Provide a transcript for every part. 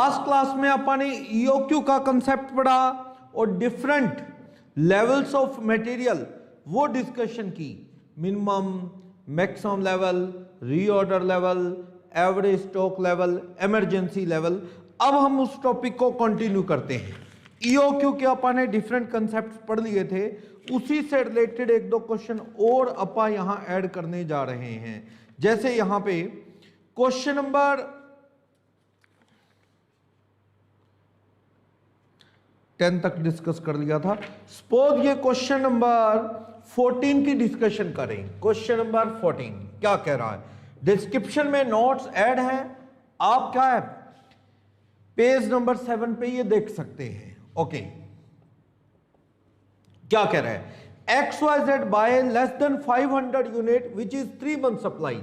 Last class में अपन ने EOQ का कंसेप्ट पढ़ा और डिफरेंट लेवल्स ऑफ मटेरियल वो डिस्कशन की, minimum, maximum level, reorder level, average stock level, emergency level. अब हम उस टॉपिक को कंटिन्यू करते हैं। ईओक्यू के अपन ने डिफरेंट कंसेप्ट पढ़ लिए थे, उसी से रिलेटेड एक दो क्वेश्चन और अपन यहां ऐड करने जा रहे हैं। जैसे यहां पे क्वेश्चन नंबर 10 तक डिस्कस कर लिया था। सपोज ये क्वेश्चन नंबर 14 की डिस्कशन करें। क्वेश्चन नंबर 14 क्या कह रहा है, डिस्क्रिप्शन में नोट्स ऐड है, आप क्या है पेज नंबर 7 पे ये देख सकते हैं। ओके, क्या कह रहा है, XYZ buy less than 500 unit which is 3 month supply.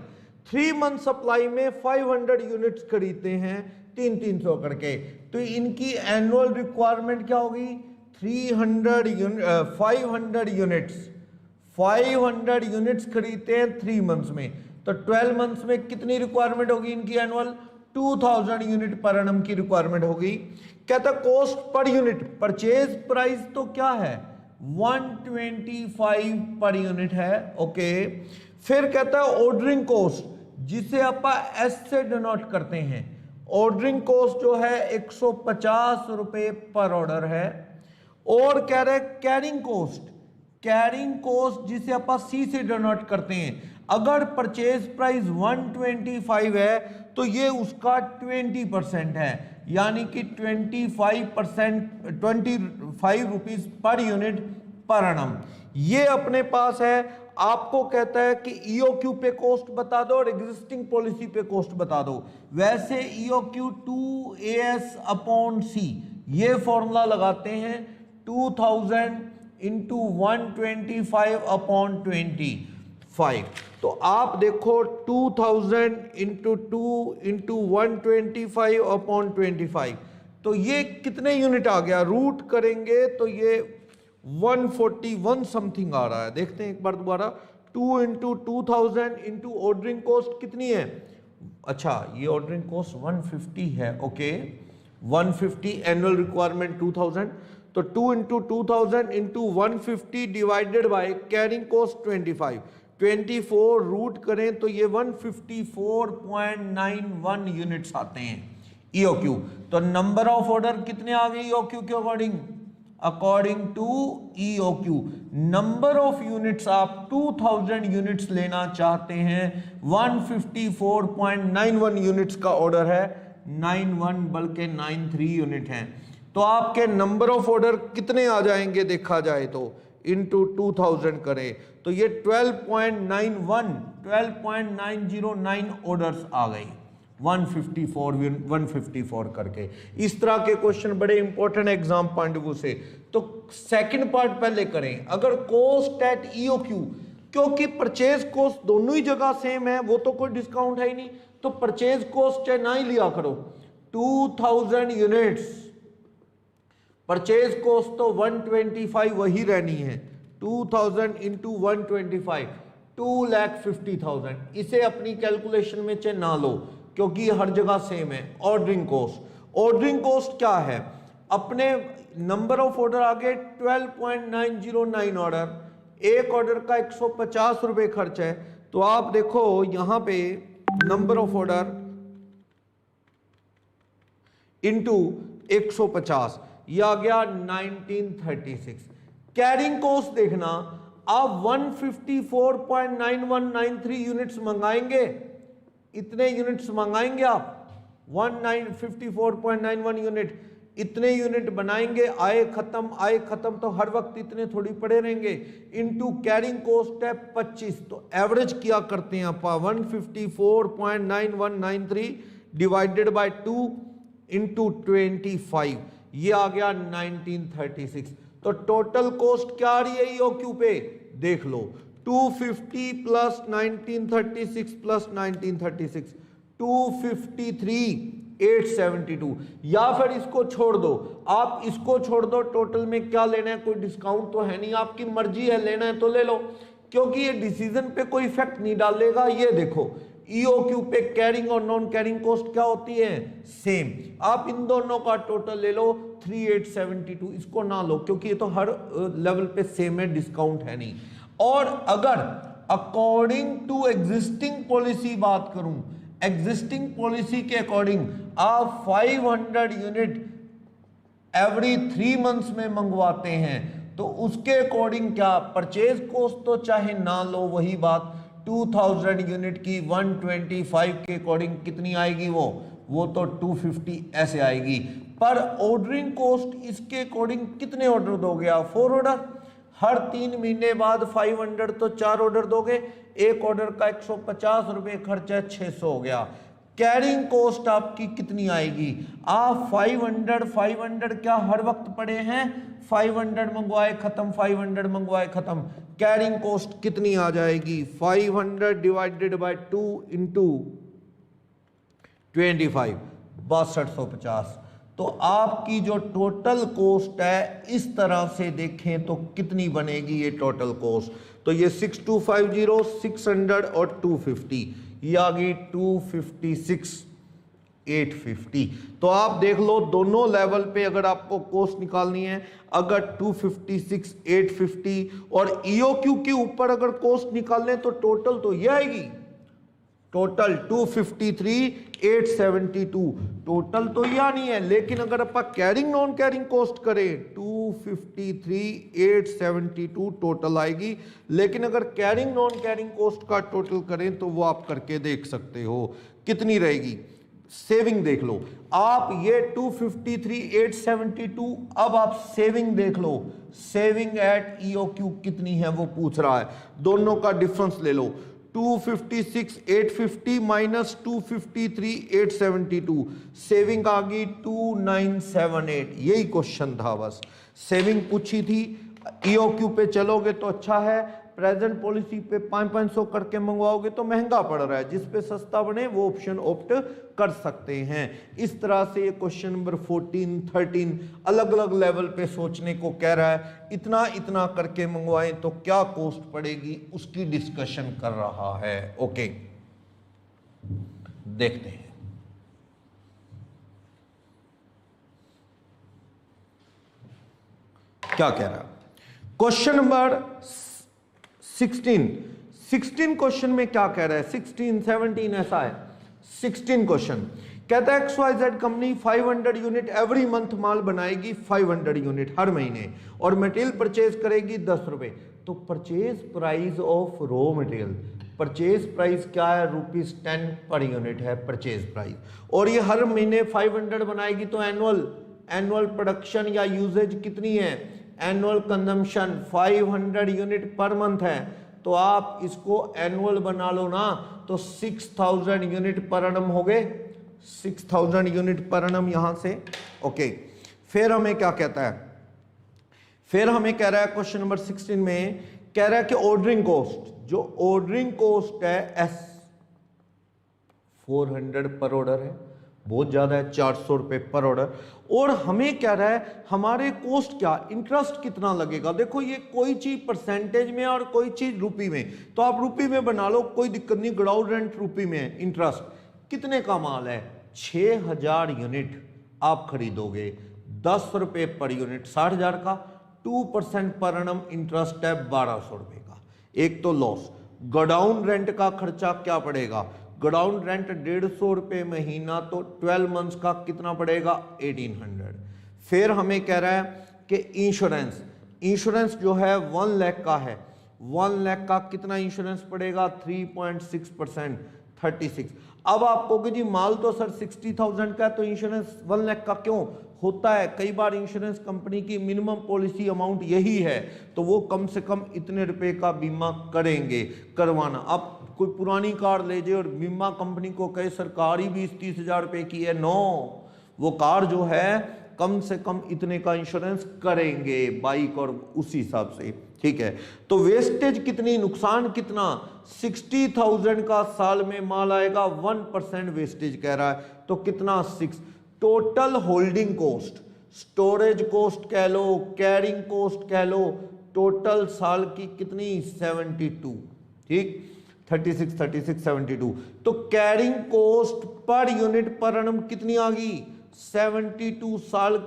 3 month supply में 500 यूनिट्स खरीदते हैं 300 करके, तो इनकी एनुअल रिक्वायरमेंट क्या होगी 500 यूनिट्स। 500 यूनिट्स खरीदते हैं 3 मंथ्स में, तो 12 मंथ्स में कितनी रिक्वायरमेंट होगी इनकी एनुअल 2000 यूनिट पर एनम की रिक्वायरमेंट होगी। कहता cost per unit, purchase price तो क्या है 125 पर यूनिट है। ओके, फिर कहता है ऑर्डरिंग कॉस्ट, जिसे आप एस से डिनोट करते हैं, ऑर्डरिंग कॉस्ट जो है 150 रुपए पर ऑर्डर है। और कह रहे कैरिंग कॉस्ट, कैरिंग कॉस्ट जिसे आप सी से डिनोट करते हैं, अगर परचेज प्राइस 125 है तो ये उसका 20% है, यानी कि 25 rupees per unit per annum. ये अपने पास है। आपको कहता है कि ईओक्यू पे कॉस्ट बता दो और एग्जिस्टिंग पॉलिसी पे कॉस्ट बता दो। वैसे ईओक्यू 2AS/C ये फॉर्मूला लगाते हैं 2000 इंटू 125/25। तो आप देखो 2000 इंटू 2 इंटू 125/25, तो ये कितने यूनिट आ गया, रूट करेंगे तो ये 141 समथिंग आ रहा है। देखते हैं एक बार दोबारा, 2 इंटू 2000 इंटू ऑर्डरिंग कॉस्ट कितनी है, अच्छा ये ऑर्डरिंग कॉस्ट 150 है। ओके, 150 एनुअल रिक्वायरमेंट 2000, तो 2 into 2000 into 150 divided by carrying cost 24 root करें तो ये 154.91 यूनिट्स आते हैं ईओक्यू। तो नंबर ऑफ ऑर्डर कितने आ गए ईओक्यू के according to EOQ. Number of units आप 2000 यूनिट्स लेना चाहते हैं, 154.91 यूनिट्स का ऑर्डर है, 91 बल्कि 93 यूनिट हैं। तो आपके नंबर ऑफ ऑर्डर कितने आ जाएंगे देखा जाए तो इंटू 2000 करें तो ये 12.909 ऑर्डर्स आ गई 154 करके। इस तरह के क्वेश्चन बड़े important exam point of view से। तो सेकंड पार्ट पहले करें, अगर कॉस्ट एट ईओक्यू, क्योंकि परचेज कॉस्ट दोनों ही जगह सेम है, वो तो कोई डिस्काउंट है ही नहीं, तो परचेज कॉस्ट चाहे ना ही लिया करो। 2000 यूनिट्स परचेज कॉस्ट तो 125 वही रहनी है, 2000 इंटू 125 2,50,000। इसे अपनी कैलकुलेशन में चाहे ना लो क्योंकि हर जगह सेम है। ऑर्डरिंग कॉस्ट क्या है, अपने नंबर ऑफ ऑर्डर आगे 12.909 ऑर्डर, एक ऑर्डर का 150 रुपए खर्च है, तो आप देखो यहां पे नंबर ऑफ ऑर्डर इंटू 150, यह आ गया 1936। कैरिंग कॉस्ट देखना, आप 154.9193 यूनिट्स मंगाएंगे, इतने यूनिट्स मंगाएंगे आप 154.91 यूनिट, इतने यूनिट बनाएंगे, आए खत्म तो हर वक्त इतने थोड़ी पड़े रहेंगे। इनटू कैरिंग कॉस्ट है 25, तो एवरेज किया करते हैं आप 154.9193 डिवाइडेड बाय 2 इंटू 25, ये आ गया 1936। तो टोटल कॉस्ट क्या आ रही है ईओक्यू पे देख लो, 250 प्लस 1936 प्लस 1936 253,872। या फिर इसको छोड़ दो, आप इसको छोड़ दो, टोटल में क्या लेना है, कोई डिस्काउंट तो है नहीं, आपकी मर्जी है, लेना है तो ले लो, क्योंकि ये डिसीजन पे कोई इफेक्ट नहीं डालेगा। ये देखो ईओक्यू पे कैरिंग और नॉन कैरिंग कॉस्ट क्या होती है, सेम। आप इन दोनों का टोटल ले लो 3872, इसको ना लो क्योंकि ये तो हर लेवल पे सेम है, डिस्काउंट है नहीं। और अगर अकॉर्डिंग टू एग्जिस्टिंग पॉलिसी बात करूं, एग्जिस्टिंग पॉलिसी के अकॉर्डिंग आप 500 यूनिट एवरी 3 मंथ्स में मंगवाते हैं तो उसके अकॉर्डिंग क्या परचेज कॉस्ट तो चाहे ना लो, वही बात 2000 यूनिट की 125 के अकॉर्डिंग कितनी आएगी, वो तो 250 ऐसे आएगी। पर ऑर्डरिंग कॉस्ट इसके अकॉर्डिंग कितने ऑर्डर दोगे आप, 4 ऑर्डर, हर 3 महीने बाद 500 तो 4 ऑर्डर दोगे, एक ऑर्डर का 150 रुपए खर्चा, 600 हो गया। कैरिंग कॉस्ट आपकी कितनी आएगी, आप 500 क्या हर वक्त पड़े हैं, 500 मंगवाए खत्म, 500 मंगवाए खत्म, कैरिंग कॉस्ट कितनी आ जाएगी, 500 डिवाइडेड बाय 2 इंटू 25, 6250। तो आपकी जो टोटल कॉस्ट है इस तरह से देखें तो कितनी बनेगी ये टोटल कॉस्ट, तो ये 6250, 600 और 250, ये आ गई 256,850। तो आप देख लो दोनों लेवल पे अगर आपको कॉस्ट निकालनी है, अगर 256,850 और ईओक्यू के ऊपर अगर कॉस्ट निकालने तो टोटल तो ये आएगी, टोटल 253,872, टोटल तो यह नहीं है। लेकिन अगर आप कैरिंग नॉन कैरिंग कॉस्ट करें 253,872 टोटल आएगी, लेकिन अगर कैरिंग नॉन कैरिंग कॉस्ट का टोटल करें तो वो आप करके देख सकते हो कितनी रहेगी। सेविंग देख लो आप, ये 253,872, अब आप सेविंग देख लो, सेविंग एट ईओक्यू कितनी है वो पूछ रहा है, दोनों का डिफरेंस ले लो, 256,850 माइनस 253,872, सेविंग आ गई 2978। यही क्वेश्चन था, बस सेविंग पूछी थी। ईओक्यू पे चलोगे तो अच्छा है, प्रेजेंट पॉलिसी पे 500 करके मंगवाओगे तो महंगा पड़ रहा है, जिस पे सस्ता बने वो ऑप्शन ऑप्ट कर सकते हैं। इस तरह से ये क्वेश्चन नंबर 14, 13 अलग अलग लेवल पे सोचने को कह रहा है, इतना इतना करके मंगवाएं तो क्या कॉस्ट पड़ेगी उसकी डिस्कशन कर रहा है। ओके, देखते हैं क्या कह रहा है। क्वेश्चन नंबर 16 क्वेश्चन में क्या कह रहा है, 16, 17 ऐसा है। 16 क्वेश्चन कहता है XYZ company 500 unit every month माल बनाएगी, 500 यूनिट हर महीने, और मटेरियल परचेज करेगी 10 रुपए। तो purchase price of raw material, purchase price क्या है, ₹10 पर यूनिट है परचेज प्राइस, और ये हर महीने 500 बनाएगी तो एनुअल प्रोडक्शन या यूजेज कितनी है, annual consumption 500 unit per month है, तो आप इसको एनुअल बना लो ना, तो 6000 यूनिट पर एनम हो गए, 6000 यूनिट पर एनम यहां से। ओके, फिर हमें क्या कहता है, फिर हमें कह रहा है क्वेश्चन नंबर 16 में कह रहा है कि ऑर्डरिंग कॉस्ट, जो ऑर्डरिंग कॉस्ट है S 400 पर ऑर्डर है, बहुत ज्यादा है, 400 रुपए पर ऑर्डर, और हमें क्या रहा है हमारे कॉस्ट क्या, इंटरेस्ट कितना लगेगा। देखो ये कोई चीज परसेंटेज में और कोई चीज रुपी में, तो आप रुपी में बना लो, कोई दिक्कत नहीं, ग्राउंड रेंट रुपी में है, इंटरेस्ट कितने का माल है, 6000 यूनिट आप खरीदोगे, 10 रुपए पर यूनिट, 60,000 का, 2% पर एनम इंटरेस्ट है 1200 रुपए का। एक तो लॉस, गोडाउन रेंट का खर्चा क्या पड़ेगा, गोडाउन रेंट 150 रुपए महीना, तो 12 मंथ्स का कितना पड़ेगा 1800। फिर हमें कह रहा है कि इंश्योरेंस, इंश्योरेंस जो है 1 लाख का है, 1 लाख का कितना इंश्योरेंस पड़ेगा, 3.6%, 36। अब आप कहोगे जी माल तो सर 60,000 का, तो इंश्योरेंस 1 लाख का क्यों होता है, कई बार इंश्योरेंस कंपनी की मिनिमम पॉलिसी अमाउंट यही है, तो वो कम से कम इतने रुपए का बीमा करेंगे करवाना। अब कोई पुरानी कार ले जाए और बीमा कंपनी को कहे सरकार ही 20-30 हजार रुपए की है, नो, वो कार जो है कम से कम इतने का इंश्योरेंस करेंगे बाइक, और उसी हिसाब से, ठीक है। तो वेस्टेज कितनी, नुकसान कितना, 60,000 का साल में माल आएगा, 1% वेस्टेज कह रहा है, तो कितना 6। Total holding cost, storage cost कह लो, कैरिंग कॉस्ट कह लो, टोटल साल की कितनी 72, ठीक। 36 36 72। तो carrying cost per unit per annum कितनी आ गई 72 साल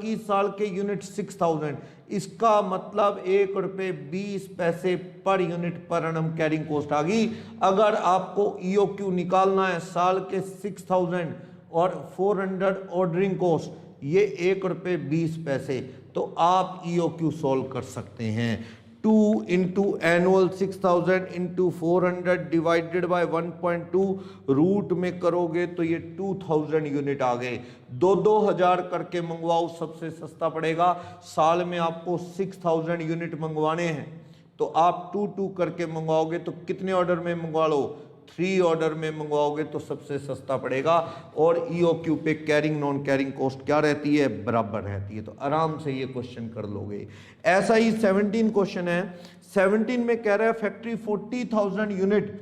के यूनिट 6000। इसका मतलब 1 रुपये 20 पैसे per unit per annum carrying cost आ गई। अगर आपको ईओक्यू निकालना है साल के 6000 और 400 ऑर्डरिंग कॉस्ट, ये 1 रुपये 20 पैसे, तो आप ईओक्यू सॉल्व कर सकते हैं। 2 into annual 6000 into 400 divided by 1.2 root में करोगे तो ये 2000 यूनिट आ गए। 2-2000 करके मंगवाओ, सबसे सस्ता पड़ेगा। साल में आपको 6000 यूनिट मंगवाने हैं तो आप 2-2 करके मंगवाओगे तो कितने ऑर्डर में मंगवा लो, 3 ऑर्डर में मंगवाओगे तो सबसे सस्ता पड़ेगा। और ईओक्यू पे कैरिंग नॉन कैरिंग कॉस्ट क्या रहती है, बराबर रहती है। तो आराम से ये क्वेश्चन कर लोगे। ऐसा ही 17 क्वेश्चन है। 17 में कह रहा है फैक्ट्री 40,000 यूनिट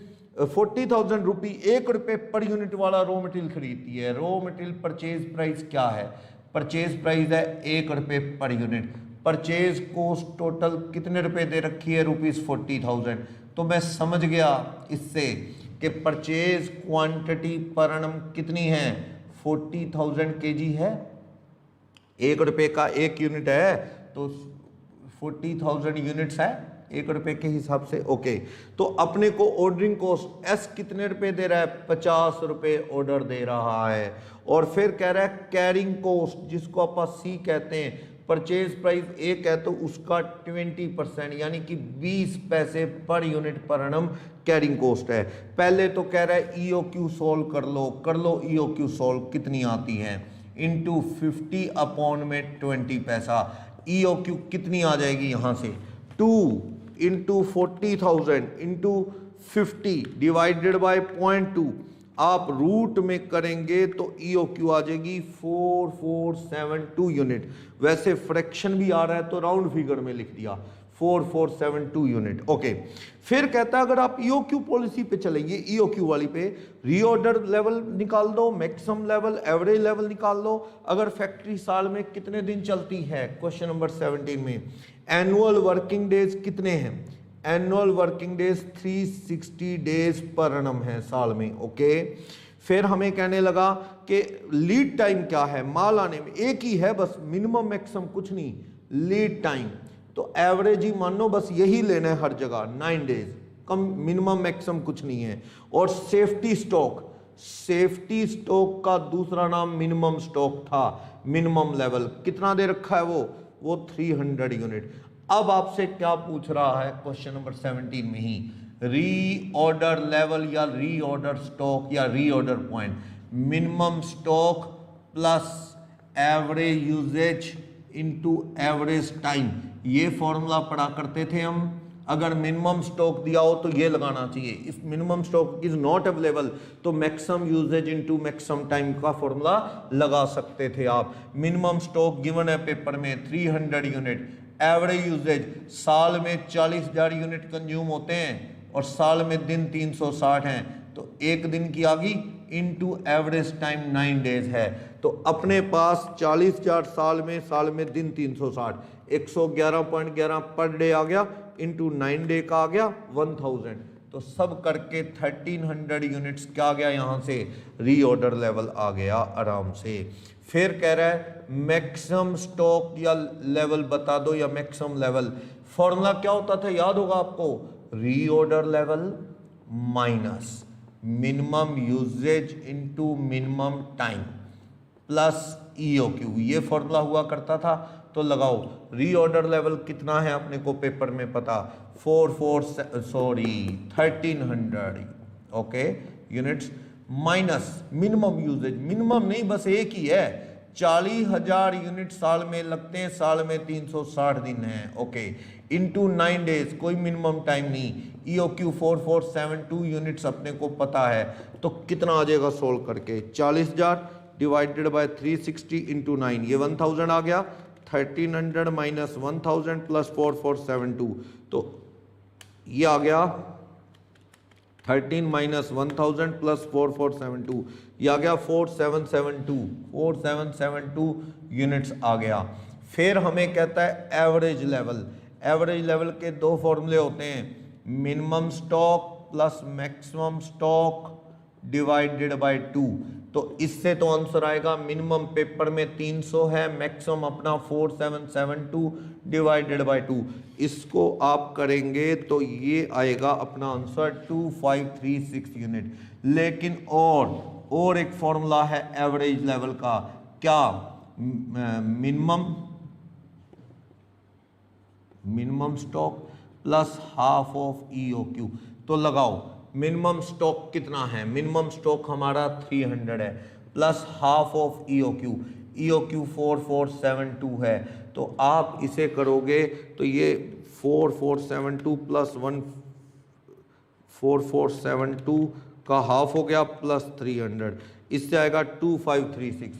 40,000 रुपी 1 रुपये पर यूनिट वाला रॉ मटेरियल खरीदती है। रॉ मटेरियल परचेज प्राइस क्या है, परचेज प्राइस है 1 रुपये per unit. Purchase cost total कितने रुपए दे रखी है, ₹40,000। तो मैं समझ गया इससे कि परचेज क्वांटिटी पर एनम कितनी है, 40,000 kg है। 1 रुपये का 1 यूनिट है तो 40,000 यूनिट्स है 1 रुपये के हिसाब से। ओके, तो अपने को ऑर्डरिंग कॉस्ट एस कितने रुपए दे रहा है, 50 रुपये ऑर्डर दे रहा है। और फिर कह रहा है कैरिंग कॉस्ट जिसको आप सी कहते हैं, परचेज प्राइस 1 है तो उसका 20% यानी कि 20 पैसे per unit per annum carrying cost है। पहले तो कह रहा है ईओक्यू सॉल्व कर लो ईओक्यू सॉल्व कितनी आती है, इंटू 50 अपॉन में 20 पैसा। ईओक्यू कितनी आ जाएगी यहाँ से, 2 इंटू 40,000 इंटू 50 डिवाइडेड बाय 0.2। आप रूट में करेंगे तो ईओक्यू आ जाएगी 4472 यूनिट। वैसे फ्रैक्शन भी आ रहा है तो राउंड फिगर में लिख दिया 4472 यूनिट। ओके, फिर कहता है अगर आप ईओक्यू पॉलिसी पे चलेंगे, ईओक्यू वाली पे रीऑर्डर लेवल निकाल दो, मैक्सिमम लेवल, एवरेज लेवल निकाल लो। अगर फैक्ट्री साल में कितने दिन चलती है, क्वेश्चन नंबर 17 में एनुअल वर्किंग डेज कितने हैं, annual working days 360 days per annum है साल में। ओके, फिर हमें कहने लगा कि लीड टाइम क्या है, माल आने में एक ही है बस, मिनिमम मैक्सिमम कुछ नहीं, लीड टाइम तो एवरेज ही मान लो, बस यही लेना है हर जगह 9 डेज, कम मिनिमम मैक्सिमम कुछ नहीं है। और सेफ्टी स्टॉक, सेफ्टी स्टॉक का दूसरा नाम मिनिमम स्टॉक था, मिनिमम लेवल कितना दे रखा है वो 300 यूनिट। अब आपसे क्या पूछ रहा है क्वेश्चन नंबर 17 में ही, रीऑर्डर लेवल या रीऑर्डर स्टॉक या reorder point, minimum stock plus average usage into average time. ये फॉर्मूला पढ़ा करते थे हम। अगर मिनिमम स्टॉक दिया हो तो ये लगाना चाहिए, if minimum stock is not available तो maximum usage into maximum time का फॉर्मूला लगा सकते थे आप। मिनिमम स्टॉक गिवन है पेपर में 300 यूनिट, एवरेज यूजेज साल में 40,000 यूनिट कंज्यूम होते हैं और साल में दिन 360 हैं, तो एक दिन की आ गई इनटू एवरेज टाइम 9 डेज है। तो अपने पास 40,000 साल में दिन 360, 111.11 पर डे आ गया, इनटू 9 डे का आ गया 1000। तो सब करके 1300 यूनिट्स क्या आ गया, यहाँ से रीऑर्डर लेवल आ गया आराम से। फिर कह रहा है मैक्सिमम स्टॉक या लेवल बता दो, या मैक्सिमम लेवल। फॉर्मूला क्या होता था, याद होगा आपको, reorder level minus minimum usage into minimum time plus EOQ, ये फॉर्मूला हुआ करता था। तो लगाओ रीऑर्डर लेवल कितना है अपने को पेपर में पता, 1300 okay units, minus minimum usage, minimum नहीं बस एक ही है, 40,000 यूनिट साल में लगते हैं, साल में 360 दिन है। ओके, इनटू 9 डेज, कोई मिनिमम टाइम नहीं। ईओक्यू 4472 यूनिट्स अपने को पता है, तो कितना आ जाएगा सोल्व करके, 40,000 डिवाइडेड बाय 360 इंटू 9, ये 1000 आ गया। 1300 माइनस 1000 प्लस 4472, तो ये आ गया 13 माइनस 1000 प्लस 4472, ये आ गया 4772 यूनिट्स आ गया। फिर हमें कहता है एवरेज लेवल। एवरेज लेवल के दो फॉर्मूले होते हैं, minimum stock plus maximum stock divided by 2। तो इससे तो आंसर आएगा मिनिमम पेपर में 300 है, मैक्सिमम अपना 4772 डिवाइडेड बाय 2। इसको आप करेंगे तो ये आएगा अपना आंसर 2536 यूनिट। लेकिन और एक फॉर्मूला है एवरेज लेवल का, क्या? Minimum stock plus half of EOQ। तो लगाओ मिनिमम स्टॉक कितना है? मिनिमम स्टॉक हमारा 300 है प्लस हाफ ऑफ EOQ 4472 है। तो आप इसे करोगे तो ये 4472 प्लस 4472 का हाफ हो गया प्लस 300, इससे आएगा 2536।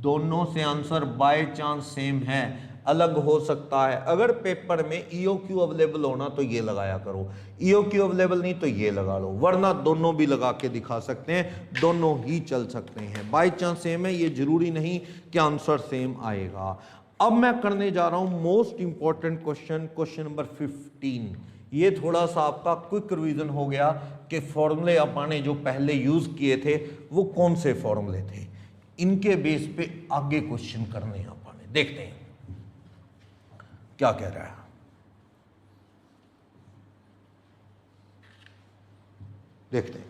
दोनों से आंसर बाय चांस सेम है, अलग हो सकता है। अगर पेपर में EOQ अवेलेबल होना तो ये लगाया करो, EOQ अवेलेबल नहीं तो ये लगा लो, वरना दोनों भी लगा के दिखा सकते हैं, दोनों ही चल सकते हैं। बाय चांस सेम है, ये जरूरी नहीं कि आंसर सेम आएगा। अब मैं करने जा रहा हूं मोस्ट इंपॉर्टेंट क्वेश्चन नंबर 15। ये थोड़ा सा आपका क्विक रिवीजन हो गया कि फॉर्मूले आपने जो पहले यूज किए थे वो कौन से फॉर्मूले थे, इनके बेस पे आगे क्वेश्चन करने हैं आपने। देखते हैं क्या कह रहा है। देखते हैं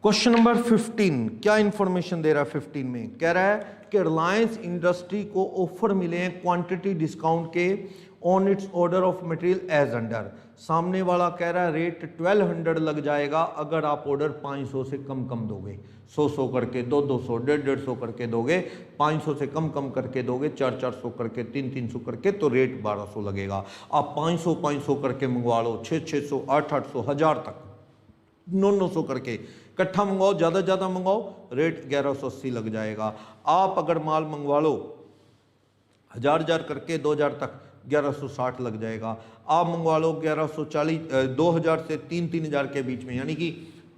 क्वेश्चन नंबर 15 क्या इंफॉर्मेशन दे रहा है। 15 में कह रहा है कि रिलायंस इंडस्ट्री को ऑफर मिले हैं क्वांटिटी डिस्काउंट के on its order of material as under. सामने वाला कह रहा है रेट 1200 लग जाएगा अगर आप ऑर्डर 500 से कम दोगे, 100 करके, 200, 150 करके दोगे, 500 से कम करके दोगे, 400 करके, 300 करके, तो रेट 1200 लगेगा। आप 500 करके मंगवा लो, 600, 800, 1000 तक, 900 करके इकट्ठा मंगवाओ, ज़्यादा मंगवाओ, रेट 1180 लग जाएगा। आप अगर माल मंगवा लो 1000 करके 2000 तक, 1160 लग जाएगा। आप मंगवा लो 1140, 2000 से 3000 के बीच में, यानी कि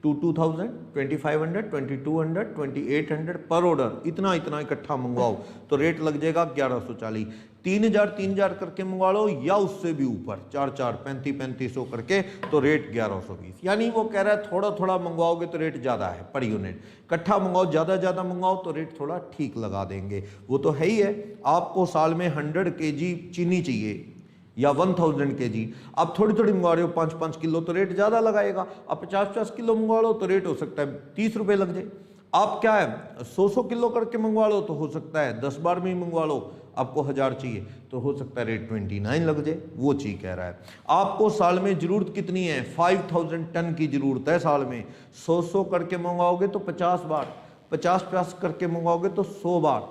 2000, 2500, 2200, 2800 पर ऑर्डर, इतना इकट्ठा मंगवाओ तो रेट लग जाएगा 1140। 3000 करके मंगवा लो या उससे भी ऊपर, 3500 करके, तो रेट 1120। यानी वो कह रहा है थोड़ा मंगवाओगे तो रेट ज़्यादा है पर यूनिट, इकट्ठा मंगवाओ, ज़्यादा मंगवाओ तो रेट थोड़ा ठीक लगा देंगे। वो तो है ही है। आपको साल में 100 kg चीनी चाहिए या 1000 kg, आप थोड़ी मंगवा रहे हो 5 किलो तो रेट ज़्यादा लगाएगा। आप 50 किलो मंगवा लो तो रेट हो सकता है 30 रुपये लग जाए। आप क्या है 100 किलो करके मंगवा लो तो हो सकता है 10 बार में ही मंगवा लो, आपको 1000 चाहिए तो हो सकता है रेट 29 लग जाए। वो चीज़ कह रहा है। आपको साल में ज़रूरत कितनी है? 5000 टन की ज़रूरत है साल में। 100 करके मंगवाओगे तो 50 बार, 50 करके मंगवाओगे तो 100 बार,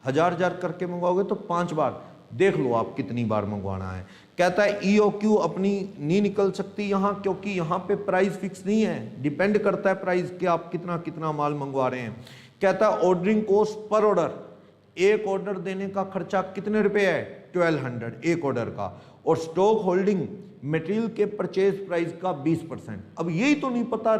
1000 करके मंगवाओगे तो 5 बार। देख लो आप कितनी बार मंगवाना है। कहता है EOQ अपनी नहीं निकल सकती यहाँ, क्योंकि यहाँ पे प्राइस फिक्स नहीं है, डिपेंड करता है प्राइस कि आप कितना माल मंगवा रहे हैं। कहता है ऑर्डरिंग कॉस्ट पर ऑर्डर, एक ऑर्डर देने का खर्चा कितने रुपए है? 1200 एक ऑर्डर का, और स्टॉक होल्डिंग मटेरियल के परचेज प्राइस का 20%। अब यही तो नहीं पता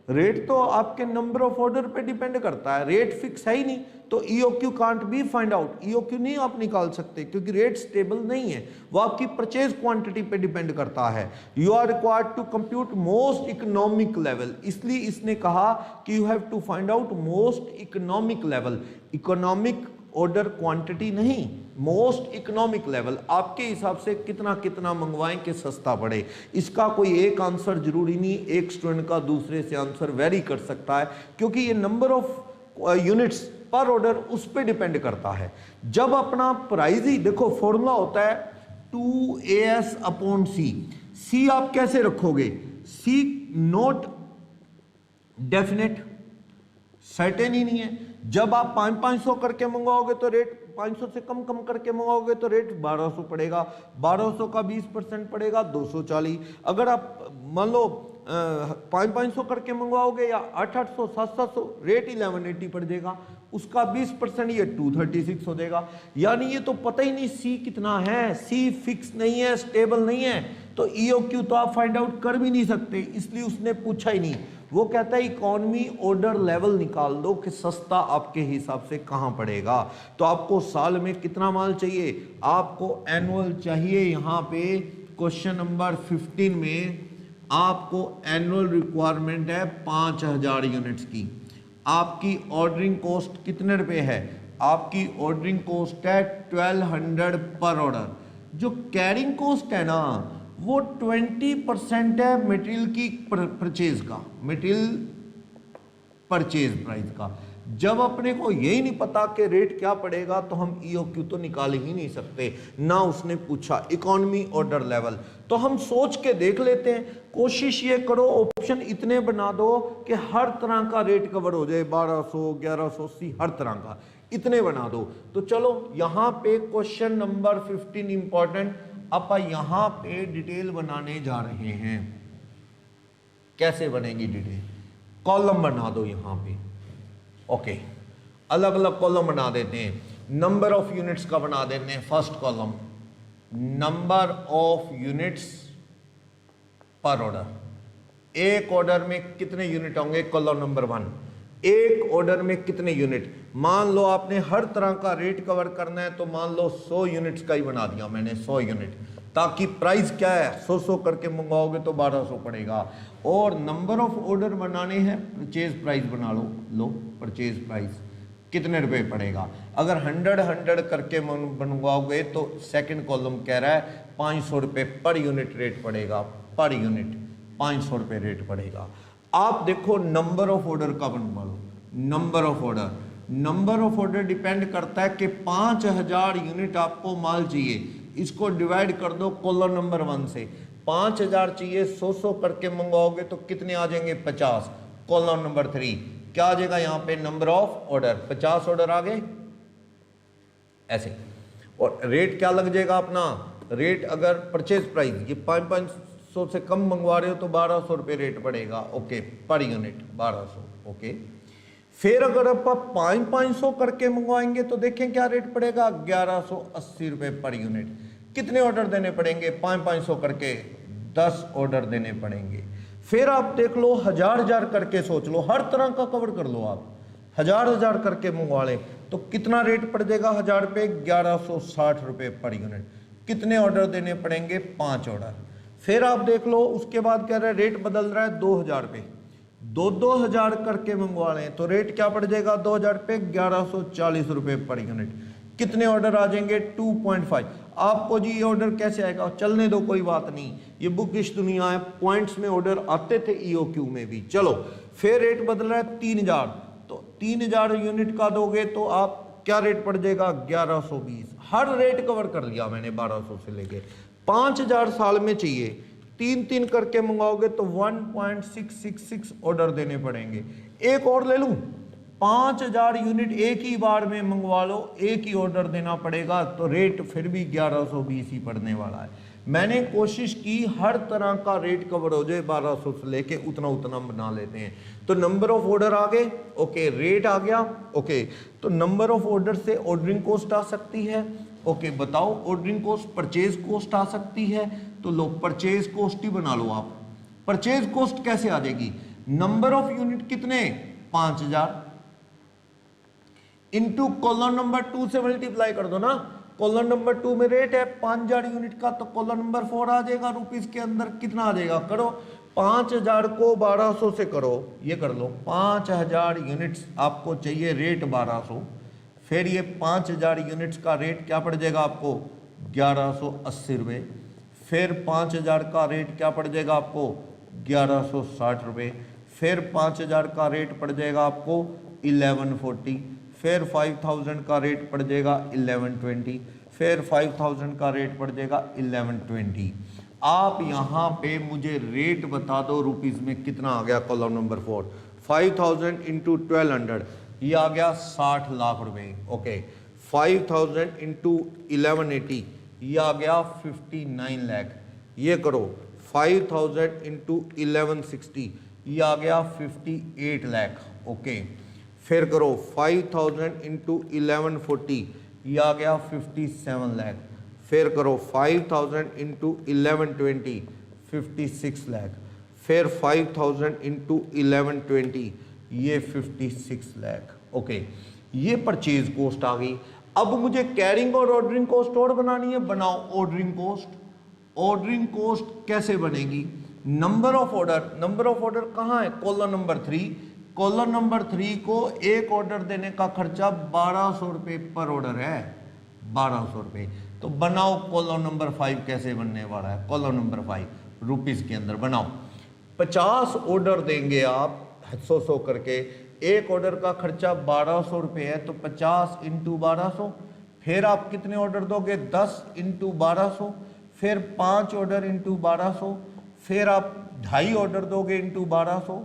रेट तो आपके नंबर ऑफ ऑर्डर पे डिपेंड करता है, रेट फिक्स है ही नहीं, तो EOQ can't be find out. EOQ नहीं आप निकाल सकते क्योंकि रेट स्टेबल नहीं है, वो आपकी परचेज क्वांटिटी पे डिपेंड करता है। You are required to compute most economic level, इसलिए इसने कहा कि you have to find out most economic level. Economic order quantity नहीं, मोस्ट इकोनॉमिक लेवल, आपके हिसाब से कितना मंगवाएं कि सस्ता पड़े। इसका कोई एक आंसर जरूरी नहीं, एक स्टूडेंट का दूसरे से आंसर वेरी कर सकता है, क्योंकि ये नंबर ऑफ यूनिट्स पर ऑर्डर उस पर डिपेंड करता है। जब अपना प्राइस ही देखो, फॉर्मूला होता है 2AS/C। C आप कैसे रखोगे? C नॉट डेफिनेट, सर्टेन ही नहीं है। जब आप 500 करके मंगवाओगे तो रेट 500 से कम करके मंगवाओगे तो रेट 1200 पड़ेगा, 1200 का 20% पड़ेगा 240। अगर आप मान लो 500 करके मंगवाओगे या 800, 700, रेट 1180 पड़ जाएगा, उसका 20% ये 236 हो जाएगा। यानी ये तो पता ही नहीं C कितना है, C फिक्स नहीं है, स्टेबल नहीं है, तो EOQ तो आप फाइंड आउट कर भी नहीं सकते, इसलिए उसने पूछा ही नहीं। वो कहता है इकोनॉमी ऑर्डर लेवल निकाल दो कि सस्ता आपके हिसाब से कहां पड़ेगा। तो आपको साल में कितना माल चाहिए? आपको एनुअल चाहिए। यहां पे क्वेश्चन नंबर 15 में आपको एनुअल रिक्वायरमेंट है 5000 यूनिट्स की। आपकी ऑर्डरिंग कॉस्ट कितने रुपए है? आपकी ऑर्डरिंग कॉस्ट है 1200 पर ऑर्डर। जो कैरिंग कॉस्ट है ना वो 20% है मटेरियल की परचेज का, मटेरियल परचेज प्राइस का। जब अपने को यही नहीं पता कि रेट क्या पड़ेगा तो हम ईओक्यू तो निकाल ही नहीं सकते। ना उसने पूछा इकोनॉमी ऑर्डर लेवल, तो हम सोच के देख लेते हैं। कोशिश ये करो ऑप्शन इतने बना दो कि हर तरह का रेट कवर हो जाए, 1200 1180 हर तरह का, इतने बना दो। तो चलो यहाँ पे क्वेश्चन नंबर 15 इंपॉर्टेंट, आप यहाँ पे डिटेल बनाने जा रहे हैं। कैसे बनेगी डिटेल? कॉलम बना दो यहाँ पे। ओके, अलग अलग कॉलम बना देते हैं। नंबर ऑफ यूनिट्स का बना देते हैं first column, number of units पर ऑर्डर। एक ऑर्डर में कितने यूनिट होंगे? कॉलम नंबर 1, एक ऑर्डर में कितने यूनिट। मान लो आपने हर तरह का रेट कवर करना है तो मान लो 100 यूनिट्स का ही बना दिया मैंने, 100 यूनिट, ताकि प्राइस क्या है 100 करके मंगवाओगे तो 1200 पड़ेगा। और नंबर ऑफ ऑर्डर बनाने हैं, परचेज प्राइस बना लो परचेज प्राइस कितने रुपए पड़ेगा। अगर 100 करके बनवाओगे तो सेकंड कॉलम कह रहा है 500 रुपये पर यूनिट रेट पड़ेगा, पर यूनिट 500 रुपये रेट पड़ेगा। आप देखो नंबर ऑफ ऑर्डर का बनवा लो, number of order, number of order depend करता है कि 5000 यूनिट आपको माल चाहिए, इसको डिवाइड कर दो कॉलम नंबर 1 से। 5000 चाहिए, 100 करके मंगवाओगे तो कितने आ जाएंगे? 50। कॉलम नंबर 3 क्या आ जाएगा यहाँ पे? नंबर ऑफ ऑर्डर, 50 ऑर्डर आ गए ऐसे। और रेट क्या लग जाएगा अपना? रेट अगर परचेज प्राइस ये 500 से कम मंगवा रहे हो तो 1200 रुपये रेट पड़ेगा। Okay, per unit 1200। ओके, फिर अगर आप 500 करके मंगवाएंगे तो देखें क्या रेट पड़ेगा? 1180 रुपये पर यूनिट। कितने ऑर्डर देने पड़ेंगे? 500 करके 10 ऑर्डर देने पड़ेंगे। फिर आप देख लो 1000 करके सोच लो, हर तरह का कवर कर लो आप, 1000 करके मंगवा लें तो कितना रेट पड़ जाएगा? 1000 पे 1160 रुपये पर यूनिट। कितने ऑर्डर देने पड़ेंगे? 5 ऑर्डर। फिर आप देख लो उसके बाद कह रहे हैं रेट बदल रहा है 2000 पे, 2000 करके मंगवा लें तो रेट क्या पड़ जाएगा? 2000 पे 1140 रुपये पर यूनिट। कितने ऑर्डर आ जाएंगे? 2.5। आपको जी ये ऑर्डर कैसे आएगा? चलने दो, कोई बात नहीं, ये बुकिश दुनिया है, पॉइंट्स में ऑर्डर आते थे ईओक्यू में भी। चलो फिर रेट बदल रहा है 3000, तो 3000 यूनिट का दोगे तो आप क्या रेट पड़ जाएगा? 1120। हर रेट कवर कर लिया मैंने 1200 से लेके 5000 साल में चाहिए, 3 करके मंगाओगे तो 1.666 ऑर्डर देने पड़ेंगे। एक और ले लूं, 5000 यूनिट एक ही बार में मंगवा लो, एक ही ऑर्डर देना पड़ेगा तो रेट फिर भी 1120 ही पड़ने वाला है। मैंने कोशिश की हर तरह का रेट कवर हो जाए, 1200 से लेके उतना उतना बना लेते हैं। तो नंबर ऑफ ऑर्डर आ गए, ओके, रेट आ गया, ओके। तो नंबर ऑफ ऑर्डर से ऑर्डरिंग कॉस्ट आ सकती है, ओके। बताओ ऑर्डरिंग कॉस्ट, परचेज कॉस्ट आ सकती है, तो लो परचेज कॉस्ट ही बना लो आप। परचेज कॉस्ट कैसे आ जाएगी? नंबर ऑफ यूनिट कितने? 5000 इंटू कॉलम नंबर 2 से मल्टीप्लाई कर दो ना। कॉलम नंबर 2 में रेट है 5000 यूनिट का, तो कॉलम नंबर 4 आ जाएगा रुपीस के अंदर। कितना आ जाएगा? करो 5000 को 1200 से करो, ये कर लो 5000 यूनिट्स आपको चाहिए, रेट 1200। फिर ये 5000 यूनिट्स का रेट क्या पड़ जाएगा आपको? 1180 रुपये। फिर 5000 का रेट क्या पड़ जाएगा आपको? 1160 रुपये। फिर 5000 का रेट पड़ जाएगा आपको 1140। फिर 5000 का रेट पड़ जाएगा 1120। फिर 5000 का रेट पड़ जाएगा 1120। आप यहाँ पे मुझे रेट बता दो रुपीस में कितना आ गया? कॉलम नंबर 4, 5000 इंटू 1200, ये आ गया 60 लाख रुपए, ओके। 5000 इंटू 1180, ये आ गया 59 लाख। ये करो 5000 इंटू 1160, ये आ गया 58 लाख, ओके। फिर करो 5000 इंटू 1140, ये आ गया 57 लाख। फिर करो 5000 इंटू 1120, 56 लाख। फिर 5000 इंटू 1120, ये 56 लाख, ओके। ये परचेज कॉस्ट आ गई। अब मुझे कैरिंग और ऑर्डरिंग कॉस्ट और बनानी है, बनाओ ऑर्डरिंग कॉस्ट। ऑर्डरिंग कॉस्ट कैसे बनेगी? नंबर ऑफ ऑर्डर कहाँ है? Column number 3। कॉलम नंबर 3 को एक ऑर्डर देने का खर्चा 1200 रुपये पर ऑर्डर है, 1200 रुपये। तो बनाओ कॉलम नंबर 5 कैसे बनने वाला है। कॉलम नंबर 5 रुपीस के अंदर बनाओ। 50 ऑर्डर देंगे आप 100 करके, एक ऑर्डर का खर्चा 1200 रुपये है, तो 50 इंटू 1200। फिर आप कितने ऑर्डर दोगे? 10 इंटू 1200। फिर 5 ऑर्डर इंटू 1200। फिर आप 2.5 ऑर्डर दोगे इंटू 1200।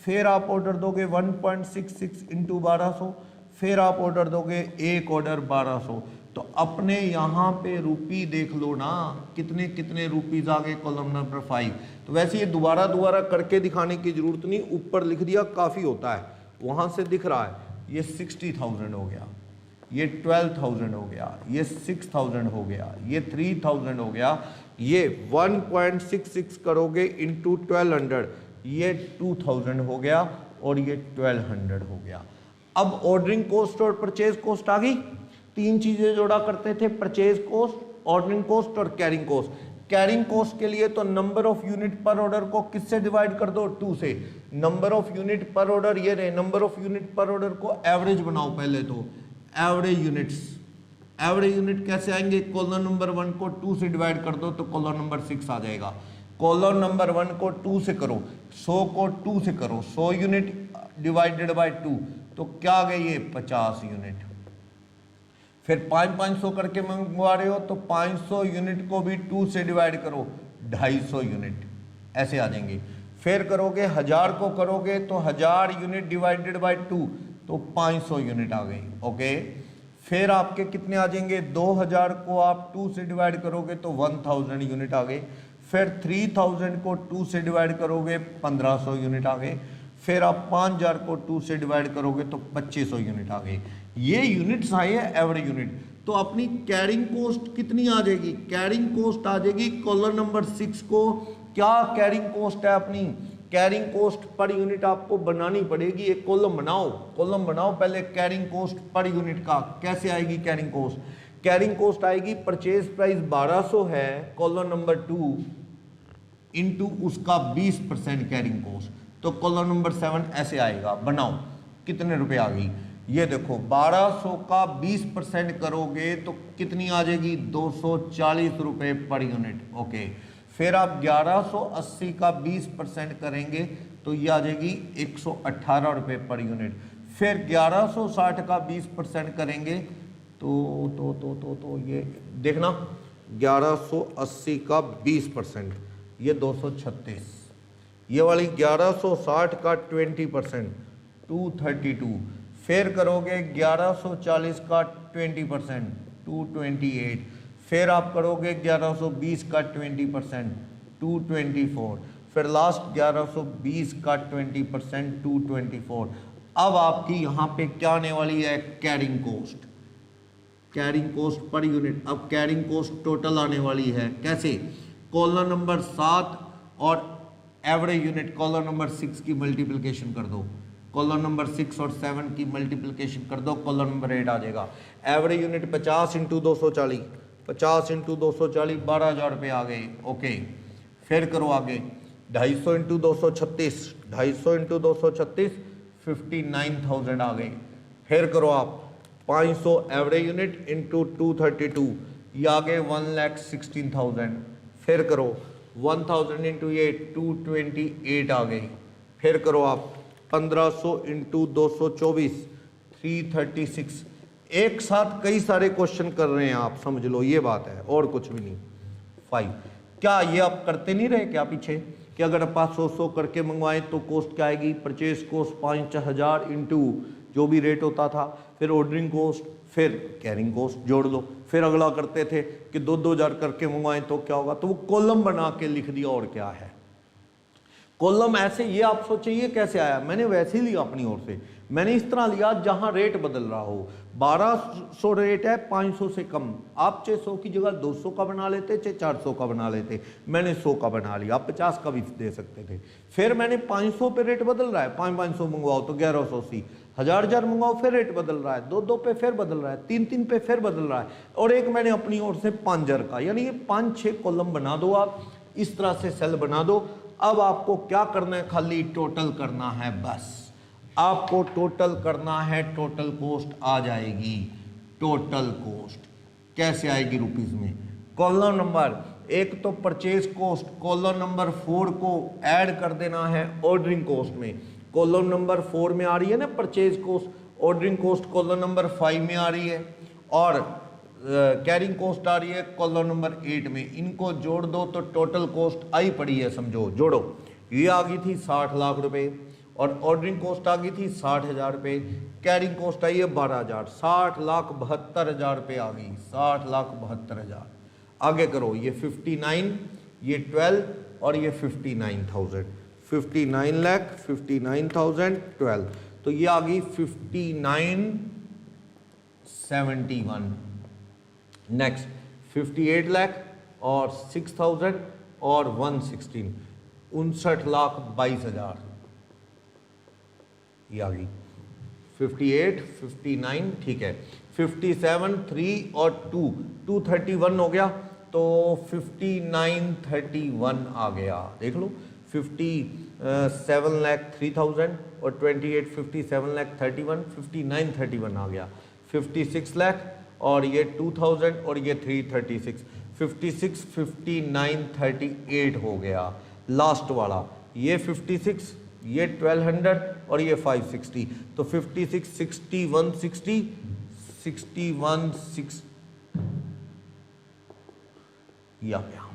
फिर आप ऑर्डर दोगे 1.66 इंटू 1200। फिर आप ऑर्डर दोगे एक ऑर्डर 1200। तो अपने यहाँ पे रुपी देख लो ना, कितने कितने रुपीज आ गए कॉलम नंबर 5। तो वैसे ये दोबारा करके दिखाने की जरूरत नहीं, ऊपर लिख दिया काफ़ी होता है, वहाँ से दिख रहा है। ये 60,000 हो गया, ये 12,000 हो गया, ये 6,000 हो गया, ये 3,000 हो गया, ये 1.66 करोगे इंटू 1200, ये 2,000 हो गया, और ये 1200 हो गया। अब ऑर्डरिंग कॉस्ट और परचेज कॉस्ट आ गई। तीन चीजें जोड़ा करते थे, परचेज कॉस्ट, ऑर्डरिंग कॉस्ट और कैरिंग कॉस्ट। कैरिंग कॉस्ट के लिए तो नंबर ऑफ यूनिट पर ऑर्डर को किससे डिवाइड कर दो? 2 से। नंबर ऑफ यूनिट पर ऑर्डर ये रहे, नंबर ऑफ यूनिट पर ऑर्डर को एवरेज बनाओ पहले तो, एवरेज यूनिट्स। एवरेज यूनिट कैसे आएंगे? कॉलम नंबर 1 को 2 से डिवाइड कर दो तो कॉलम नंबर 6 आ जाएगा। कॉलम नंबर 1 को 2 से करो, 100 को 2 से करो, 100 यूनिट डिवाइडेड बाय 2, तो क्या आ गए? ये 50 यूनिट। फिर 500 करके मंगवा रहे हो तो 500 यूनिट को भी 2 से डिवाइड करो, 250 यूनिट, ऐसे आ जाएंगे। फिर करोगे 1000 को करोगे तो 1000 यूनिट डिवाइडेड बाय 2, तो 500 यूनिट आ गई। ओके, फिर आपके कितने आ जाएंगे? 2000 को आप 2 से डिवाइड करोगे तो 1000 यूनिट आ गए। फिर 3000 को 2 से डिवाइड करोगे 1500 यूनिट आ गए। फिर आप 5000 को 2 से डिवाइड करोगे तो 2500 यूनिट आ गए। ये यूनिट्स आए हैं एवरेज यूनिट। तो अपनी कैरिंग कॉस्ट कितनी आ जाएगी? कैरिंग कॉस्ट आ जाएगी कॉलम नंबर 6 को। क्या कैरिंग कॉस्ट है अपनी? कैरिंग कॉस्ट पर यूनिट आपको बनानी पड़ेगी। एक कॉलम बनाओ पहले कैरिंग कॉस्ट पर यूनिट का। कैसे आएगी कैरिंग कॉस्ट? कैरिंग कॉस्ट आएगी, परचेज प्राइस 1200 है कॉलम नंबर 2 इंटू उसका 20% कैरिंग कॉस्ट, तो कॉलम नंबर 7 ऐसे आएगा। बनाओ कितने रुपए आ गई? ये देखो 1200 का 20% करोगे तो कितनी आ जाएगी? 240 रुपए पर यूनिट। ओके, फिर आप 1180 का 20% करेंगे तो ये आ जाएगी 118 रुपए पर यूनिट। फिर 1160 का 20% करेंगे तो ये देखना 1180 का 20%, ये 236। ये वाली 1160 का 20% 232। फिर करोगे 1140 का 20% 228। फिर आप करोगे 1120 का 20% 224। फिर लास्ट 1120 का 20% 224। अब आपकी यहाँ पे क्या आने वाली है? Carrying cost. Carrying cost per unit. अब कैरिंग कॉस्ट टोटल आने वाली है कैसे? कॉलम नंबर 7 और एवरेज यूनिट कॉलम नंबर 6 की मल्टीप्लिकेशन कर दो। कॉलम नंबर 6 और 7 की मल्टीप्लिकेशन कर दो, कॉलम नंबर 8 आ जाएगा। एवरेज यूनिट 50 इंटू 240, 50 इंटू 240 12,000 रुपये आ गए। ओके, फिर करो आगे 250 इंटू 236, 250 इंटू 236 59,000 आ गए। फिर करो आप 500 एवरेज यूनिट इंटू 232, ये आ गए 1,16,000। फिर करो 1000 इंटू 8 228 आ गई। फिर करो आप 1500 इंटू 224 336। एक साथ कई सारे क्वेश्चन कर रहे हैं आप, समझ लो ये बात है और कुछ भी नहीं। 5 क्या ये आप करते नहीं रहे क्या पीछे कि अगर आप 100 करके मंगवाएं तो कॉस्ट क्या आएगी? परचेज कॉस्ट 5000 इंटू जो भी रेट होता था, फिर ऑर्डरिंग कॉस्ट, फिर कैरिंग कॉस्ट जोड़ लो। फिर अगला करते थे कि 2,000 करके मंगवाएं तो क्या होगा, तो वो कॉलम बना के लिख दिया। और क्या है कॉलम ऐसे, ये आप सोचिए ये कैसे आया? मैंने वैसे ही लिया अपनी ओर से, मैंने इस तरह लिया जहां रेट बदल रहा हो। 1200 रेट है 500 से कम, आप चाहे 100 की जगह 200 का बना लेते, चाहे 400 का बना लेते, मैंने 100 का बना लिया, आप 50 का भी दे सकते थे। फिर मैंने 500 पे रेट बदल रहा है, 500 मंगवाओ तो 1180, 1000 मंगवाओ फिर रेट बदल रहा है, 2 पे फिर बदल रहा है, 3 पे फिर बदल रहा है, और एक मैंने अपनी ओर से 5000 का, यानी ये 5-6 कॉलम बना दो आप, इस तरह से सेल बना दो। अब आपको क्या करना है, खाली टोटल करना है, बस आपको टोटल करना है। टोटल कॉस्ट आ जाएगी, टोटल कॉस्ट कैसे आएगी रुपीस में। कॉलम नंबर एक तो परचेज कॉस्ट, कॉलम नंबर 4 को ऐड कर देना है ऑर्डरिंग कॉस्ट में। कॉलम नंबर 4 में आ रही है ना purchase cost, ordering cost column number 5 में आ रही है, और कैरिंग कॉस्ट आ रही है कॉलम नंबर 8 में। इनको जोड़ दो तो टोटल कॉस्ट आई पड़ी है, समझो जोड़ो। ये आ गई थी 60 लाख रुपए, और ऑर्डरिंग कॉस्ट आ गई थी 60,000 रुपये, कैरिंग कॉस्ट आई है 12,000, 60,72,000 रुपये आ गई, 60,72,000। आगे करो, ये 59, ये 12 और ये 59,000, 59 लाख 59,000 12, तो ये आ गई 5971। नेक्स्ट 58 लाख और 6,000 और 116, 59,22,000 ये आ गई। 58 59 ठीक है, 57 3 और 2 231 हो गया, तो 5931 आ गया। देख लो 57,03,000 और 28 57,31 5931 आ गया। 56 लाख और ये 2000 और ये 336 56 5938 हो गया। लास्ट वाला ये 56, ये 1200 और ये 560, तो 56 60 160 61 6 ये आ गया।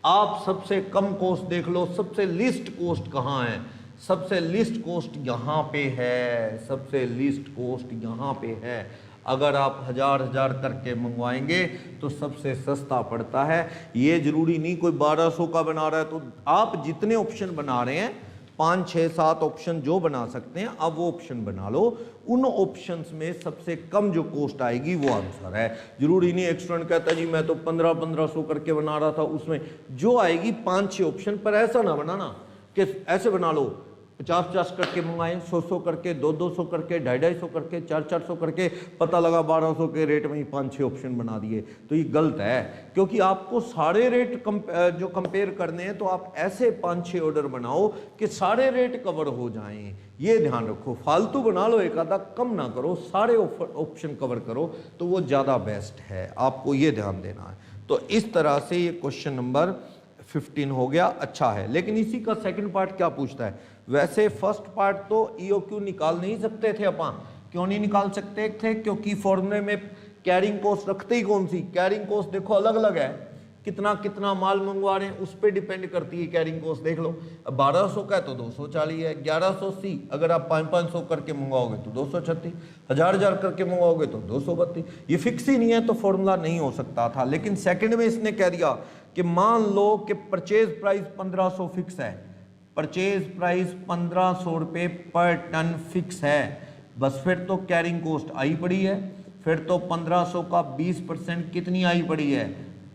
आप सबसे कम कॉस्ट देख लो, सबसे लिस्ट कॉस्ट कहाँ है, सबसे लिस्ट कॉस्ट यहाँ पे है, सबसे लिस्ट कॉस्ट यहाँ पे है। अगर आप हजार करके मंगवाएंगे तो सबसे सस्ता पड़ता है। ये जरूरी नहीं कोई 1200 का बना रहा है, तो आप जितने ऑप्शन बना रहे हैं 5 6 7 ऑप्शन जो बना सकते हैं, अब वो ऑप्शन बना लो। उन ऑप्शंस में सबसे कम जो कॉस्ट आएगी वो आंसर है। जरूरी नहीं एक स्टूडेंट कहता है जी मैं तो 1500 करके बना रहा था, उसमें जो आएगी 5 6 ऑप्शन पर। ऐसा ना बनाना कि ऐसे बना लो 50 करके मंगाएं, 100 करके, 200 करके, 250 करके, 400 करके, पता लगा 1200 के रेट में ही 5 6 ऑप्शन बना दिए, तो ये गलत है। क्योंकि आपको सारे रेट जो कंपेयर करने हैं, तो आप ऐसे 5 6 ऑर्डर बनाओ कि सारे रेट कवर हो जाएं। ये ध्यान रखो, फालतू बना लो एक आधा, कम ना करो, सारे ऑप्शन कवर करो, तो वो ज़्यादा बेस्ट है। आपको ये ध्यान देना है। तो इस तरह से ये क्वेश्चन नंबर 15 हो गया, अच्छा है। लेकिन इसी का सेकंड पार्ट क्या पूछता है। वैसे फर्स्ट पार्ट तो ईओक्यू निकाल नहीं सकते थे अपन। क्यों नहीं निकाल सकते थे? क्योंकि फॉर्मूले में कैरिंग कॉस्ट रखते ही कौन सी, कैरिंग कॉस्ट देखो अलग अलग है, कितना कितना माल मंगवा रहे हैं उस पर डिपेंड करती है कैरिंग कॉस्ट। देख लो 1200 का है तो 240 है, 1180 अगर आप 500 करके मंगवाओगे तो 236, 1000 करके मंगवाओगे तो 232। ये फिक्स ही नहीं है, तो फॉर्मूला नहीं हो सकता था। लेकिन सेकंड में इसने कह दिया कि मान लो कि परचेज प्राइस 1500 फिक्स है, परचेज प्राइस 1500 रुपये पर टन फिक्स है, बस फिर तो कैरिंग कॉस्ट आई पड़ी है। फिर तो 1500 का 20% कितनी आई पड़ी है,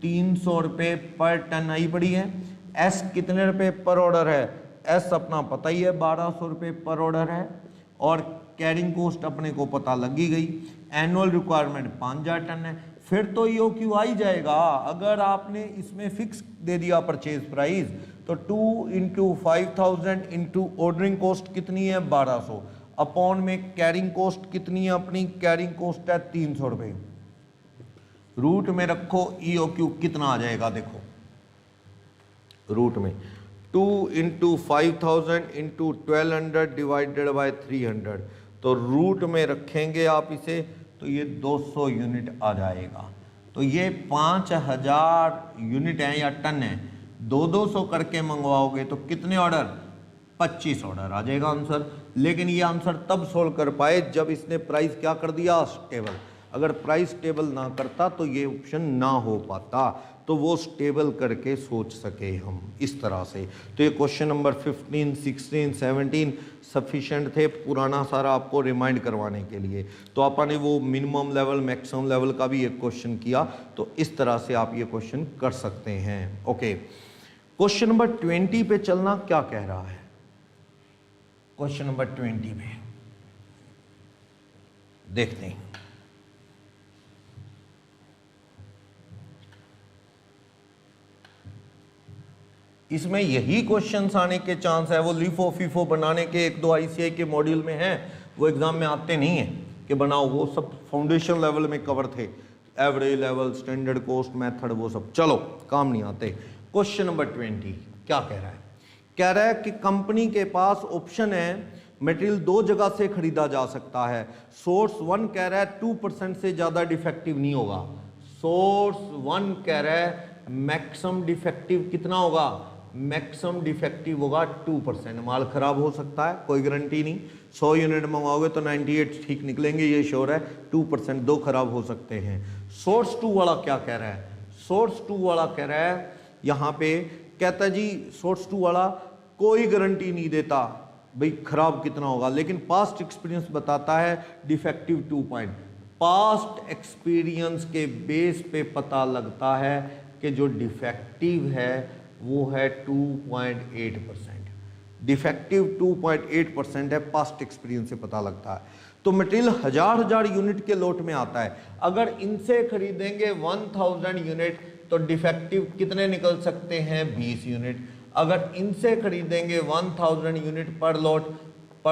300 रुपये पर टन आई पड़ी है। एस कितने रुपए पर ऑर्डर है, एस अपना पता ही है 1200 रुपये पर ऑर्डर है, और कैरिंग कॉस्ट अपने को पता लगी गई। एनुअल रिक्वायरमेंट 5000 टन है, फिर तो ईओक्यू आ ही जाएगा। अगर आपने इसमें फिक्स दे दिया परचेज प्राइस, तो 2 × 5000 × ऑर्डरिंग कॉस्ट कितनी है 1200, अपॉन में कैरिंग कॉस्ट कितनी है अपनी, कैरिंग कॉस्ट है 300 रुपये। रूट में रखो ईओक्यू कितना आ जाएगा, देखो रूट में 2 × 5000 × 1200 डिवाइडेड बाय 300, तो रूट में रखेंगे आप इसे तो ये 200 यूनिट आ जाएगा। तो ये 5000 यूनिट है या टन है, 200 करके मंगवाओगे तो कितने ऑर्डर, 25 ऑर्डर आ जाएगा आंसर। लेकिन ये आंसर तब सोल्व कर पाए जब इसने प्राइस क्या कर दिया, स्टेबल। अगर प्राइस टेबल ना करता तो ये ऑप्शन ना हो पाता, तो वो स्टेबल करके सोच सके हम इस तरह से। तो ये क्वेश्चन नंबर 15 16 17 सफिशेंट थे पुराना सारा आपको रिमाइंड करवाने के लिए। तो आपने वो मिनिमम लेवल मैक्सिमम लेवल का भी एक क्वेश्चन किया, तो इस तरह से आप ये क्वेश्चन कर सकते हैं। ओके, क्वेश्चन नंबर 20 पे चलना, क्या कह रहा है क्वेश्चन नंबर 20 में, देखते हैं। इसमें यही क्वेश्चंस आने के चांस है। वो लिफो फीफो बनाने के 1-2 ICI के मॉड्यूल में हैं, वो एग्जाम में आते नहीं है कि बनाओ, वो सब फाउंडेशन लेवल में कवर थे, average level, standard cost method, वो सब चलो काम नहीं आते। क्वेश्चन नंबर 20 क्या कह रहा है? कह रहा है कि कंपनी के पास ऑप्शन है मटेरियल 2 जगह से खरीदा जा सकता है। सोर्स 1 कह रहा है 2% से ज़्यादा डिफेक्टिव नहीं होगा। सोर्स 1 कह रहा है मैक्सिमम डिफेक्टिव कितना होगा? मैक्सिमम डिफेक्टिव होगा 2%। माल खराब हो सकता है, कोई गारंटी नहीं। 100 यूनिट मंगवाओगे तो 98 ठीक निकलेंगे, ये श्योर है। 2% 2 खराब हो सकते हैं। सोर्स 2 वाला क्या कह रहा है? सोर्स 2 वाला कह रहा है, यहाँ पे कहता है जी सोर्स 2 वाला कोई गारंटी नहीं देता भाई खराब कितना होगा, लेकिन पास्ट एक्सपीरियंस बताता है डिफेक्टिव 2 पॉइंट। पास्ट एक्सपीरियंस के बेस पे पता लगता है कि जो डिफेक्टिव है वो है 2.8%। डिफेक्टिव 2.8% है, पास्ट एक्सपीरियंस से पता लगता है। तो मटेरियल हजार यूनिट के लोट में आता है। अगर इनसे खरीदेंगे 1000 यूनिट तो डिफेक्टिव कितने निकल सकते हैं? 20 यूनिट। अगर इनसे खरीदेंगे 1000 यूनिट पर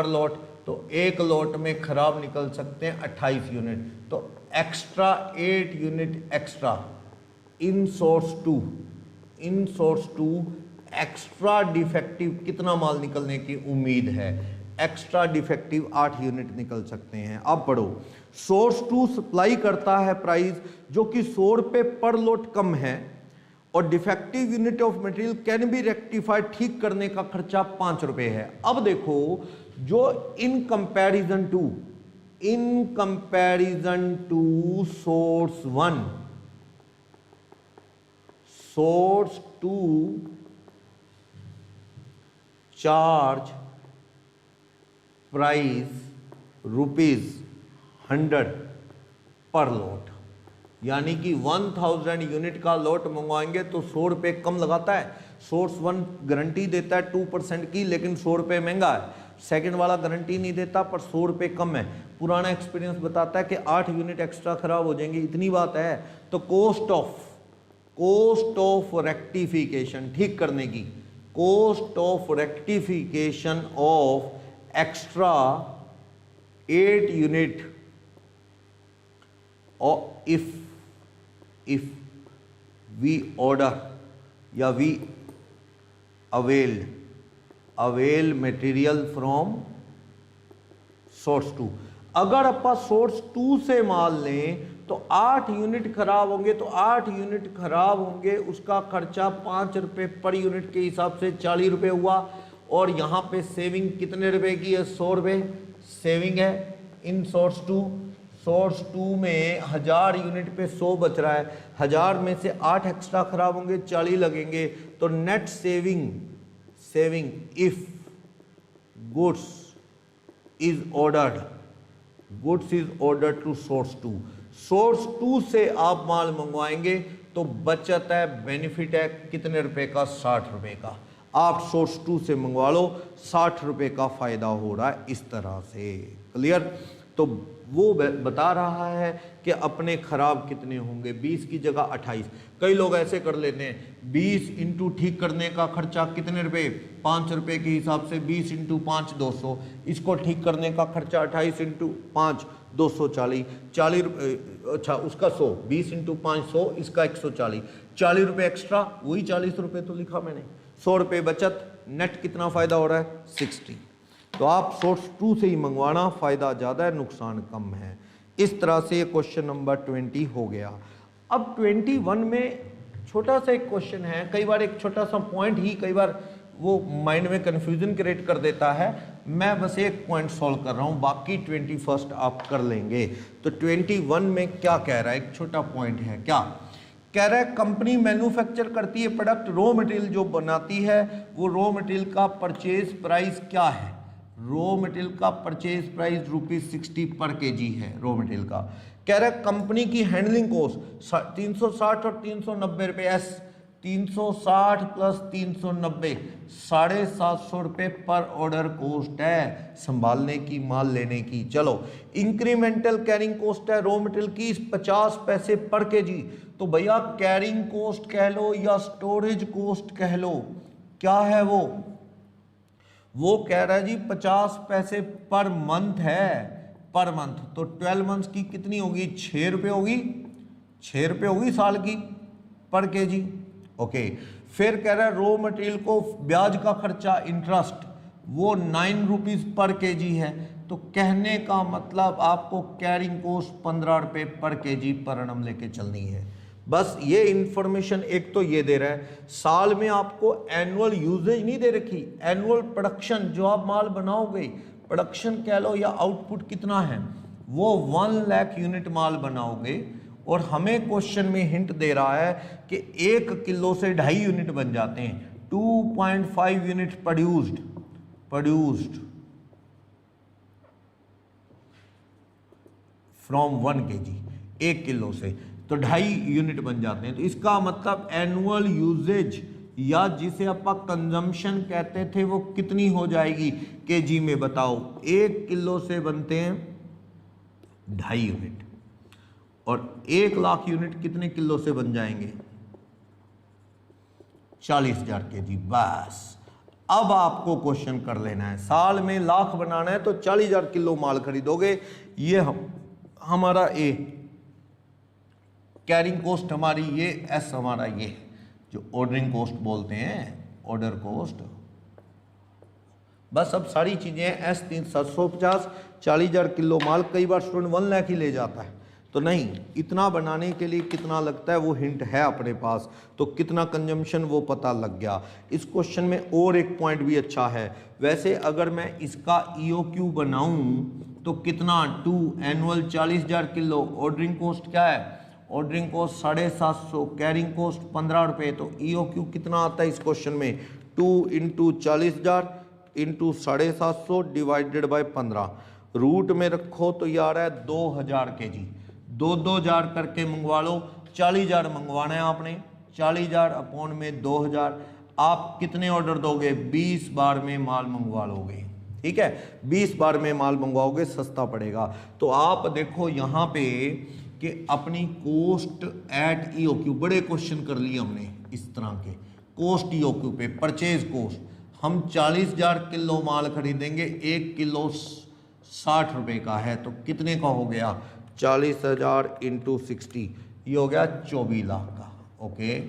लॉट तो एक लॉट में खराब निकल सकते हैं 28 यूनिट। तो एक्स्ट्रा 8 यूनिट एक्स्ट्रा इन सोर्स 2 एक्स्ट्रा डिफेक्टिव कितना माल निकलने की उम्मीद है? एक्स्ट्रा डिफेक्टिव 8 यूनिट निकल सकते हैं। अब पढ़ो, सोर्स 2 सप्लाई करता है प्राइस जो कि 100 रुपये पर लोट कम है और defective unit of material can be rectified, ठीक करने का खर्चा 5 रुपये है। अब देखो, जो in comparison to source 2 charge price ₹100 per lot, यानी कि 1000 यूनिट का लॉट मंगवाएंगे तो 100 रुपये कम लगाता है। सोर्स 1 गारंटी देता है 2% की, लेकिन 100 रुपये महंगा है। सेकंड वाला गारंटी नहीं देता पर 100 रुपये कम है। पुराना एक्सपीरियंस बताता है कि 8 यूनिट एक्स्ट्रा खराब हो जाएंगे, इतनी बात है। तो कोस्ट ऑफ रेक्टिफिकेशन, ठीक करने की, cost of rectification of extra 8 unit और if we order या we avail material from source 2। अगर अपन सोर्स 2 से माल लें तो 8 यूनिट खराब होंगे, तो 8 यूनिट खराब होंगे, उसका खर्चा 5 रुपये पर यूनिट के हिसाब से 40 रुपये हुआ। और यहाँ पे सेविंग कितने रुपए की है? 100 रुपये सेविंग है इन सोर्स 2। सोर्स 2 में 1000 यूनिट पे 100 बच रहा है, 1000 में से 8 एक्स्ट्रा खराब होंगे, 40 लगेंगे। तो net saving if goods is ordered to source 2। Source 2 से आप माल मंगवाएंगे तो बचत है, बेनिफिट है कितने रुपए का? 60 रुपए का। आप सोर्स 2 से मंगवा लो, 60 रुपए का फायदा हो रहा है इस तरह से। क्लियर? तो वो बता रहा है कि अपने खराब कितने होंगे, 20 की जगह 28। कई लोग ऐसे कर लेते हैं, 20 इंटू ठीक करने का खर्चा कितने रुपए? 5 रुपये के हिसाब से 20 इंटू 5 200। इसको ठीक करने का खर्चा 28 इंटू 5 240, 40 रुपये, अच्छा उसका 100, 20 इंटू 5 100, इसका 140, 40 रुपये एक्स्ट्रा, वही 40 रुपये तो लिखा मैंने। 100 रुपये बचत, नेट कितना फ़ायदा हो रहा है? 60। तो आप सोर्स 2 से ही मंगवाना, फ़ायदा ज़्यादा है, नुकसान कम है। इस तरह से ये क्वेश्चन नंबर 20 हो गया। अब 21 में छोटा सा एक क्वेश्चन है, कई बार एक छोटा सा पॉइंट ही कई बार वो माइंड में कन्फ्यूजन क्रिएट कर देता है। मैं बस एक पॉइंट सॉल्व कर रहा हूँ, बाकी 21 आप कर लेंगे। तो 21 में क्या कह रहा है? एक छोटा पॉइंट है, क्या कह रहा है? कंपनी मैन्युफैक्चर करती है प्रोडक्ट, रॉ मटेरियल जो बनाती है वो रॉ मटेरियल का परचेज प्राइस क्या है? रॉ मटेरियल का परचेज प्राइस ₹60 पर केजी है रॉ मटेरियल का। कह रहा है कंपनी की हैंडलिंग कॉस्ट 360 और 390 रुपये, 360 प्लस 390 750 रुपये पर ऑर्डर कॉस्ट है संभालने की, माल लेने की। चलो, इंक्रीमेंटल कैरिंग कॉस्ट है रॉ मटेरियल की 50 पैसे पर केजी। तो भैया कैरिंग कॉस्ट कह लो या स्टोरेज कॉस्ट कह लो, क्या है वो कह रहा है जी 50 पैसे पर मंथ है, पर मंथ। तो 12 मंथ्स की कितनी होगी, 6 रुपये होगी, 6 रुपये होगी साल की पर केजी। ओके, फिर कह रहा है रॉ मटेरियल को ब्याज का खर्चा इंटरेस्ट वो 9 रुपीज़ पर केजी है। तो कहने का मतलब आपको कैरिंग कॉस्ट 15 रुपये पर केजी पर एनम लेके चलनी है। बस ये इंफॉर्मेशन एक तो ये दे रहा है, साल में आपको एनुअल यूजेज नहीं दे रखी, एनुअल प्रोडक्शन जो आप माल बनाओगे, प्रोडक्शन कह लो या आउटपुट कितना है, वो 1 लाख यूनिट माल बनाओगे। और हमें क्वेश्चन में हिंट दे रहा है कि 1 किलो से 2.5 यूनिट बन जाते हैं, 2.5 unit produced from 1 kg, 1 kilo से तो 2.5 यूनिट बन जाते हैं। तो इसका मतलब एनुअल यूजेज या जिसे अपन कंजम्पशन कहते थे वो कितनी हो जाएगी केजी में, बताओ। 1 किलो से बनते हैं 2.5 यूनिट और 1 लाख यूनिट कितने किलो से बन जाएंगे, 40,000 केजी। बस अब आपको क्वेश्चन कर लेना है, साल में लाख बनाना है तो 40,000 किलो माल खरीदोगे। ये हमारा ए, कैरिंग कॉस्ट हमारी ये, एस हमारा ये जो ऑर्डरिंग कॉस्ट बोलते हैं, ऑर्डर कॉस्ट। बस अब सारी चीजें एस 750, 40,000 किलो माल। कई बार स्टूडेंट 1 लाख ही ले जाता है, तो नहीं, इतना बनाने के लिए कितना लगता है वो हिंट है अपने पास, तो कितना कंजम्पशन वो पता लग गया। इस क्वेश्चन में और एक पॉइंट भी अच्छा है, वैसे अगर मैं इसका EOQ बनाऊं तो कितना 2 एनुअल 40,000 किलो, ऑर्डरिंग कॉस्ट क्या है, ऑर्डरिंग कॉस्ट 750, कैरिंग कॉस्ट 15 रुपये। तो EOQ कितना आता है इस क्वेश्चन में, 2 × 40,000 × 750 डिवाइडेड बाय 15, रूट में रखो तो ये आ रहा है 2,000 केजी। 2,000 करके मंगवा लो, 40,000 मंगवाना है आपने, 40,000 अपॉन में 2,000। आप कितने ऑर्डर दोगे, 20 बार में माल मंगवा लोगे, ठीक है, 20 बार में माल मंगवाओगे, सस्ता पड़ेगा। तो आप देखो यहाँ पे कि अपनी कोस्ट एट EOQ, बड़े क्वेश्चन कर लिए हमने इस तरह के, कोस्ट EOQ पे, परचेज कोस्ट, हम 40,000 किलो माल खरीदेंगे, 1 किलो 60 रुपये का है, तो कितने का हो गया, 40,000 × 60, ये हो गया 24 लाख का। ओके,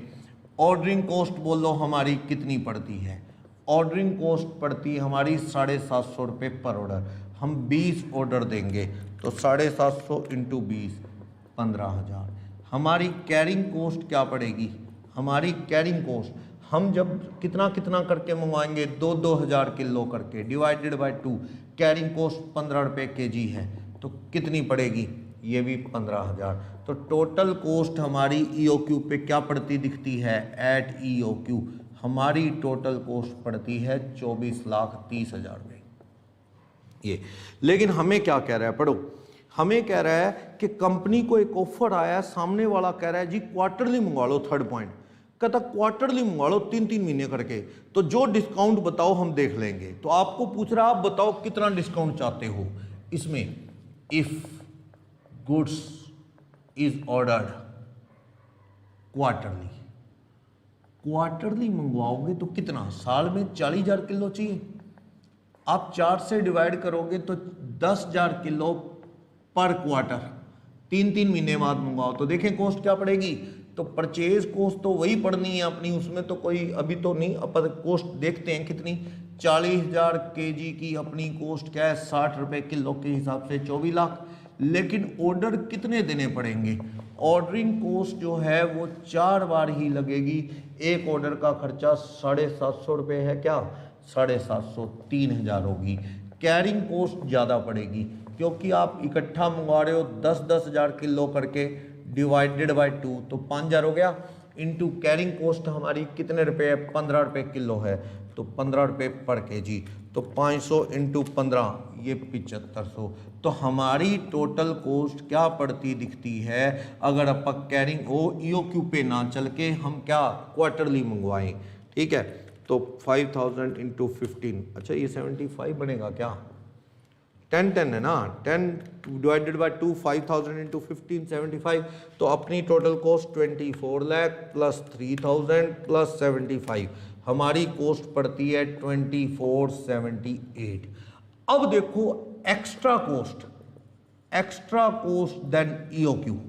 ऑर्डरिंग कॉस्ट बोलो हमारी कितनी पड़ती है, ऑर्डरिंग कॉस्ट पड़ती है हमारी 750 रुपये पर ऑर्डर। हम 20 ऑर्डर देंगे तो 750 × 20, 15,000। हमारी कैरिंग कॉस्ट क्या पड़ेगी, हमारी कैरिंग कॉस्ट हम जब कितना कितना करके मंगवाएंगे, 2,000 किलो करके, डिवाइडेड बाय 2, कैरिंग कॉस्ट 15 रुपये केजी है, तो कितनी पड़ेगी, ये भी 15,000। तो टोटल कॉस्ट हमारी EOQ पे क्या पड़ती दिखती है, एट EOQ हमारी टोटल कॉस्ट पड़ती है 24,30,000 रुपये ये। लेकिन हमें क्या कह रहा है, पढ़ो, हमें कह रहा है कि कंपनी को एक ऑफर आया है, सामने वाला कह रहा है जी क्वार्टरली मंगवा लो, थर्ड पॉइंट कहता क्वार्टरली मंगवा लो 3-3 महीने करके, तो जो डिस्काउंट बताओ हम देख लेंगे। तो आपको पूछ रहा है आप बताओ कितना डिस्काउंट चाहते हो इसमें। If goods is ordered quarterly, quarterly मंगवाओगे तो कितना, साल में 40,000 किलो चाहिए, आप 4 से डिवाइड करोगे तो 10,000 किलो पर क्वार्टर, 3-3 महीने बाद मंगवाओ तो देखें कॉस्ट क्या पड़ेगी। तो परचेज कॉस्ट तो वही पड़नी है अपनी, उसमें तो कोई अभी तो नहीं, अपन कॉस्ट देखते हैं कितनी, 40,000 केजी की अपनी कॉस्ट क्या है, 60 रुपये किलो के हिसाब से 24 लाख। लेकिन ऑर्डर कितने देने पड़ेंगे, ऑर्डरिंग कॉस्ट जो है वो 4 बार ही लगेगी, एक ऑर्डर का खर्चा 750 रुपये है, क्या 750, 3,000 होगी। कैरिंग कॉस्ट ज़्यादा पड़ेगी क्योंकि आप इकट्ठा मंगवा रहे हो 10,000 किलो करके, डिवाइडेड बाय 2 तो 5,000 हो गया, इनटू कैरिंग कॉस्ट हमारी कितने रुपए है, 15 रुपये किलो है, तो 15 रुपये पर केजी, तो 500 × 15 ये 7500। तो हमारी टोटल कॉस्ट क्या पड़ती दिखती है अगर अपन कैरिंग EOQ पे ना चल के हम क्या क्वार्टरली मंगवाएं, ठीक है। तो 5,000 × 15, अच्छा ये 75 बनेगा क्या, 10 है ना, 10 डिवाइडेड बाय 2, 5,000 × 15, 75। तो अपनी total cost 24 lakh plus 3,000 plus 75, हमारी कॉस्ट पड़ती है 2478। अब देखो extra cost then EOQ.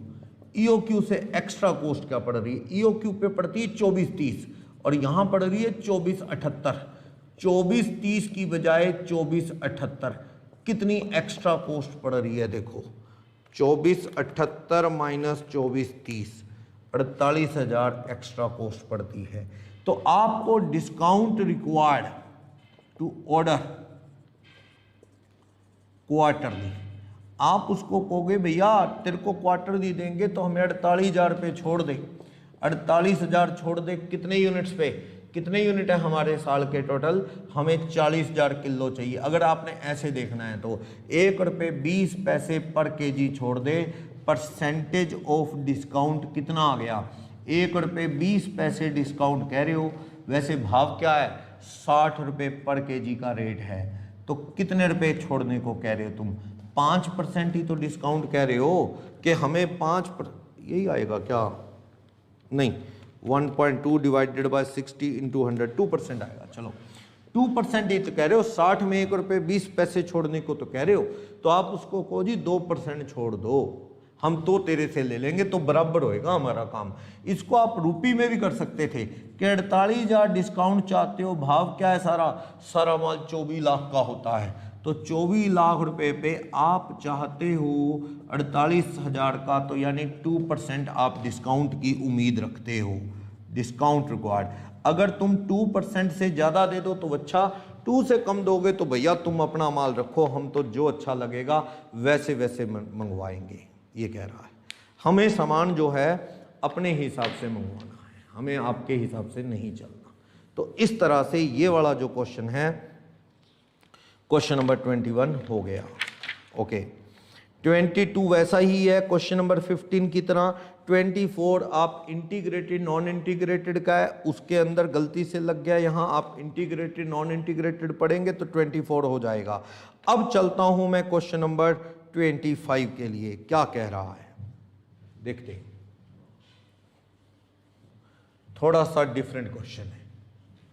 EOQ से एक्स्ट्रा कॉस्ट क्या पड़ रही है? ईओक्यू पे पड़ती है 2430 और यहां पड़ रही है 2478। 2430 की बजाय 2478। कितनी एक्स्ट्रा कॉस्ट पड़ रही है? देखो 2478 माइनस 2430, 48,000 एक्स्ट्रा कॉस्ट पड़ती है। तो आपको discount required to order quarterly, आप उसको कहोगे भैया तेरे को क्वार्टरली देंगे तो हमें 48,000 पे छोड़ दे, 48,000 छोड़ दे। कितने यूनिट्स पे? कितने यूनिट है हमारे साल के टोटल? हमें 40,000 किलो चाहिए। अगर आपने ऐसे देखना है तो 1 रुपये 20 पैसे पर केजी छोड़ दे, परसेंटेज ऑफ डिस्काउंट कितना आ गया? 1 रुपये 20 पैसे डिस्काउंट कह रहे हो, वैसे भाव क्या है? 60 रुपये पर केजी का रेट है। तो कितने रुपए छोड़ने को कह रहे हो तुम? 5% ही तो डिस्काउंट कह रहे हो कि हमें 5%, यही आएगा क्या? नहीं, 1.2 डिवाइडेड बाय 60 इंटू 100, 2% आएगा। चलो 2% ही तो कह रहे हो, 60 में 1 रुपये 20 पैसे छोड़ने को तो कह रहे हो, तो आप उसको कहो जी 2% छोड़ दो, हम तो तेरे से ले लेंगे, तो बराबर होएगा हमारा काम। इसको आप रुपी में भी कर सकते थे कि 48,000 डिस्काउंट चाहते हो, भाव क्या है? सारा माल 24 लाख का होता है, तो 24 लाख रुपए पे आप चाहते हो 48,000 का, तो यानी 2% आप डिस्काउंट की उम्मीद रखते हो। डिस्काउंट रिक्वायर्ड, अगर तुम 2% से ज़्यादा दे दो तो अच्छा, 2 से कम दोगे तो भैया तुम अपना माल रखो, हम तो जो अच्छा लगेगा वैसे वैसे मंगवाएंगे। ये कह रहा है हमें सामान जो है अपने हिसाब से मंगवाना है, हमें आपके हिसाब से नहीं चलना। तो इस तरह से ये वाला जो क्वेश्चन है, क्वेश्चन नंबर 21 हो गया। ओके, 22 वैसा ही है क्वेश्चन नंबर 15 की तरह। 24 आप इंटीग्रेटेड नॉन इंटीग्रेटेड का है, उसके अंदर गलती से लग गया, यहाँ आप इंटीग्रेटेड नॉन इंटीग्रेटेड पढ़ेंगे तो 24 हो जाएगा। अब चलता हूं मैं क्वेश्चन नंबर 25 के लिए, क्या कह रहा है देखते हैं। थोड़ा सा डिफरेंट क्वेश्चन है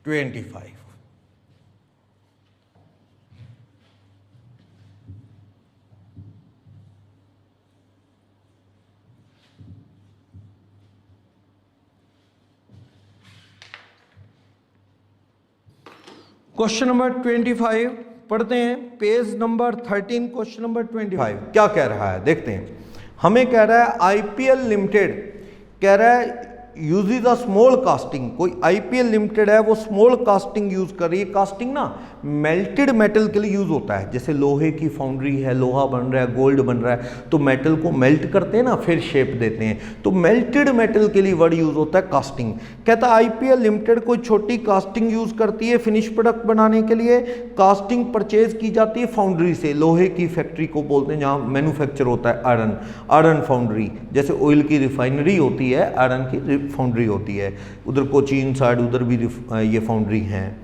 25। क्वेश्चन नंबर 25 पढ़ते हैं, पेज नंबर 13, क्वेश्चन नंबर 25 क्या कह रहा है देखते हैं। हमें कह रहा है आईपीएल लिमिटेड कह रहा है यूजेज अ स्मॉल कास्टिंग। कोई आईपीएल लिमिटेड है वो स्मॉल कास्टिंग यूज कर रही है। कास्टिंग ना मेल्टेड मेटल के लिए यूज होता है, जैसे लोहे की फाउंड्री है, लोहा बन रहा है, गोल्ड बन रहा है, तो मेटल को मेल्ट करते हैं ना, फिर शेप देते हैं, तो मेल्टेड मेटल के लिए वर्ड यूज होता है कास्टिंग। कहता है आईपीएल लिमिटेड कोई छोटी कास्टिंग यूज करती है फिनिश प्रोडक्ट बनाने के लिए। कास्टिंग परचेज की जाती है फाउंड्री से, लोहे की फैक्ट्री को बोलते हैं जहाँ मैन्युफैक्चर होता है आयरन फाउंड्री, जैसे ऑयल की रिफाइनरी होती है, आयरन की फाउंड्री होती है, उधर कोचीन साइड उधर भी ये फाउंड्री हैं।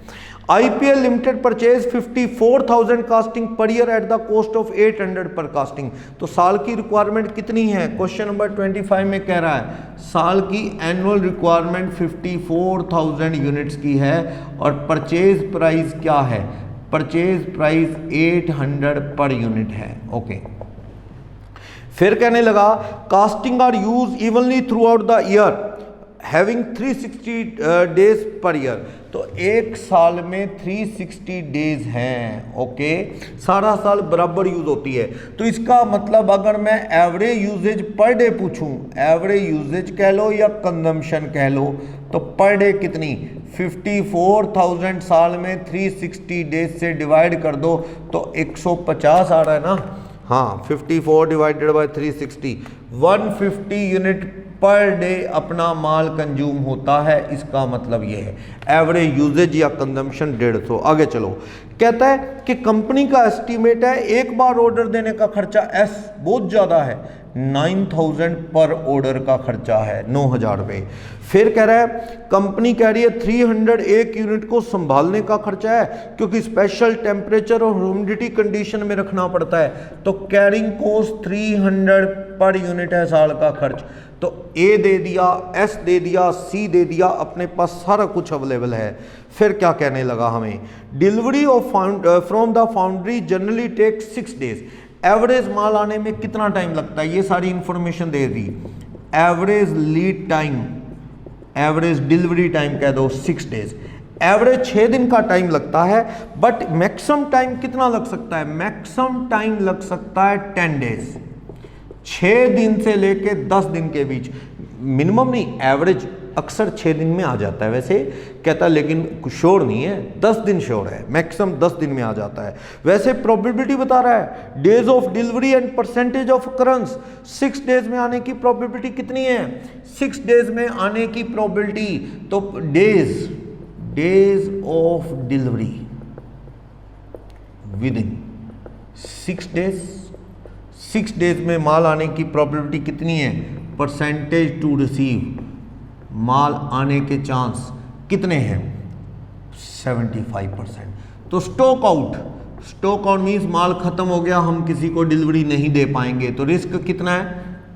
IPL limited purchase 54,000 casting per year at the cost of 800 पर कास्टिंग। तो साल की रिक्वायरमेंट कितनी है? क्वेश्चन नंबर 25 में कह रहा है साल की एनुअल रिक्वायरमेंट 54,000 यूनिट्स की है और परचेज प्राइस क्या है? परचेज प्राइस 800 पर यूनिट है। ओके, फिर कहने लगा casting are use evenly throughout the year having 360 days per year. तो एक साल में 360 डेज हैं। ओके, सारा साल बराबर यूज होती है। तो इसका मतलब अगर मैं एवरेज यूजेज पर डे पूछूं, एवरेज यूजेज कह लो या कंजम्पशन कह लो, तो पर डे कितनी? 54,000 साल में 360 डेज से डिवाइड कर दो तो 150 आ रहा है ना। हाँ, 54 divided by 360, 150 unit per day अपना माल कंज्यूम होता है। इसका मतलब ये है एवरेज यूजेज या कंजम्पशन 150। आगे चलो, कहता है कि कंपनी का एस्टीमेट है एक बार ऑर्डर देने का खर्चा एस बहुत ज़्यादा है, 9,000 पर ऑर्डर का खर्चा है, 9,000 रुपये। फिर कह रहा है कंपनी कह रही है 301 यूनिट को संभालने का खर्चा है क्योंकि स्पेशल टेम्परेचर और ह्यूमिडिटी कंडीशन में रखना पड़ता है, तो carrying cost 300 per unit unit है साल का खर्च, तो ए दे दिया, एस दे दिया, सी दे दिया, अपने पास सारा कुछ अवेलेबल है। फिर क्या कहने लगा हमें, delivery of from the foundry generally take 6 days, average माल आने में कितना टाइम लगता है, ये सारी इंफॉर्मेशन दे दी। Average lead time, average delivery time कह दो 6 डेज, एवरेज 6 दिन का टाइम लगता है, बट मैक्सिमम टाइम कितना लग सकता है, मैक्सिमम टाइम लग सकता है 10 डेज, 6 दिन से लेके 10 दिन के बीच, मिनिमम नहीं, एवरेज अक्सर 6 दिन में आ जाता है वैसे कहता है, लेकिन श्योर नहीं है, 10 दिन श्योर है, मैक्सिमम 10 दिन में आ जाता है। वैसे प्रोबेबिलिटी बता रहा है, days of delivery and percentage of occurrence, 6 days में आने की प्रोबेबिलिटी कितनी है, 6 डेज में आने की प्रोबेबिलिटी, तो days of delivery with in 6 days, 6 days में माल आने की प्रोबेबिलिटी कितनी है, परसेंटेज टू रिसीव, माल आने के चांस कितने हैं, 75%। तो स्टॉक आउट मीन्स माल खत्म हो गया, हम किसी को डिलीवरी नहीं दे पाएंगे, तो रिस्क कितना है,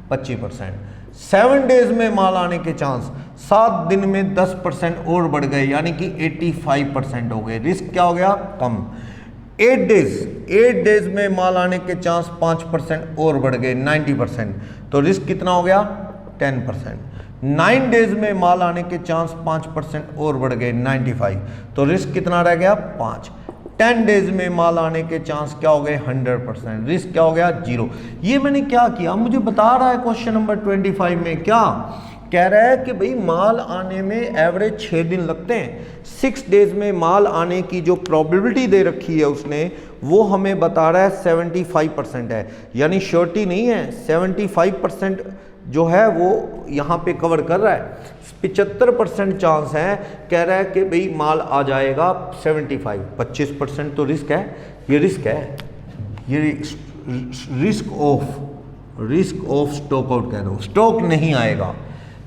25%। 7 डेज में माल आने के चांस, 7 दिन में 10% और बढ़ गए, यानी कि 85% हो गए, रिस्क क्या हो गया, कम। 8 डेज में माल आने के चांस 5% और बढ़ गए, 90%, तो रिस्क कितना हो गया, 10%। 9 डेज में माल आने के चांस 5% और बढ़ गए, 95, तो रिस्क कितना रह गया, 5। 10 डेज में माल आने के चांस क्या हो गए, 100%, रिस्क क्या हो गया, 0। ये मैंने क्या किया, मुझे बता रहा है क्वेश्चन नंबर 25 में, क्या कह रहा है कि भाई माल आने में एवरेज 6 दिन लगते हैं, 6 डेज में माल आने की जो प्रोबेबिलिटी दे रखी है उसने, वो हमें बता रहा है 75% है, यानी श्योरिटी नहीं है, 75% जो है वो यहाँ पे कवर कर रहा है, 75% चांस है, कह रहा है कि भाई माल आ जाएगा 75, 25% तो रिस्क है, ये रिस्क है, ये रिस्क ऑफ स्टॉक आउट कह दो, स्टॉक नहीं आएगा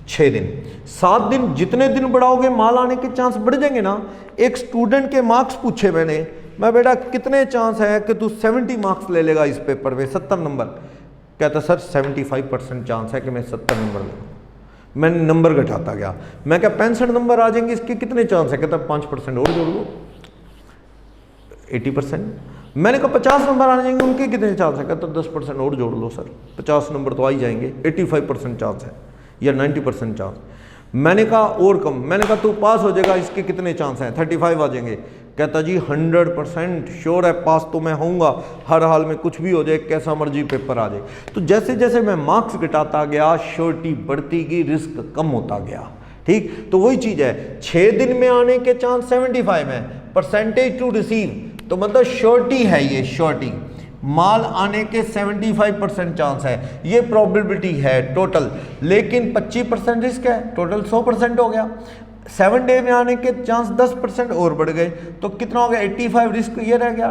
6 दिन। 7 दिन, जितने दिन बढ़ाओगे माल आने के चांस बढ़ जाएंगे ना। एक स्टूडेंट के मार्क्स पूछे मैंने, मैं बेटा कितने चांस है कि तू 70 मार्क्स ले लेगा इस पेपर में, 70 नंबर, कहता सर 75% चांस है कि मैं 70 नंबर लूँगा। मैंने नंबर घटाता गया, मैं क्या 65 नंबर आ जाएंगे, इसके कितने चांस है, कहता 5% और जोड़ लो, 80%। मैंने कहा 50 नंबर आ जाएंगे, उनके कितने चांस है, कहता 10% और जोड़ लो सर, 50 नंबर तो आ ही जाएंगे, 85% चांस है या 90% चांस। मैंने कहा और कम, मैंने कहा तू पास हो जाएगा, इसके कितने चांस हैं, 35 आ जाएंगे, कहता जी 100% श्योर है, पास तो मैं होऊंगा, हर हाल में कुछ भी हो जाए, कैसा मर्जी पेपर आ जाए। तो जैसे जैसे मैं मार्क्स घटाता गया, श्योरिटी बढ़ती गई, रिस्क कम होता गया, ठीक। तो वही चीज़ है, 6 दिन में आने के चांस 75 है, परसेंटेज टू रिसीव, तो मतलब श्योरिटी है, ये श्योरिटी, माल आने के 75% चांस है, ये प्रोबेबिलिटी है टोटल, लेकिन 25% रिस्क है, टोटल 100% हो गया। 7 डे में आने के चांस 10% और बढ़ गए, तो कितना हो गया, 85 रिस्क ये रह गया।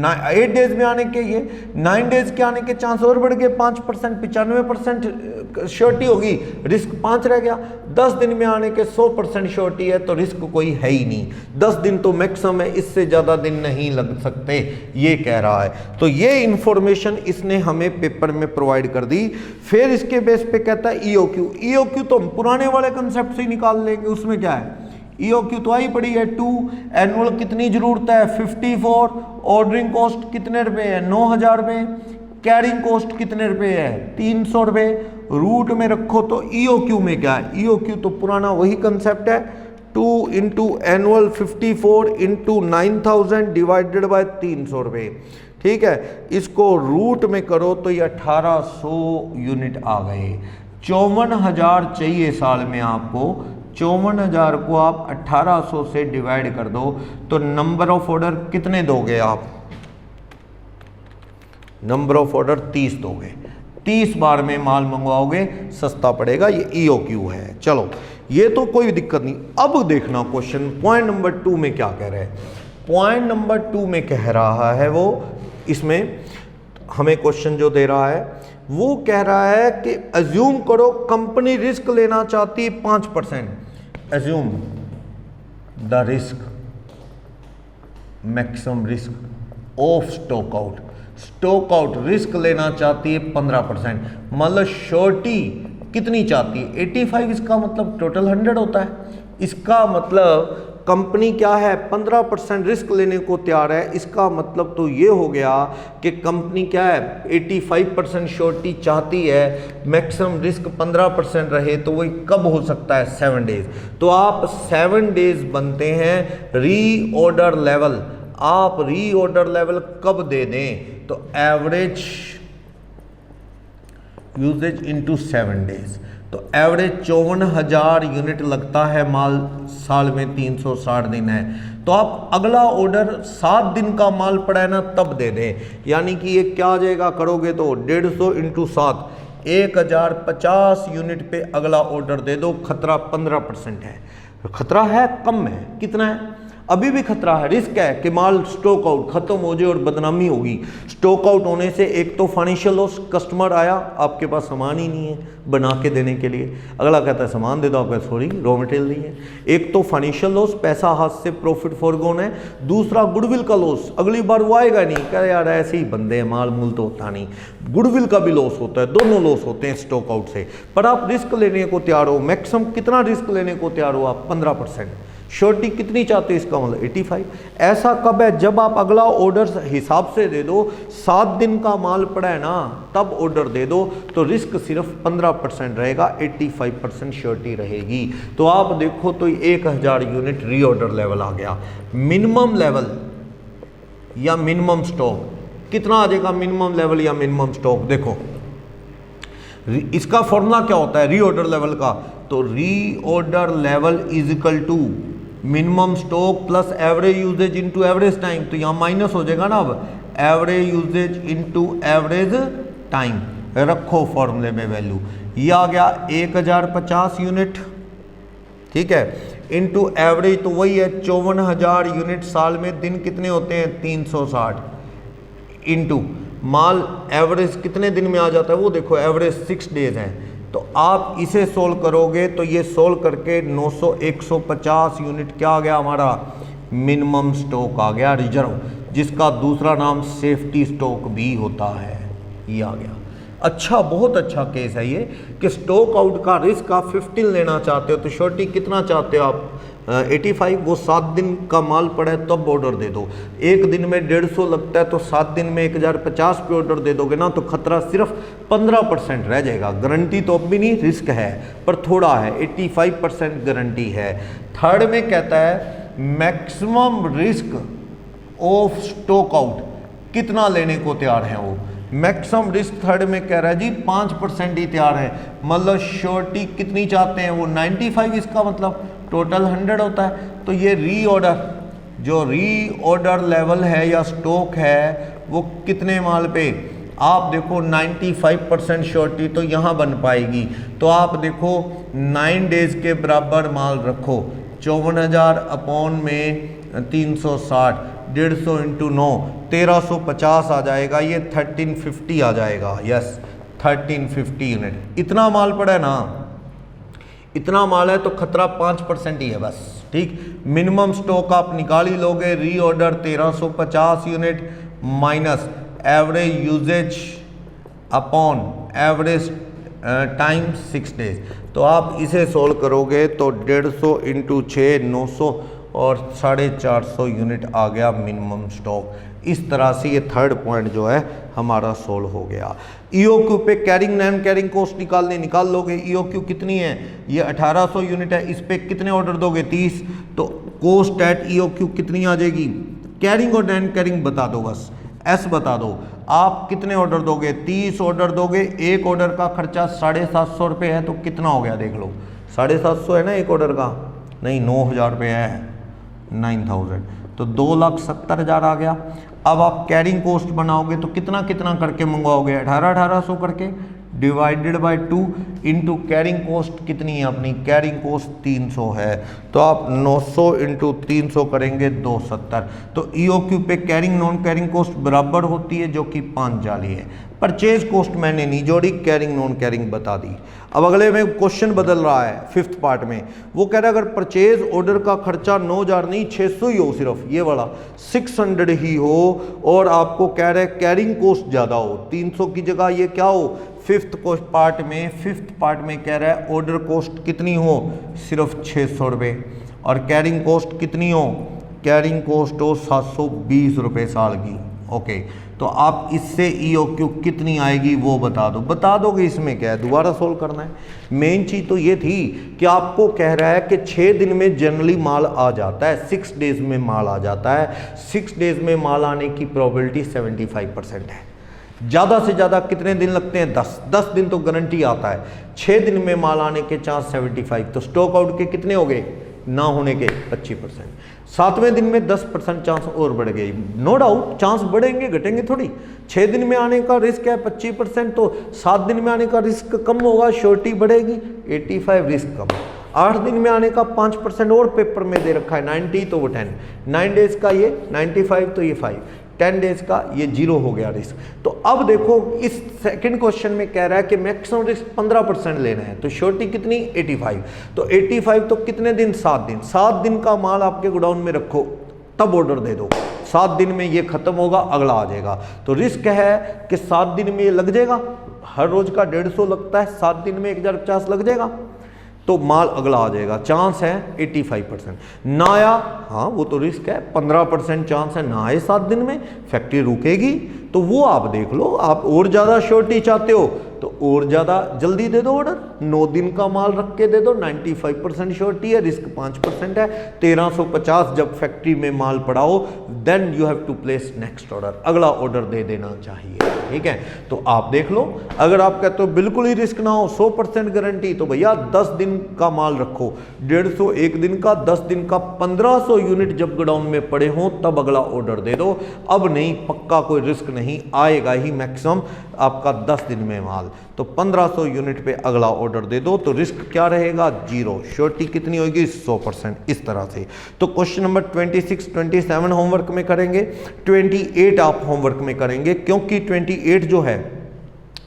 8 डेज में आने के, ये 9 डेज के आने के चांस और बढ़ गए 5%, 95% श्योरिटी होगी, रिस्क 5 रह गया। 10 दिन में आने के 100% श्योरिटी है, तो रिस्क कोई है ही नहीं, 10 दिन तो मैक्सिमम है, इससे ज़्यादा दिन नहीं लग सकते, ये कह रहा है। तो ये इंफॉर्मेशन इसने हमें पेपर में प्रोवाइड कर दी। फिर इसके बेस पे कहता है ईओक्यू, ईओक्यू तो हम पुराने वाले कंसेप्ट से ही निकाल लेंगे, उसमें क्या है, ईओक्यू तो आई पड़ी है 2, एनुअल कितनी जरूरत है 54, ऑर्डरिंग कॉस्ट कितने रुपए है 9000 रुपये, कैरिंग कॉस्ट कितने रुपए है 300 रुपये, रूट में रखो। तो ईओक्यू में क्या है, ईओक्यू तो पुराना वही कंसेप्ट है, 2 into annual 54 into 9000 divided by 300 रुपये, ठीक है। इसको रूट में करो तो ये 1800 यूनिट आ गए। 54,000 चाहिए साल में आपको, 54,000 को आप 1800 से डिवाइड कर दो, तो नंबर ऑफ ऑर्डर कितने दोगे आप, नंबर ऑफ ऑर्डर 30 दोगे, 30 बार में माल मंगवाओगे, सस्ता पड़ेगा, ये ईओक्यू है। चलो ये तो कोई दिक्कत नहीं। अब देखना क्वेश्चन पॉइंट नंबर 2 में क्या कह रहे हैं। पॉइंट नंबर 2 में कह रहा है वो, इसमें हमें क्वेश्चन जो दे रहा है वो कह रहा है कि अज्यूम करो कंपनी रिस्क लेना चाहती है 5%, assume the risk, maximum risk of stock out, stock out risk लेना चाहती है 15%, मतलब श्योरिटी कितनी चाहती है 85, इसका मतलब टोटल 100 होता है। इसका मतलब कंपनी क्या है 15% रिस्क लेने को तैयार है, इसका मतलब तो ये हो गया कि कंपनी क्या है 85% श्योरिटी चाहती है, मैक्सिमम रिस्क 15% रहे, तो वही कब हो सकता है 7 डेज। तो आप 7 डेज बनते हैं री ऑर्डर लेवल। आप री ऑर्डर लेवल कब दे दें, तो एवरेज यूजेज इनटू 7 डेज, तो एवरेज 54,000 यूनिट लगता है माल, साल में 360 दिन है, तो आप अगला ऑर्डर 7 दिन का माल पड़ा है ना तब दे दें। यानी कि ये क्या आ जाएगा, करोगे तो 150 इंटू 7, 1050 यूनिट पे अगला ऑर्डर दे दो। खतरा 15% है, खतरा है कम है, कितना है, अभी भी खतरा है, रिस्क है कि माल स्टॉक आउट खत्म हो जाए और बदनामी होगी। स्टॉक आउट होने से एक तो फाइनेंशियल लॉस, कस्टमर आया आपके पास सामान ही नहीं है बना के देने के लिए, अगला कहता है सामान दे दो, आपका सॉरी रॉ मटेरियल नहीं है। एक तो फाइनेंशियल लॉस, पैसा हाथ से प्रॉफिट फॉरगोन है, दूसरा गुडविल का लॉस, अगली बार वो आएगा नहीं, कह यार ऐसे ही बंदे हैं, माल मूल तो होता नहीं, गुडविल का भी लॉस होता है, दोनों लॉस होते हैं स्टॉक आउट से। पर आप रिस्क लेने को तैयार हो, मैक्सिमम कितना रिस्क लेने को तैयार हो आप, 15%। श्योरिटी कितनी चाहते हो, इसका मतलब 85। ऐसा कब है, जब आप अगला ऑर्डर हिसाब से दे दो, 7 दिन का माल पड़ा है ना तब ऑर्डर दे दो, तो रिस्क सिर्फ 15% रहेगा, 85% श्योरिटी रहेगी। तो आप देखो तो 1000 यूनिट री ऑर्डर लेवल आ गया। मिनिमम लेवल या मिनिमम स्टॉक कितना आ जाएगा, मिनिमम लेवल या मिनिमम स्टॉक, देखो इसका फॉर्मूला क्या होता है री ऑर्डर लेवल का, तो reorder level is equal to minimum stock plus average usage into average time. तो यहाँ माइनस हो जाएगा ना, अब average usage into average time, रखो फॉर्मूले में वैल्यू, ये आ गया 1050 यूनिट, ठीक है, इनटू एवरेज तो वही है 54,000 यूनिट, साल में दिन कितने होते हैं 360, इनटू माल एवरेज कितने दिन में आ जाता है वो देखो, एवरेज 6 डेज है। तो आप इसे सोल्व करोगे तो ये सोल्व करके 150 यूनिट क्या आ गया हमारा, मिनिमम स्टॉक आ गया, रिजर्व, जिसका दूसरा नाम सेफ्टी स्टॉक भी होता है, ये आ गया। अच्छा, बहुत अच्छा केस है ये कि स्टॉक आउट का रिस्क आप 15 लेना चाहते हो, तो श्योरिटी कितना चाहते हो आप 85, वो 7 दिन का माल पड़ा है तब ऑर्डर दे दो। एक दिन में 150 लगता है तो 7 दिन में 1050 पे ऑर्डर दे दोगे ना, तो खतरा सिर्फ 15% रह जाएगा। गारंटी तो अब भी नहीं, रिस्क है पर थोड़ा है, 85% गारंटी है। थर्ड में कहता है maximum risk of stock out, कितना लेने को तैयार है वो, मैक्सिमम रिस्क थर्ड में कह रहा है जी 5% ही तैयार है, मतलब श्योरिटी कितनी चाहते हैं वो 95, इसका मतलब टोटल 100 होता है। तो ये री ऑर्डर, जो री ऑर्डर लेवल है या स्टॉक है वो कितने माल पे, आप देखो 95% श्योरिटी तो यहाँ बन पाएगी। तो आप देखो 9 डेज के बराबर माल रखो, 54,000 अपॉन में 360, 150 इंटू 9, 1350 आ जाएगा, ये 1350 आ जाएगा, यस 1350 यूनिट। इतना माल पड़ा है ना, इतना माल है तो खतरा 5% ही है बस, ठीक। मिनिमम स्टॉक आप निकाल ही लोगे, reorder 1350 unit minus average usage upon average time 6 days. तो आप इसे सोल्व करोगे तो 150 इंटू 6 900 और 450 यूनिट आ गया मिनिमम स्टॉक। इस तरह से ये थर्ड पॉइंट जो है हमारा सोल्व हो गया। ईओक्यू पे कैरिंग नॉन कैरिंग कॉस्ट निकाल लोगे। ईओक्यू कितनी है, ये 1800 यूनिट है, इस पे कितने ऑर्डर दोगे 30, तो कॉस्ट एट ईओक्यू कितनी आ जाएगी, कैरिंग और नॉन कैरिंग बता दो, बस एस बता दो। आप कितने ऑर्डर दोगे, 30 ऑर्डर दोगे, एक ऑर्डर का खर्चा 750 रुपये है, तो कितना हो गया देख लो, 750 है ना एक ऑर्डर का, नहीं 9000 रुपये है, 9000, तो 2,70,000 आ गया। अब आप कैरिंग कॉस्ट बनाओगे तो कितना कितना करके मंगवाओगे, 1800 करके divided by 2 into carrying cost कितनी है अपनी, कैरिंग कॉस्ट 300 है, तो आप 900 इंटू 300 करेंगे 270। तो ईओक्यू पे कैरिंग नॉन कैरिंग कॉस्ट बराबर होती है जो कि 5 जाली है। परचेज कॉस्ट मैंने नहीं जोड़ी, कैरिंग नॉन कैरिंग बता दी। अब अगले में क्वेश्चन बदल रहा है 5th पार्ट में, वो कह रहा है अगर परचेज ऑर्डर का खर्चा 9000 नहीं 600 ही हो, सिर्फ ये वाला 600 ही हो, और आपको कह रहा है कैरिंग कॉस्ट ज़्यादा हो, 300 की जगह ये क्या हो 5th पार्ट में कह रहा है ऑर्डर कॉस्ट कितनी हो, सिर्फ 600 रुपये, और कैरिंग कॉस्ट कितनी हो, कैरिंग कॉस्ट हो 720 रुपये साल की। ओके, तो आप इससे EOQ कितनी आएगी वो बता दोगे, इसमें क्या है, दोबारा सोल्व करना है। मेन चीज़ तो ये थी कि आपको कह रहा है कि 6 दिन में जनरली माल आ जाता है, 6 डेज में माल आ जाता है, 6 डेज में माल आने की प्रोबेबिलिटी 75% है। ज़्यादा से ज़्यादा कितने दिन लगते हैं, 10 दिन तो गारंटी आता है, 6 दिन में माल आने के चांस 75, तो स्टॉक आउट के कितने हो गए, ना होने के 25%, 7वें दिन में 10% चांस और बढ़ गई। नो डाउट चांस बढ़ेंगे घटेंगे थोड़ी, 6 दिन में आने का रिस्क है 25%, तो 7 दिन में आने का रिस्क कम होगा, श्योरिटी बढ़ेगी, 85 रिस्क कम। 8 दिन में आने का 5% और पेपर में दे रखा है, 90 तो वो 10, 9 डेज का ये 95 तो ये 5, 10 डेज का ये 0 हो गया रिस्क। तो अब देखो इस सेकंड क्वेश्चन में कह रहा है कि मैक्सिमम रिस्क 15% लेना है, तो श्योरिटी कितनी 85, तो 85 तो कितने दिन, 7 दिन, 7 दिन का माल आपके गोडाउन में रखो, तब ऑर्डर दे दो, 7 दिन में ये खत्म होगा, अगला आ जाएगा। तो रिस्क है कि 7 दिन में ये लग जाएगा, हर रोज का 150 लगता है, 7 दिन में 1050 लग जाएगा, तो माल अगला आ जाएगा। चांस है 85%, ना आया हाँ वो तो रिस्क है, 15% चांस है ना आए 7 दिन में, फैक्ट्री रुकेगी, तो वो आप देख लो। आप और ज़्यादा श्योरिटी चाहते हो तो और ज़्यादा जल्दी दे दो ऑर्डर, 9 दिन का माल रख के दे दो, 95% श्योरिटी है, रिस्क 5% है, 1350 जब फैक्ट्री में माल पड़ाओ then you have to place next order, अगला ऑर्डर दे देना चाहिए। ठीक है, तो आप देख लो। अगर आप कहते हो बिल्कुल ही रिस्क ना हो, 100% गारंटी, तो भैया 10 दिन का माल रखो, 150 एक दिन का, 10 दिन का 1500 यूनिट जब गोडाउन में पड़े हों तब अगला ऑर्डर दे दो। अब नहीं, पक्का कोई रिस्क नहीं आएगा ही, मैक्सिमम आपका 10 दिन में माल, तो 1500 यूनिट पे अगला ऑर्डर दे दो, तो रिस्क क्या रहेगा 0, श्योरिटी कितनी होगी 100%। इस तरह से तो क्वेश्चन नंबर 26, 27 होमवर्क में करेंगे, 28 आप होमवर्क में करेंगे, क्योंकि 28 जो है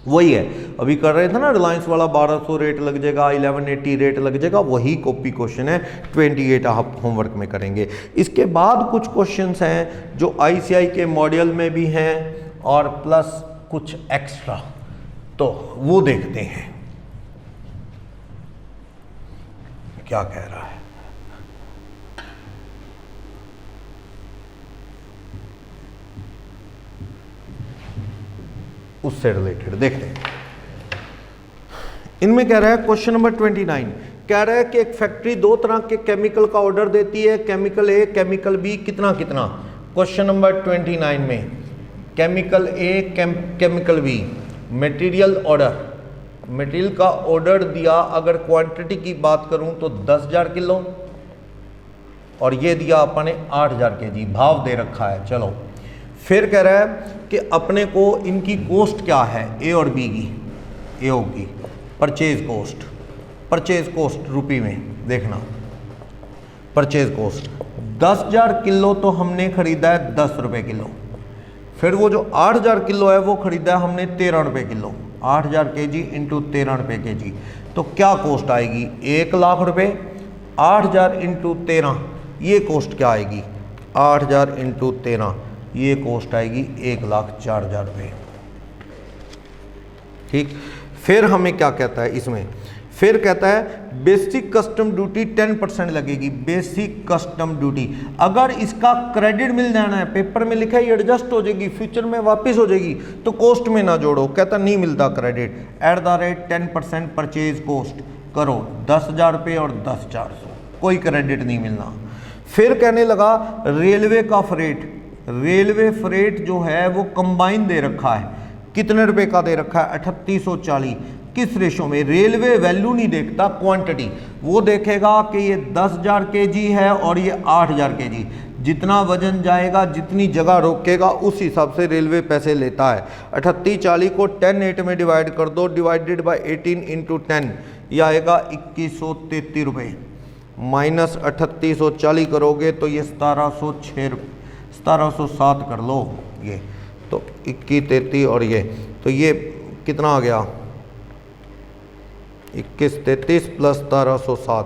वही है अभी कर रहे थे ना, रिलायंस वाला 1200 रेट लग जाएगा, 1180 रेट लग जाएगा, वही कॉपी क्वेश्चन है, 28 आप होमवर्क में करेंगे। इसके बाद कुछ क्वेश्चंस हैं जो ICI के मॉड्यूल में भी हैं और प्लस कुछ एक्स्ट्रा, तो वो देखते हैं क्या कह रहा है। उससे रिलेटेड देखते हैं। इनमें कह रहा है क्वेश्चन नंबर 29, कह रहा है कि एक फैक्ट्री 2 तरह के केमिकल का ऑर्डर देती है, केमिकल ए केमिकल बी, कितना कितना। क्वेश्चन नंबर 29 में chemical A chemical B, material order, material का ऑर्डर दिया, अगर क्वांटिटी की बात करूं तो 10,000 किलो, और ये दिया अपने 8,000 kg, भाव दे रखा है। चलो फिर कह रहा है कि अपने को इनकी कॉस्ट क्या है, ए और बी की, ए होगी परचेज कॉस्ट, परचेज कॉस्ट रुपये में देखना, परचेज कॉस्ट 10,000 किलो तो हमने खरीदा है 10 रुपये किलो, फिर वो जो 8,000 किलो है वो खरीदा है हमने 13 रुपये किलो, 8,000 kg इंटू 13 रुपये kg, तो क्या कॉस्ट आएगी 1 लाख रुपये, 8,000 इंटू 13 ये कॉस्ट क्या आएगी, 8,000 इंटू 13 ये कॉस्ट आएगी 1,04,000 रुपये। ठीक, फिर हमें क्या कहता है इसमें, फिर कहता है बेसिक कस्टम ड्यूटी 10% लगेगी, बेसिक कस्टम ड्यूटी। अगर इसका क्रेडिट मिल जाना है, पेपर में लिखा है ये एडजस्ट हो जाएगी, फ्यूचर में वापस हो जाएगी, तो कॉस्ट में ना जोड़ो, कहता नहीं मिलता credit, at the rate 10% purchase cost करो, 10,000 रुपये और 10,400, कोई क्रेडिट नहीं मिलना। फिर कहने लगा रेलवे का फ्रेट, रेलवे फ्रेट जो है वो कंबाइन दे रखा है, कितने रुपए का दे रखा है 3840, किस रेशो में, रेलवे वैल्यू नहीं देखता क्वांटिटी, वो देखेगा कि ये 10,000 kg है और ये 8,000 kg, जितना वजन जाएगा जितनी जगह रोकेगा उस हिसाब से रेलवे पैसे लेता है। 3840 को 10 में डिवाइड कर दो, डिवाइडेड बाय 18 इंटू 10, यह आएगा 2133 रुपये, माइनस 3840 करोगे तो ये 1707 कर लो, ये तो 2133 और ये तो ये कितना आ गया 2133 प्लस 1707,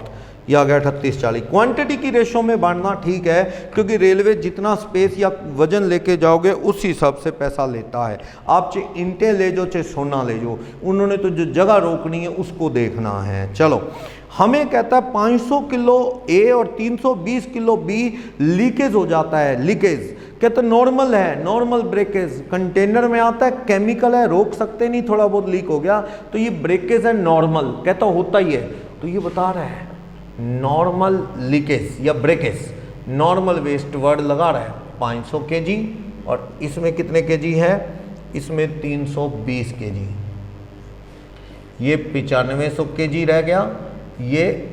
ये आ गया 3840। क्वांटिटी की रेशो में बांटना ठीक है, क्योंकि रेलवे जितना स्पेस या वजन लेके जाओगे उस हिसाब से पैसा लेता है। आप चाहे ईंटें ले जाओ चाहे सोना ले जाओ, उन्होंने तो जो जगह रोकनी है उसको देखना है। चलो, हमें कहता है 500 किलो ए और 320 किलो बी लीकेज हो जाता है। लीकेज कहते नॉर्मल है, नॉर्मल ब्रेकेज। कंटेनर में आता है, केमिकल है, रोक सकते नहीं, थोड़ा बहुत लीक हो गया तो ये ब्रेकेज है नॉर्मल, कहता होता ही है। तो ये बता रहा है नॉर्मल लीकेज या ब्रेकेज, नॉर्मल वेस्ट वर्ड लगा रहा है 500 kg, और इसमें कितने kg है, इसमें 320 kg, ये 9500 kg रह गया, ये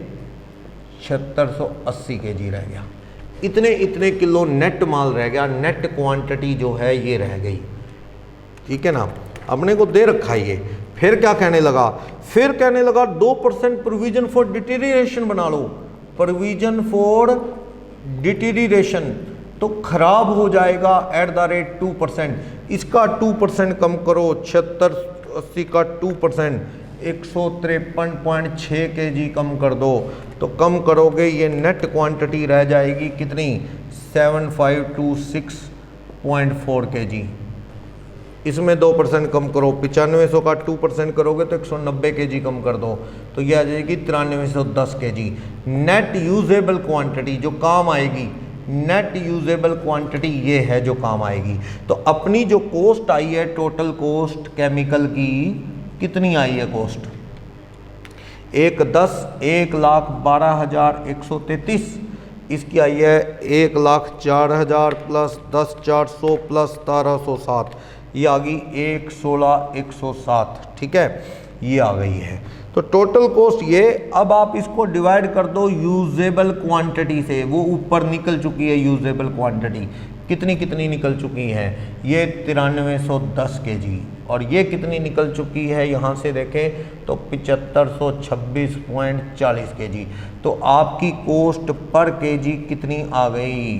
7680 kg रह गया। इतने इतने किलो नेट माल रह गया, नेट क्वांटिटी जो है ये रह गई। ठीक है ना, अपने को दे रखा ये। फिर क्या कहने लगा, फिर कहने लगा 2% प्रोविजन फॉर डिटीरिएशन बना लो। प्रोविजन फॉर डिटीरिएशन तो खराब हो जाएगा @ 2%। इसका 2% कम करो, 7680 का 2% 153.6 kg कम कर दो, तो कम करोगे ये नेट क्वांटिटी रह जाएगी कितनी 7526.4 kg। इसमें 2% कम करो, 9500 का 2% करोगे तो 190 kg कम कर दो, तो ये आ जाएगी 9310 kg। नेट यूजेबल क्वांटिटी जो काम आएगी, नेट यूजेबल क्वांटिटी ये है जो काम आएगी। तो अपनी जो कॉस्ट आई है, टोटल कॉस्ट केमिकल की कितनी आई है कॉस्ट, 1,12,133। इसकी आई है 1,04,000 प्लस 10,400 प्लस 1707, ये आ गई 1,16,107। ठीक है, ये आ गई है। तो टोटल कॉस्ट ये। अब आप इसको डिवाइड कर दो यूजेबल क्वांटिटी से, वो ऊपर निकल चुकी है यूजेबल क्वांटिटी, कितनी कितनी निकल चुकी है, ये 9310 kg, और ये कितनी निकल चुकी है यहाँ से देखें तो 7526.40 kg। तो आपकी कॉस्ट पर केजी कितनी आ गई,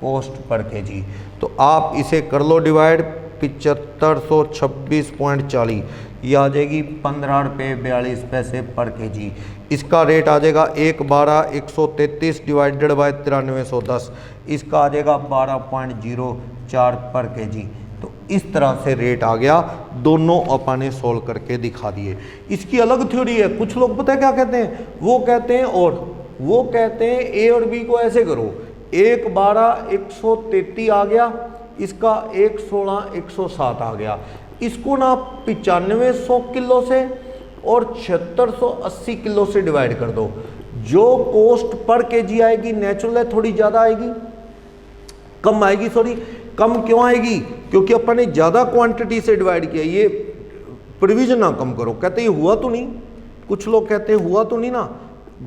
कॉस्ट पर केजी, तो आप इसे कर लो डिवाइड 7526.40, ये आ जाएगी 15 रुपये 42 पैसे पर केजी। इसका रेट आ जाएगा 1,12,133 डिवाइडेड बाय 9310, इसका आ जाएगा 12.04 पर केजी। तो इस तरह से रेट आ गया, दोनों अपन ने सोल्व करके दिखा दिए। इसकी अलग थ्योरी है, कुछ लोग पता है क्या कहते हैं, वो कहते हैं ए और बी को ऐसे करो, 1,12,133 आ गया, इसका 1,16,107 आ गया, इसको ना 9500 किलो से और 7680 किलो से डिवाइड कर दो। जो कॉस्ट पर केजी आएगी नेचुरल है थोड़ी ज़्यादा आएगी, कम आएगी, सॉरी कम क्यों आएगी, क्योंकि अपन ने ज़्यादा क्वांटिटी से डिवाइड किया। ये प्रोविजन ना कम करो, कहते ये हुआ तो नहीं, कुछ लोग कहते हैं हुआ तो नहीं ना,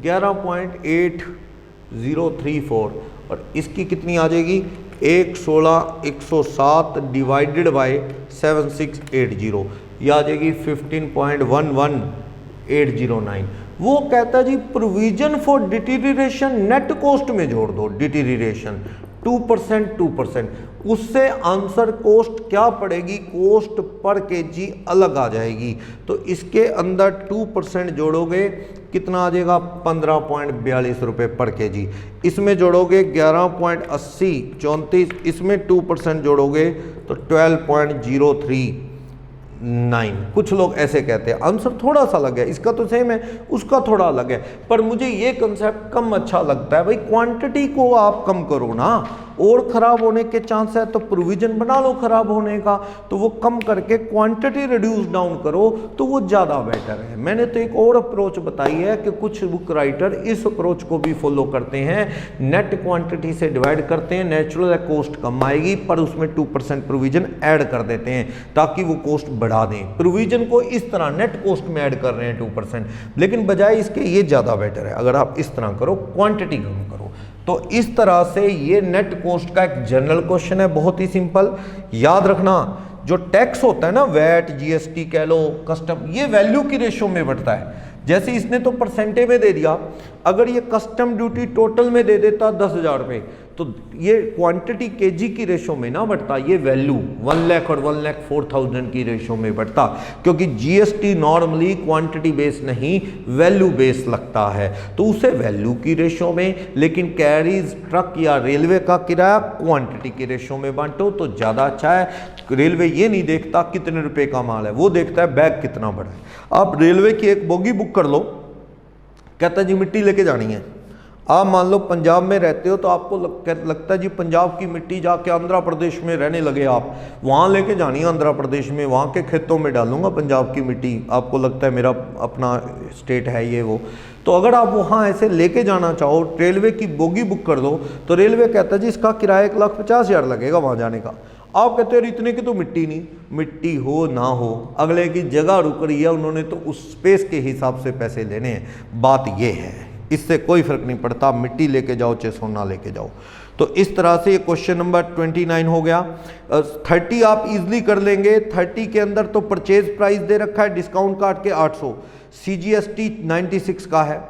11.8034, और इसकी कितनी आ जाएगी 1,16,107 डिवाइडेड बाय 7680, यह आ जाएगी 15.11809। वो कहता है जी प्रोविजन फॉर डिटीरिएशन नेट कॉस्ट में जोड़ दो, डिटीरिएशन 2%, उससे आंसर कॉस्ट क्या पड़ेगी, कॉस्ट पर केजी अलग आ जाएगी। तो इसके अंदर 2% जोड़ोगे कितना आ जाएगा 15.42 रुपये पर केजी, इसमें जोड़ोगे 11.80 34, इसमें 2% जोड़ोगे तो 12.039। कुछ लोग ऐसे कहते हैं, आंसर थोड़ा सा अलग है, इसका तो सेम है उसका थोड़ा अलग है, पर मुझे ये कंसेप्ट कम अच्छा लगता है। भाई क्वांटिटी को आप कम करो ना, और ख़राब होने के चांस है तो प्रोविजन बना लो ख़राब होने का, तो वो कम करके क्वांटिटी रिड्यूस डाउन करो तो वो ज़्यादा बेटर है। मैंने तो एक और अप्रोच बताई है कि कुछ बुक राइटर इस अप्रोच को भी फॉलो करते हैं, नेट क्वांटिटी से डिवाइड करते हैं, नेचुरल कॉस्ट कम आएगी पर उसमें 2% प्रोविजन ऐड कर देते हैं ताकि वो कॉस्ट बढ़ा दें। प्रोविजन को इस तरह नेट कॉस्ट में ऐड कर रहे हैं 2%, लेकिन बजाय इसके ये ज़्यादा बेटर है अगर आप इस तरह करो, क्वांटिटी कम करो। तो इस तरह से ये नेट कॉस्ट का एक जनरल क्वेश्चन है, बहुत ही सिंपल। याद रखना जो टैक्स होता है ना, वैट, जीएसटी कह लो, कस्टम, ये वैल्यू की रेशो में बढ़ता है। जैसे इसने तो परसेंटेज में दे दिया, अगर ये कस्टम ड्यूटी टोटल में दे देता 10,000 रुपये तो ये क्वांटिटी केजी की रेशो में ना बढ़ता, ये वैल्यू 1 लाख और 1,04,000 की रेशो में बढ़ता, क्योंकि जीएसटी नॉर्मली क्वांटिटी बेस नहीं वैल्यू बेस लगता है, तो उसे वैल्यू की रेशो में, लेकिन कैरीज ट्रक या रेलवे का किराया क्वांटिटी की रेशो में बांटो तो ज़्यादा अच्छा है। रेलवे ये नहीं देखता कितने रुपए का माल है, वो देखता है बैग कितना बड़ा है। आप रेलवे की एक बोगी बुक कर लो, कहता जी मिट्टी लेके जानी है। आप मान लो पंजाब में रहते हो तो आपको लगता है जी पंजाब की मिट्टी जाके आंध्र प्रदेश में रहने लगे, आप वहाँ लेके जानी है आंध्र प्रदेश में, वहाँ के खेतों में डालूंगा पंजाब की मिट्टी, आपको लगता है मेरा अपना स्टेट है ये वो। तो अगर आप वहाँ ऐसे लेके जाना चाहो, रेलवे की बोगी बुक कर दो, तो रेलवे कहता है जी इसका किराया 1,50,000 लगेगा वहाँ जाने का। आप कहते हो इतने की तो मिट्टी नहीं, मिट्टी हो ना हो अगले की जगह रुक रही है, उन्होंने तो उस स्पेस के हिसाब से पैसे लेने हैं। बात ये है, इससे कोई फर्क नहीं पड़ता मिट्टी लेके जाओ चाहे सोना लेके जाओ। तो इस तरह से ये क्वेश्चन नंबर 29 हो गया। 30 आप इजीली कर लेंगे। 30 के अंदर तो परचेज प्राइस दे रखा है डिस्काउंट काट के 800, CGST 96 का है,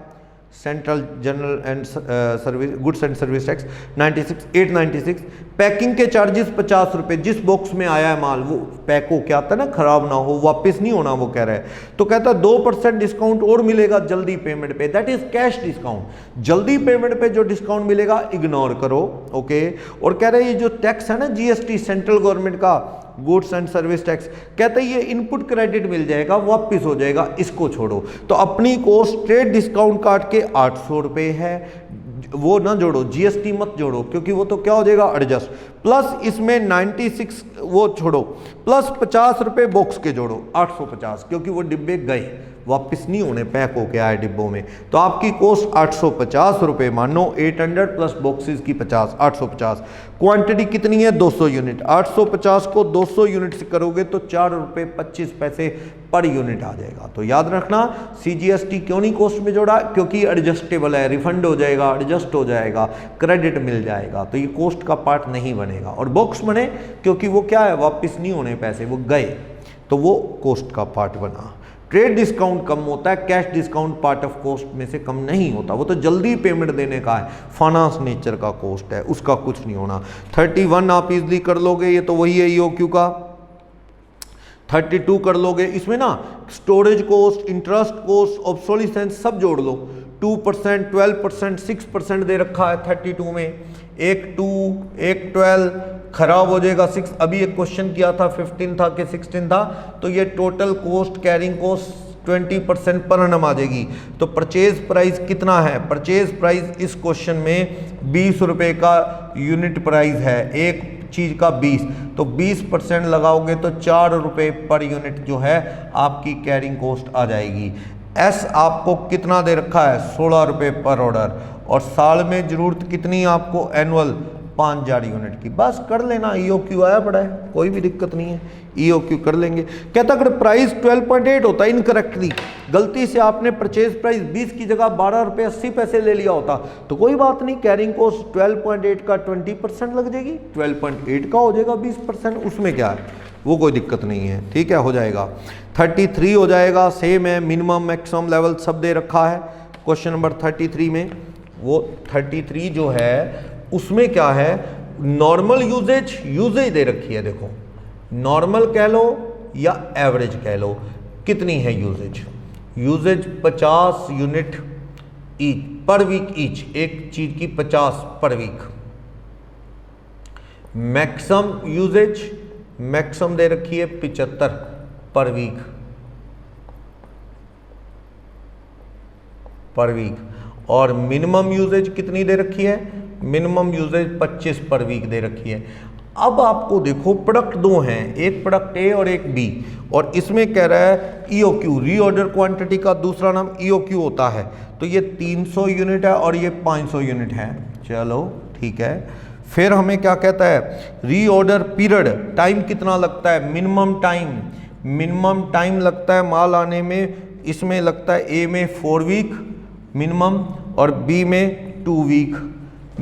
central general and service goods and service tax 896। Packing के चार्जेस 50 रुपये, जिस बॉक्स में आया है माल वो पैक हो, क्या आता है ना खराब ना हो, वापस नहीं होना, वो कह रहा है। तो कहता है 2% डिस्काउंट और मिलेगा जल्दी पेमेंट पे, दैट इज कैश डिस्काउंट। जल्दी पेमेंट पे जो डिस्काउंट मिलेगा इग्नोर करो, ओके। और कह रहे हैं ये जो टैक्स है ना जीएसटी सेंट्रल गवर्नमेंट का गुड्स एंड सर्विस टैक्स, कहते हैं ये इनपुट क्रेडिट मिल जाएगा, वापस हो जाएगा, इसको छोड़ो। तो अपनी कॉस्ट ट्रेड डिस्काउंट काट के 800 रुपये है, वो ना जोड़ो, जीएसटी मत जोड़ो क्योंकि वो तो क्या हो जाएगा एडजस्ट, प्लस इसमें 96 वो छोड़ो, प्लस 50 रुपये बॉक्स के जोड़ो, 850, क्योंकि वो डिब्बे गए वापस नहीं होने, पैक होके आए डिब्बों में। तो आपकी कॉस्ट 850 रुपये मानो, 800 प्लस बॉक्सेस की 50, 850। क्वांटिटी कितनी है 200 यूनिट, 850 को 200 यूनिट से करोगे तो 4 रुपये 25 पैसे पर यूनिट आ जाएगा। तो याद रखना सीजीएसटी क्यों नहीं कॉस्ट में जोड़ा, क्योंकि एडजस्टेबल है, रिफंड हो जाएगा, एडजस्ट हो जाएगा, क्रेडिट मिल जाएगा, तो ये कॉस्ट का पार्ट नहीं बनेगा। और बॉक्स बने क्योंकि वो क्या है वापस नहीं होने पैसे, वो गए, तो वो कॉस्ट का पार्ट बना। ट्रेड डिस्काउंट कम होता है, cash discount part of cost में से कम नहीं होता, वो तो जल्दी पेमेंट देने का है, फाइनेंस नेचर का कॉस्ट है, उसका कुछ नहीं होना। 31 आप इजली कर लोगे, ये तो वही है ईओक्यू का। 32 कर लोगे, इसमें ना storage cost, interest cost, obsolescence सब जोड़ लो। 2%, 12%, 6% दे रखा है 32 में, एक 2, एक 12, खराब हो जाएगा 6। अभी एक क्वेश्चन किया था 15 था कि 16 था, तो ये total cost carrying cost 20% per annum आ जाएगी। तो परचेज प्राइस कितना है, परचेज प्राइस इस क्वेश्चन में 20 रुपये का यूनिट प्राइस है, एक चीज़ का 20, तो 20% लगाओगे तो 4 रुपये पर यूनिट जो है आपकी कैरिंग कॉस्ट आ जाएगी। एस आपको कितना दे रखा है 16 रुपये पर ऑर्डर, और साल में जरूरत कितनी आपको एनुअल 5000 यूनिट की, बस कर लेना। ईओक्यू आया पड़ा है, कोई भी दिक्कत नहीं है, ईओक्यू कर लेंगे। कहता अगर प्राइस 12.8 होता है इनकरेक्टली, गलती से आपने परचेज प्राइस 20 की जगह 12 रुपये 80 पैसे ले लिया होता तो कोई बात नहीं, कैरिंग कॉस्ट 12.8 का 20% लग जाएगी, 12.8 का हो जाएगा 20%, उसमें क्या है, वो कोई दिक्कत नहीं है, ठीक है, हो जाएगा। 33 हो जाएगा, सेम है, मिनिमम मैक्सिमम लेवल सब दे रखा है क्वेश्चन नंबर 33 में। वो 33 जो है उसमें क्या है, नॉर्मल यूजेज दे रखी है, देखो नॉर्मल कह लो या एवरेज कह लो, कितनी है usage 50 unit each per week each, एक चीज की 50 per week. Maximum usage, maximum दे रखी है 75 पर वीक, और मिनिमम यूजेज कितनी दे रखी है, मिनिमम यूजेज 25 पर वीक दे रखी है। अब आपको देखो प्रोडक्ट दो हैं, एक प्रोडक्ट ए और एक बी, और इसमें कह रहा है ईओक्यू, रीऑर्डर क्वांटिटी का दूसरा नाम ईओक्यू होता है। तो ये 300 यूनिट है और ये 500 यूनिट है, चलो ठीक है। फिर हमें क्या कहता है, रीऑर्डर पीरियड, टाइम कितना लगता है, मिनिमम टाइम लगता है माल आने में, इसमें लगता है ए में 4 वीक मिनिमम और बी में 2 वीक।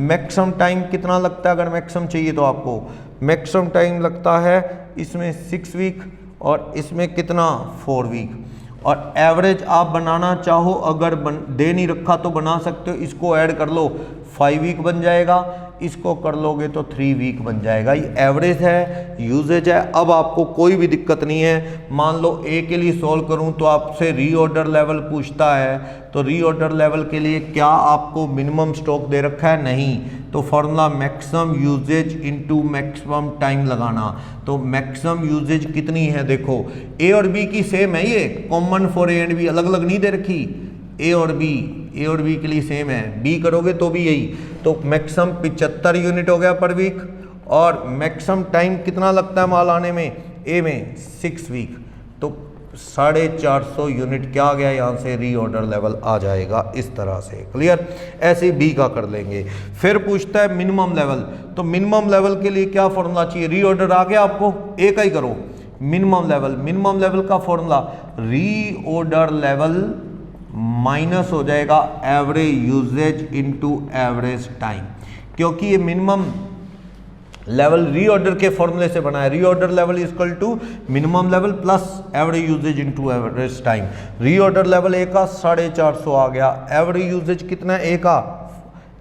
मैक्सिमम टाइम कितना लगता है, अगर मैक्सिमम चाहिए तो आपको मैक्सिमम टाइम लगता है इसमें 6 वीक और इसमें कितना 4 वीक। और एवरेज आप बनाना चाहो, अगर दे नहीं रखा तो बना सकते हो, इसको ऐड कर लो 5 वीक बन जाएगा, इसको कर लोगे तो 3 वीक बन जाएगा। ये एवरेज है, यूजेज है। अब आपको कोई भी दिक्कत नहीं है। मान लो ए के लिए सॉल्व करूं तो आपसे रीऑर्डर लेवल पूछता है, तो रीऑर्डर लेवल के लिए क्या आपको मिनिमम स्टॉक दे रखा है? नहीं। तो formula maximum usage into maximum time लगाना। तो मैक्सिमम यूजेज कितनी है? देखो ए और बी की सेम है, ये common for A and B, अलग अलग नहीं दे रखी। ए और बी के लिए सेम है, बी करोगे तो भी यही। तो मैक्सिमम 75 यूनिट हो गया पर वीक, और मैक्सिमम टाइम कितना लगता है माल आने में? ए में 6 वीक। तो 450 यूनिट क्या आ गया यहाँ से? रीऑर्डर लेवल आ जाएगा इस तरह से। क्लियर? ऐसे बी का कर लेंगे। फिर पूछता है मिनिमम लेवल, तो मिनिमम लेवल के लिए क्या फॉर्मूला चाहिए? रीऑर्डर आ गया आपको, ए का ही करो। मिनिमम लेवल का फॉर्मूला रीऑर्डर लेवल माइनस हो जाएगा average usage into average time, क्योंकि ये मिनिमम लेवल रीऑर्डर के फॉर्मूले से बना है। Reorder level equal to minimum level plus average usage into average time. Reorder level A का 450 आ गया, एवरेज यूजेज कितना है ए का?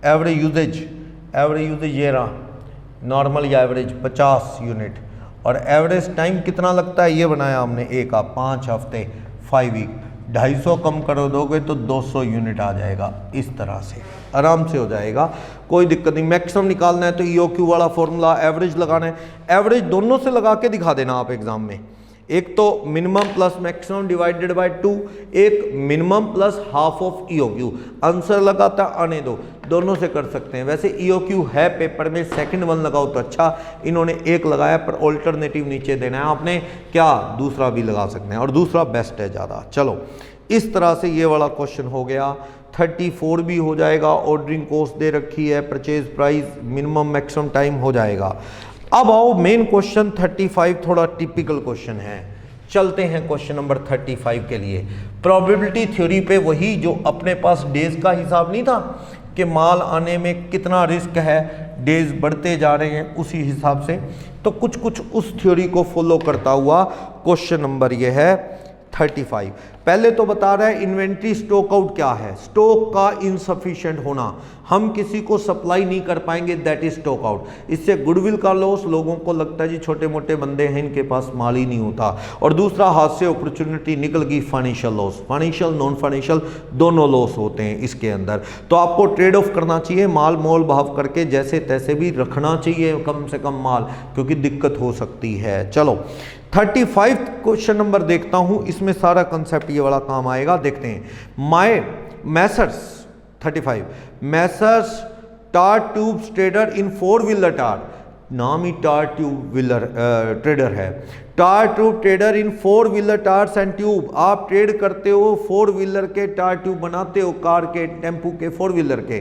एवरेज यूजेज ये रहा, नॉर्मल या एवरेज 50 यूनिट, और एवरेज टाइम कितना लगता है? ये बनाया हमने ए का 5 हफ्ते 5 वीक। 250 कम कर दोगे तो 200 यूनिट आ जाएगा। इस तरह से आराम से हो जाएगा, कोई दिक्कत नहीं। मैक्सिमम निकालना है तो EOQ वाला फॉर्मूला, एवरेज लगाना है। एवरेज दोनों से लगा के दिखा देना आप एग्जाम में। एक तो minimum plus maximum divided by 2, एक minimum plus half of EOQ। Answer लगाता आने दो, दोनों से कर सकते हैं। वैसे EOQ है पेपर में, सेकंड वन लगाओ तो अच्छा। इन्होंने एक लगाया, पर ऑल्टरनेटिव नीचे देना है आपने, क्या दूसरा भी लगा सकते हैं, और दूसरा बेस्ट है ज़्यादा। चलो इस तरह से ये वाला क्वेश्चन हो गया। 34 भी हो जाएगा, ऑर्डरिंग कॉस्ट दे रखी है, purchase price, minimum maximum time हो जाएगा। अब आओ मेन क्वेश्चन 35, थोड़ा टिपिकल क्वेश्चन है। चलते हैं क्वेश्चन नंबर 35 के लिए। प्रोबेबिलिटी थ्योरी पे वही जो अपने पास डेज का हिसाब नहीं था कि माल आने में कितना रिस्क है, डेज बढ़ते जा रहे हैं, उसी हिसाब से तो कुछ उस थ्योरी को फॉलो करता हुआ क्वेश्चन नंबर ये है 35। पहले तो बता रहा है इन्वेंट्री स्टॉक आउट क्या है? स्टॉक का इनसफिशिएंट होना, हम किसी को सप्लाई नहीं कर पाएंगे, दैट इज स्टॉक आउट। इससे गुडविल का लॉस, लोगों को लगता है जी छोटे मोटे बंदे हैं, इनके पास माल ही नहीं होता। और दूसरा, हाथ से अपॉर्चुनिटी निकल गई, financial loss. Financial non financial दोनों लॉस होते हैं इसके अंदर। तो आपको ट्रेड ऑफ करना चाहिए, माल मोल भाव करके जैसे तैसे भी रखना चाहिए कम से कम माल, क्योंकि दिक्कत हो सकती है। चलो 35 क्वेश्चन नंबर देखता हूं, इसमें सारा कंसेप्ट ये वाला काम आएगा। देखते हैं। Messrs 35 Messrs tyre tubes trader in 4 wheeler tyre, नाम ही टार ट्यूब व्हीलर ट्रेडर है। Tyre tube trader in 4 wheeler tyres and tube, आप ट्रेड करते हो 4 व्हीलर के टार ट्यूब बनाते हो, कार के, टेम्पू के, 4 व्हीलर के,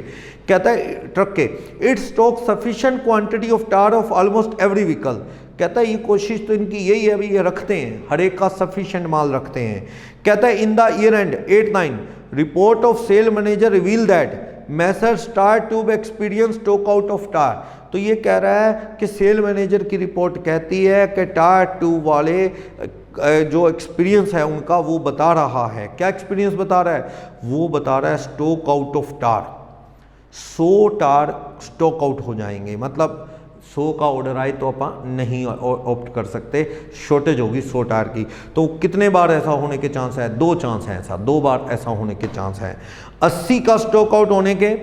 कहता है ट्रक के। It stock sufficient quantity of tar of almost every vehicle, कहता है ये कोशिश तो इनकी यही है, अभी ये रखते हैं, हर एक का सफिशिएंट माल रखते हैं। कहता है in the year end 8-9 report of sale manager reveal that Messrs tyre tube experience stock out of tyre. तो ये कह रहा है कि सेल मैनेजर की रिपोर्ट कहती है कि टार ट्यूब वाले जो एक्सपीरियंस है उनका, वो बता रहा है, क्या एक्सपीरियंस बता रहा है? वो बता रहा है stock out of tar, 100 tar stock out हो जाएंगे। मतलब 100 का ऑर्डर आए तो अपन नहीं ऑप्ट कर सकते, शॉर्टेज होगी 100 टायर की। तो कितने बार ऐसा होने के चांस है? 2 चांस है, ऐसा 2 बार ऐसा होने के चांस है। 80 का स्टॉक आउट होने के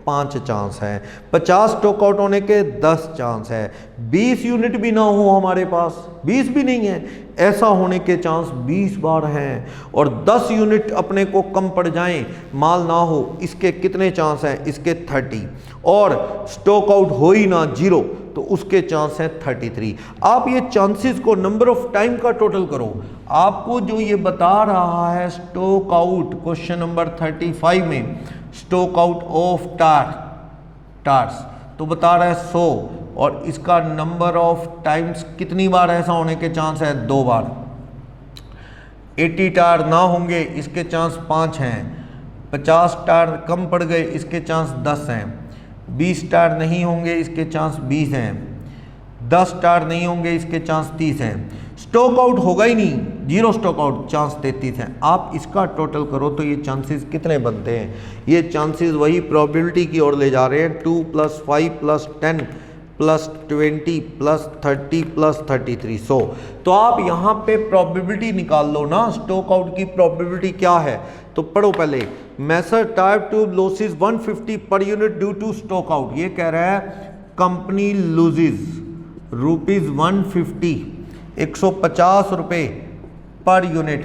5 चांस है, 50 स्टॉक आउट होने के 10 चांस है, 20 यूनिट भी ना हो हमारे पास, 20 भी नहीं है, ऐसा होने के चांस 20 बार हैं। और 10 यूनिट अपने को कम पड़ जाएं, माल ना हो, इसके कितने चांस हैं? इसके 30। और स्टॉक आउट हो ही ना, 0, तो उसके चांस हैं 33। आप ये चांसेस को नंबर ऑफ टाइम का टोटल करो, आपको जो ये बता रहा है स्टॉक आउट क्वेश्चन नंबर 35 में, स्टॉक आउट ऑफ टार्स तो बता रहा है 100, और इसका नंबर ऑफ टाइम्स कितनी बार ऐसा होने के चांस है? 2 बार। 80 टायर ना होंगे, इसके चांस 5 हैं। 50 टायर कम पड़ गए, इसके चांस 10 हैं। 20 टायर नहीं होंगे, इसके चांस 20 हैं। 10 टायर नहीं होंगे, इसके चांस 30 हैं। स्टॉक आउट होगा ही नहीं, जीरो स्टॉक आउट, चांस 33 हैं। आप इसका टोटल करो तो ये चांसेस कितने बनते हैं, ये चांसेस वही प्रोबेबिलिटी की ओर ले जा रहे हैं, 2 + 5 + 10 + 20 + 30 + 33, 100। तो आप यहाँ पे प्रोबेबिलिटी निकाल लो ना, स्टॉक आउट की प्रोबेबिलिटी क्या है, तो पढ़ो पहले। मैसर tyre tube losses 150 per unit due to stock out, ये कह रहा है कंपनी लूजेज ₹150, 150 रुपये per unit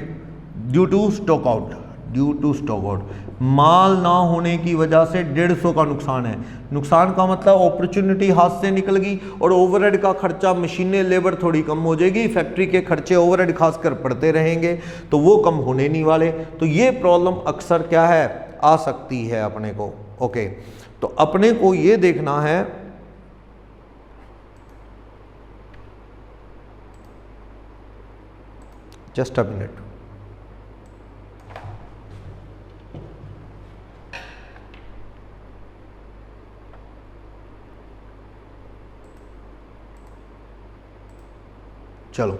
due to stock out, due to stock out. माल ना होने की वजह से 150 का नुकसान है। नुकसान का मतलब अपॉर्चुनिटी हाथ से निकल गई और ओवरहेड का खर्चा, मशीनें, लेबर थोड़ी कम हो जाएगी, फैक्ट्री के खर्चे ओवरहेड खासकर पड़ते रहेंगे, तो वो कम होने नहीं वाले। तो ये प्रॉब्लम अक्सर क्या है, आ सकती है अपने को। ओके, तो अपने को ये देखना है, जस्ट अ मिनट। चलो,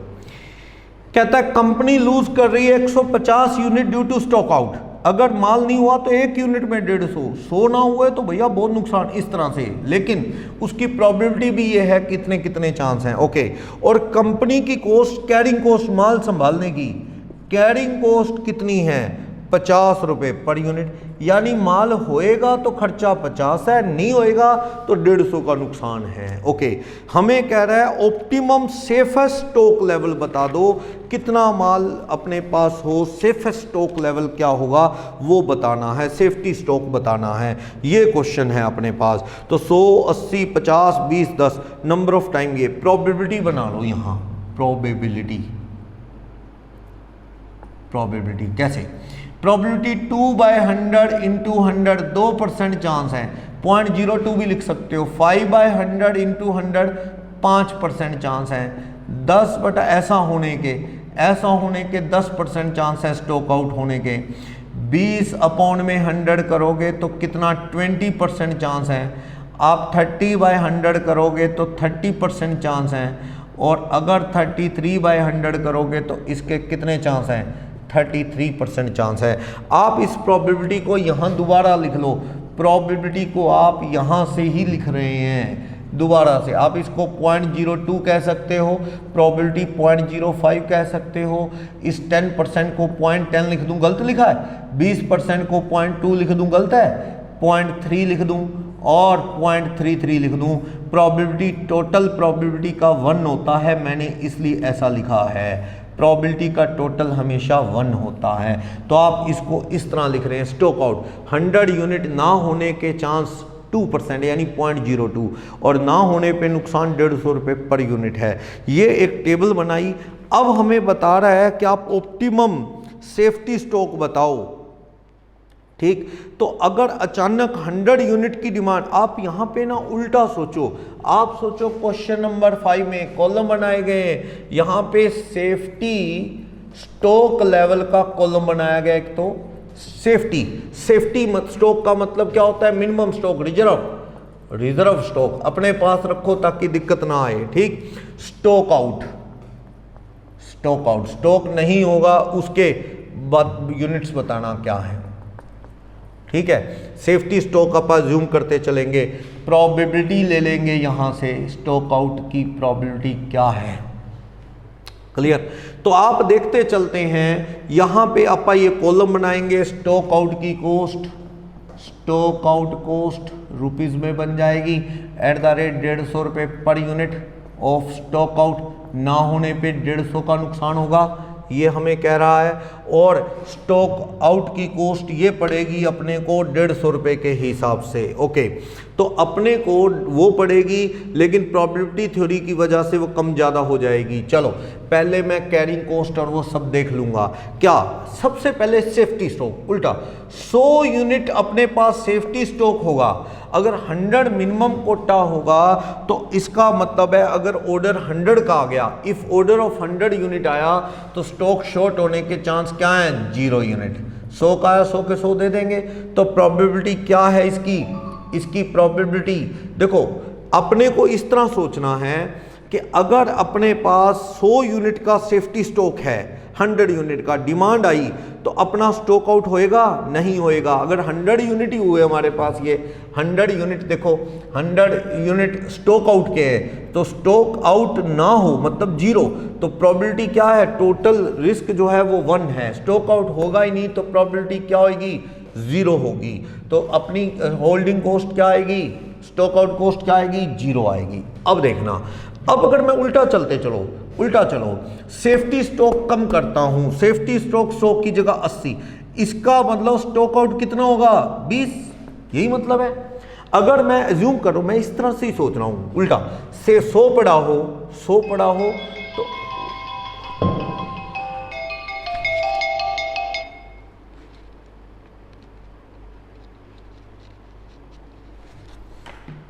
कहता है कंपनी लूज कर रही है 150 unit due to stock out. अगर माल नहीं हुआ तो 1 यूनिट में 150, 100 ना हुए तो भैया बहुत नुकसान, इस तरह से। लेकिन उसकी प्रोबेबिलिटी भी ये है कितने कितने चांस हैं। ओके, और कंपनी की कॉस्ट, कैरिंग कॉस्ट, माल संभालने की कैरिंग कॉस्ट कितनी है, 50 रुपये पर यूनिट। यानी माल होएगा तो खर्चा 50 है, नहीं होएगा तो 150 का नुकसान है। ओके, हमें कह रहा है ऑप्टिमम सेफेस्ट स्टॉक लेवल बता दो, कितना माल अपने पास हो, सेफेस्ट स्टॉक लेवल क्या होगा वो बताना है, सेफ्टी स्टॉक बताना है, ये क्वेश्चन है अपने पास। तो 100, 80, 50, 20, 10 नंबर ऑफ टाइम, ये प्रोबेबिलिटी बना लो यहाँ। प्रोबेबिलिटी कैसे, प्रोबेबिलिटी 2/100 × 100, 2% चांस है, 0.02 भी लिख सकते हो। 5/100 × 100, 5% चांस है। 10 बटा ऐसा होने के 10% चांस है स्टॉक आउट होने के। 20/100 करोगे तो कितना, 20% चांस है। आप 30/100 करोगे तो 30% चांस है। और अगर 33/100 करोगे तो इसके कितने चांस हैं, 33% चांस है। आप इस प्रोबेबिलिटी को यहाँ दोबारा लिख लो, प्रोबेबिलिटी को आप यहाँ से ही लिख रहे हैं दोबारा से। आप इसको 0.02 कह सकते हो, प्रोबेबिलिटी 0.05 कह सकते हो। इस 10% को 0.10 लिख दूँ, गलत लिखा है। 20% को 0.2 लिख दूँ, गलत है। 0.3 लिख दूँ और 0.33 लिख दूँ। प्रोबेबिलिटी, टोटल प्रोबेबिलिटी का 1 होता है, मैंने इसलिए ऐसा लिखा है। प्रोबेबिलिटी का टोटल हमेशा 1 होता है। तो आप इसको इस तरह लिख रहे हैं, स्टॉक आउट 100 यूनिट ना होने के चांस 2% यानी 0.02, और ना होने पे नुकसान 150 रुपये पर यूनिट है। ये एक टेबल बनाई। अब हमें बता रहा है कि आप ऑप्टिमम सेफ्टी स्टॉक बताओ, ठीक। तो अगर अचानक 100 यूनिट की डिमांड, आप यहाँ पे ना उल्टा सोचो। आप सोचो क्वेश्चन नंबर 5 में कॉलम बनाए गए हैं, यहाँ पे सेफ्टी स्टॉक लेवल का कॉलम बनाया गया। एक तो सेफ्टी स्टॉक का मतलब क्या होता है, मिनिमम स्टॉक, रिजर्व स्टॉक अपने पास रखो ताकि दिक्कत ना आए, ठीक। स्टॉक आउट, स्टॉक नहीं होगा उसके बाद यूनिट्स बताना क्या है, ठीक है। सेफ्टी स्टॉक आप अज्यूम करते चलेंगे, प्रोबेबिलिटी ले लेंगे यहाँ से, स्टॉक आउट की प्रोबेबिलिटी क्या है, क्लियर। तो आप देखते चलते हैं, यहाँ पे आप ये कॉलम बनाएंगे, स्टॉक आउट की cost, stock out cost rupees में बन जाएगी @ 150 रुपये per unit of stock out. ना होने पे 150 का नुकसान होगा, ये हमें कह रहा है। और स्टॉक आउट की कॉस्ट ये पड़ेगी अपने को 150 रुपये के हिसाब से। ओके, तो अपने को वो पड़ेगी, लेकिन प्रोबेबिलिटी थ्योरी की वजह से वो कम ज़्यादा हो जाएगी। चलो पहले मैं कैरिंग कॉस्ट और वो सब देख लूँगा। क्या, सबसे पहले सेफ्टी स्टॉक, उल्टा 100 यूनिट अपने पास सेफ्टी स्टॉक होगा। अगर 100 मिनिमम कोटा होगा तो इसका मतलब है अगर ऑर्डर 100 का आ गया, इफ़ ऑर्डर ऑफ 100 यूनिट आया तो स्टॉक शॉर्ट होने के चांस क्या हैं, 0 यूनिट। 100 का आया, 100 के 100 दे देंगे। तो प्रोबेबिलिटी क्या है इसकी प्रोबेबिलिटी देखो, अपने को इस तरह सोचना है कि अगर अपने पास 100 यूनिट का सेफ्टी स्टॉक है, 100 यूनिट का डिमांड आई तो अपना स्टॉक आउट होएगा? नहीं होएगा। अगर 100 यूनिट ही हुए हमारे पास, ये 100 यूनिट देखो, 100 यूनिट स्टॉक आउट के हैं, तो स्टॉक आउट ना हो मतलब जीरो, तो प्रोबेबिलिटी क्या है? टोटल रिस्क जो है वो 1 है। स्टॉक आउट होगा ही नहीं तो प्रोबेबिलिटी क्या होगी? 0 होगी। तो अपनी होल्डिंग कॉस्ट क्या आएगी? स्टॉक आउट कॉस्ट क्या आएगी? 0 आएगी। अब देखना, अब अगर मैं उल्टा चलो, सेफ्टी स्टॉक कम करता हूं, सेफ्टी स्टॉक 100 की जगह 80, इसका मतलब स्टॉक आउट कितना होगा? 20। यही मतलब है। अगर मैं अज्यूम करूं, मैं इस तरह से ही सोच रहा हूं उल्टा से, 100 पड़ा हो तो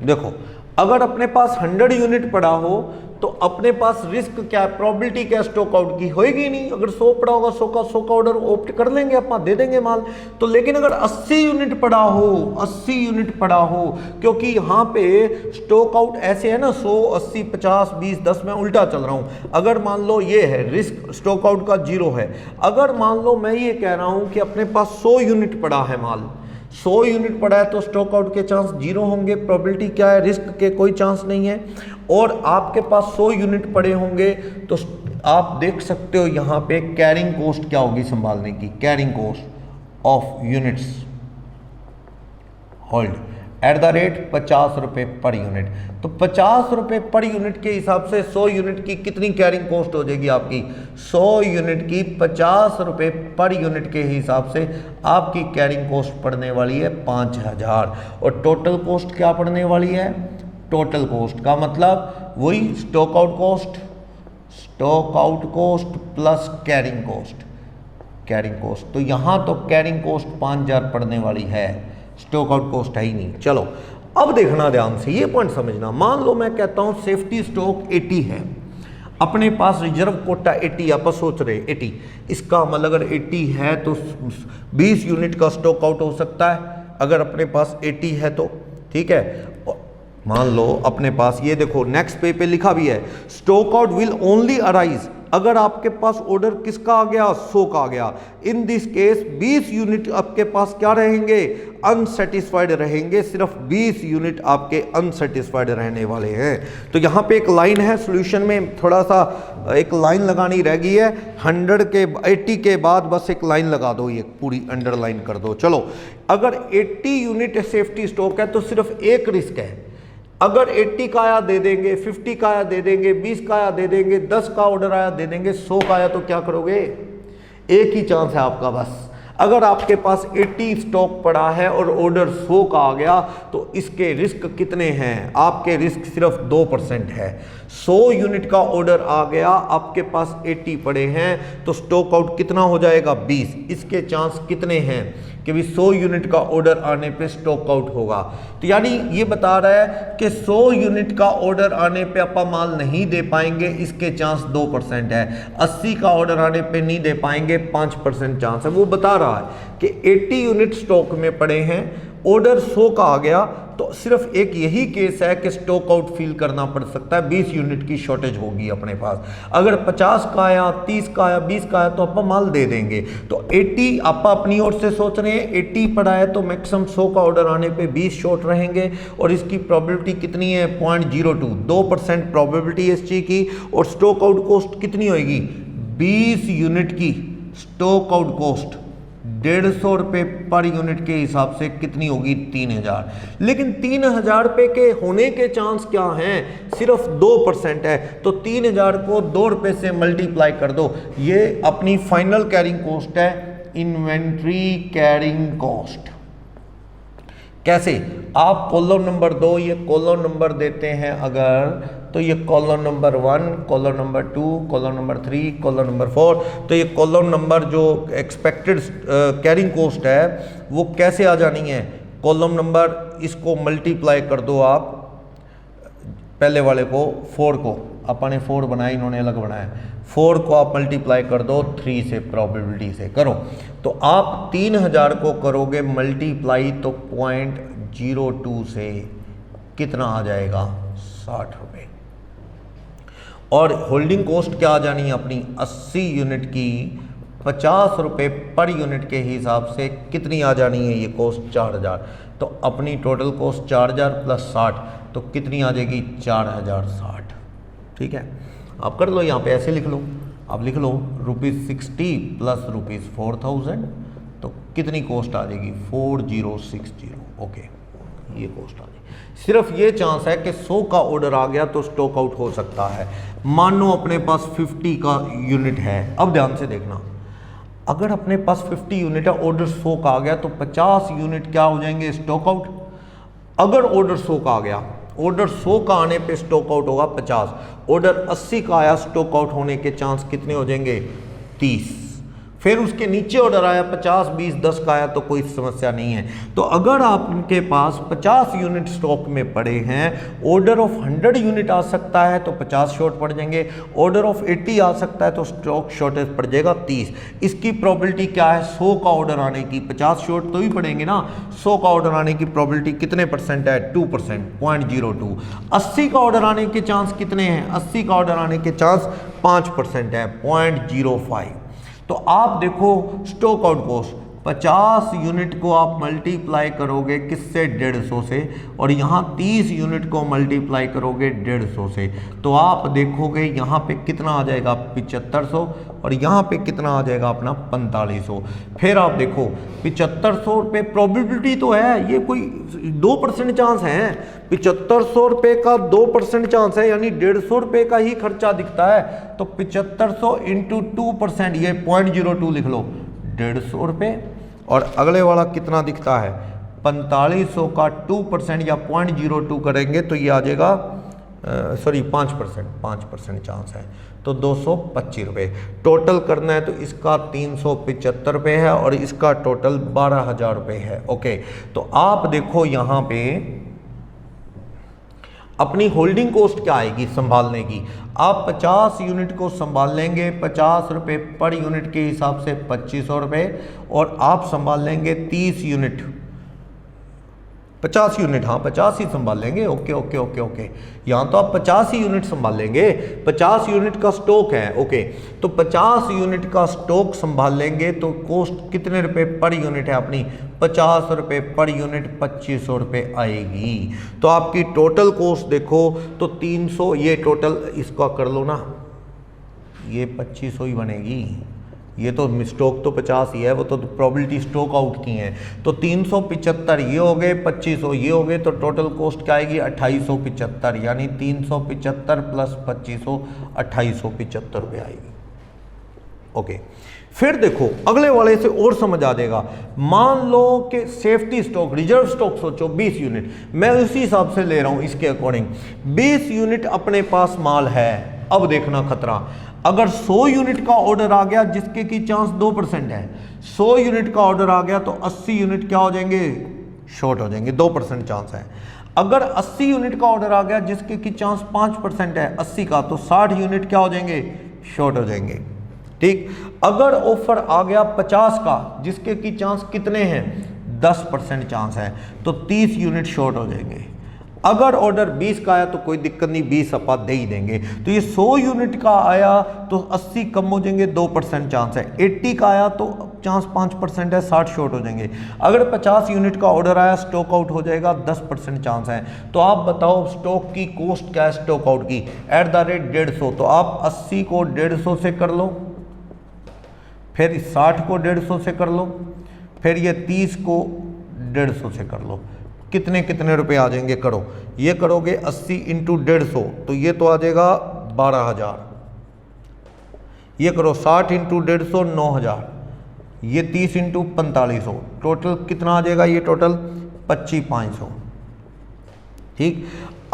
देखो, अगर अपने पास 100 यूनिट पड़ा हो तो अपने पास रिस्क क्या है? प्रोबेबिलिटी क्या? स्टॉक आउट की होएगी नहीं। अगर 100 पड़ा होगा, 100 का ऑर्डर ऑप्ट कर लेंगे, अपना दे देंगे माल। तो लेकिन अगर 80 यूनिट पड़ा हो, क्योंकि यहाँ पे स्टॉक आउट ऐसे है ना, 100, 80, 50, 20, 10, मैं उल्टा चल रहा हूँ। अगर मान लो ये है रिस्क, स्टॉक आउट का 0 है। अगर मान लो मैं ये कह रहा हूँ कि अपने पास 100 यूनिट पड़ा है माल, 100 यूनिट पड़ा है तो स्टॉक आउट के चांस 0 होंगे। प्रोबेबिलिटी क्या है? रिस्क के कोई चांस नहीं है। और आपके पास 100 यूनिट पड़े होंगे तो आप देख सकते हो यहाँ पे कैरिंग कॉस्ट क्या होगी संभालने की? Carrying cost of units hold at the rate 50 रुपये पर यूनिट। तो 50 रुपये पर यूनिट के हिसाब से 100 यूनिट की कितनी कैरिंग कॉस्ट हो जाएगी आपकी? 100 यूनिट की 50 रुपये पर यूनिट के हिसाब से आपकी कैरिंग कॉस्ट पड़ने वाली है 5000। और टोटल कॉस्ट क्या पड़ने वाली है? टोटल कॉस्ट का मतलब वही stock out cost plus carrying cost. तो यहाँ तो कैरिंग कॉस्ट 5000 पड़ने वाली है, स्टॉक आउट कॉस्ट है ही नहीं। चलो अब देखना ध्यान से, ये पॉइंट समझना। मान लो मैं कहता हूं सेफ्टी स्टॉक 80 है, अपने पास रिजर्व कोटा 80, आप सोच रहे 80, इसका मतलब अगर 80 है तो 20 यूनिट का स्टॉक आउट हो सकता है अगर अपने पास 80 है तो, ठीक है। मान लो अपने पास ये देखो नेक्स्ट पेज पे लिखा भी है, stock out will only arise, अगर आपके पास ऑर्डर किसका आ गया? 100 का आ गया। इन दिस केस 20 यूनिट आपके पास क्या रहेंगे? अनसेटिस्फाइड रहेंगे। सिर्फ 20 यूनिट आपके अनसेटिस्फाइड रहने वाले हैं। तो यहाँ पे एक लाइन है, सॉल्यूशन में थोड़ा सा एक लाइन लगानी रह गई है। 80 के बाद बस एक लाइन लगा दो, ये पूरी अंडरलाइन कर दो। चलो, अगर 80 यूनिट सेफ्टी स्टॉक है तो सिर्फ एक रिस्क है, अगर 80 का आया दे देंगे, 50 का आया दे देंगे, 20 का आया दे देंगे, 10 का ऑर्डर आया दे देंगे, 100 का आया तो क्या करोगे? एक ही चांस है आपका बस। अगर आपके पास 80 स्टॉक पड़ा है और ऑर्डर 100 का आ गया तो इसके रिस्क कितने हैं? आपके रिस्क सिर्फ 2% है। 100 यूनिट का ऑर्डर आ गया, आपके पास 80 पड़े हैं तो स्टॉक आउट कितना हो जाएगा? 20। इसके चांस कितने हैं कि भी 100 यूनिट का ऑर्डर आने पे स्टॉक आउट होगा। तो यानी ये बता रहा है कि 100 यूनिट का ऑर्डर आने पे अपा माल नहीं दे पाएंगे, इसके चांस 2% है। 80 का ऑर्डर आने पे नहीं दे पाएंगे, 5% चांस है। वो बता रहा है कि 80 यूनिट स्टॉक में पड़े हैं, ऑर्डर 100 का आ गया तो सिर्फ एक यही केस है कि स्टॉक आउट फील करना पड़ सकता है, 20 यूनिट की शॉर्टेज होगी अपने पास। अगर 50 का आया, 30 का आया, 20 का आया तो आप माल दे देंगे। तो 80 आप अपनी ओर से सोच रहे हैं, 80 पड़ा है तो मैक्सिमम 100 का ऑर्डर आने पे 20 शॉर्ट रहेंगे और इसकी प्रोबेबिलिटी कितनी है? 0.02, 2% प्रोबेबिलिटी इस चीज की। और स्टॉक आउट कॉस्ट कितनी होगी? 20 यूनिट की स्टॉक आउट कॉस्ट 150 रुपये पर यूनिट के हिसाब से कितनी होगी? 3000। लेकिन 3000 रुपये के होने के चांस क्या हैं? सिर्फ 2% है। तो 3000 को 2 रुपये से मल्टीप्लाई कर दो, ये अपनी फाइनल कैरिंग कॉस्ट है, इन्वेंट्री कैरिंग कॉस्ट। कैसे? आप कॉलम नंबर 2 ये कॉलम नंबर देते हैं अगर, तो ये column number 1, column number 2, column number 3, column number 4। तो ये कॉलम नंबर जो एक्सपेक्टेड कैरिंग कॉस्ट है वो कैसे आ जानी है? कॉलम नंबर इसको मल्टीप्लाई कर दो आप, पहले वाले को 4 को, अपने 4 बनाया, इन्होंने अलग बनाया, 4 को आप मल्टीप्लाई कर दो 3 से, प्रोबेबिलिटी से करो। तो आप 3000 को करोगे मल्टीप्लाई तो 0.02 से कितना आ जाएगा? 60 रुपये। और होल्डिंग कॉस्ट क्या आ जानी है अपनी 80 यूनिट की 50 रुपये पर यूनिट के हिसाब से कितनी आ जानी है ये कॉस्ट 4000। तो अपनी टोटल कॉस्ट 4000 प्लस 60 तो कितनी आ जाएगी 4060। ठीक है, आप कर लो यहाँ पे ऐसे लिख लो, आप लिख लो ₹60 प्लस ₹4000 तो कितनी कॉस्ट आ जाएगी 4060। ओके, ये कॉस्ट आ जाएगी। सिर्फ ये चांस है कि 100 का ऑर्डर आ गया तो स्टॉक आउट हो सकता है। मानो अपने पास 50 का यूनिट है, अब ध्यान से देखना, अगर अपने पास 50 यूनिट है, ऑर्डर 100 का आ गया तो 50 यूनिट क्या हो जाएंगे स्टॉक आउट। अगर ऑर्डर 100 का आ गया, ऑर्डर 100 का आने पे स्टॉक आउट होगा 50, ऑर्डर 80 का आया, स्टॉक आउट होने के चांस कितने हो जाएंगे 30। फिर उसके नीचे ऑर्डर आया 50, 20, 10 का आया तो कोई समस्या नहीं है। तो अगर आपके पास 50 यूनिट स्टॉक में पड़े हैं, ऑर्डर ऑफ 100 यूनिट आ सकता है तो 50 शॉर्ट पड़ जाएंगे, ऑर्डर ऑफ 80 आ सकता है तो स्टॉक शॉर्टेज पड़ जाएगा 30। इसकी प्रोबेबिलिटी क्या है 100 का ऑर्डर आने की, 50 शॉर्ट तो ही पड़ेंगे ना, 100 का ऑर्डर आने की प्रोबेबिलिटी कितने परसेंट है 2%, 0.02। 80 का ऑर्डर आने के चांस कितने हैं, 80 का ऑर्डर आने के चांस 5% है, 0.05। तो आप देखो स्टॉक आउट कॉस्ट 50 यूनिट को आप मल्टीप्लाई करोगे किससे 150 से, और यहाँ 30 यूनिट को मल्टीप्लाई करोगे 150 से, तो आप देखोगे यहाँ पे कितना आ जाएगा 7500 और यहाँ पे कितना आ जाएगा अपना 4500। फिर आप देखो 7500 रुपये प्रोबेबिलिटी तो है, ये कोई 2% चांस है, 7500 रुपये का 2% चांस है, यानी 150 रुपये का ही खर्चा दिखता है। तो 7500 इंटू 2%, ये 0.02 लिख लो, 150 रुपये। और अगले वाला कितना दिखता है 4500 का 2% या 0.02 करेंगे तो ये आ जाएगा 5% चांस है, तो 225 रुपये। टोटल करना है तो इसका 375 रुपये है और इसका टोटल 12,000 रुपये है। ओके, तो आप देखो यहाँ पे अपनी होल्डिंग कॉस्ट क्या आएगी संभालने की। आप 50 यूनिट को संभाल लेंगे 50 रुपये पर यूनिट के हिसाब से 2500 रुपये, और आप संभाल लेंगे 30 यूनिट, 50 यूनिट, हाँ 50 ही संभाल लेंगे। ओके ओके ओके ओके, यहाँ तो आप 50 ही यूनिट संभाल लेंगे, 50 यूनिट का स्टॉक है। ओके, तो 50 यूनिट का स्टॉक संभाल लेंगे तो कॉस्ट कितने रुपए पर यूनिट है अपनी 50 रुपये पर यूनिट, 2500 रुपये आएगी। तो आपकी टोटल कॉस्ट देखो तो 300, ये टोटल इसका कर लो ना, ये 2500 ही बनेगी। ये तो स्टॉक तो 50 ही है, वो तो प्रोबेबिलिटी स्टॉक आउट की है। तो 375 ये हो गए, 2500 ये हो गए, तो टोटल कॉस्ट क्या आएगी 2875, यानी 375 प्लस 2500 2875 रुपये आएगी। ओके, फिर देखो अगले वाले से और समझ आ जाएगा। मान लो कि सेफ्टी स्टॉक, रिजर्व स्टॉक सोचो 20 यूनिट, मैं उसी हिसाब से ले रहा हूं इसके अकॉर्डिंग। 20 यूनिट अपने पास माल है। अब देखना खतरा, अगर 100 यूनिट का ऑर्डर आ गया जिसके की चांस 2% है, 100 यूनिट का ऑर्डर आ गया तो 80 यूनिट क्या हो जाएंगे शॉर्ट हो जाएंगे, 2% चांस है। अगर 80 यूनिट का ऑर्डर आ गया जिसके की चांस 5% है 80 का, तो 60 यूनिट क्या हो जाएंगे शॉर्ट हो जाएंगे। ठीक, अगर ऑफर आ गया 50 का जिसके की चांस कितने हैं 10% चांस है, तो 30 यूनिट शॉर्ट हो जाएंगे। अगर ऑर्डर 20 का आया तो कोई दिक्कत नहीं, 20 अपा दे ही देंगे। तो ये 100 यूनिट का आया तो 80 कम हो जाएंगे, 2% चांस है। 80 का आया तो चांस 5% है, 60 शॉर्ट हो जाएंगे। अगर 50 यूनिट का ऑर्डर आया स्टॉक आउट हो जाएगा, 10% चांस है। तो आप बताओ स्टॉक की कॉस्ट क्या है स्टॉक आउट की @150। तो आप 80 को 150 से कर लो, फिर 60 को 150 से कर लो, फिर ये 30 को 150 से कर लो, कितने कितने रुपए आ जाएंगे करो। ये करोगे 80 इंटू 150 तो ये तो आ जाएगा 12,000। ये करो 60 इंटू 150 9,000। ये 30 इंटू 4500, टोटल कितना आ जाएगा ये टोटल 25,500। ठीक,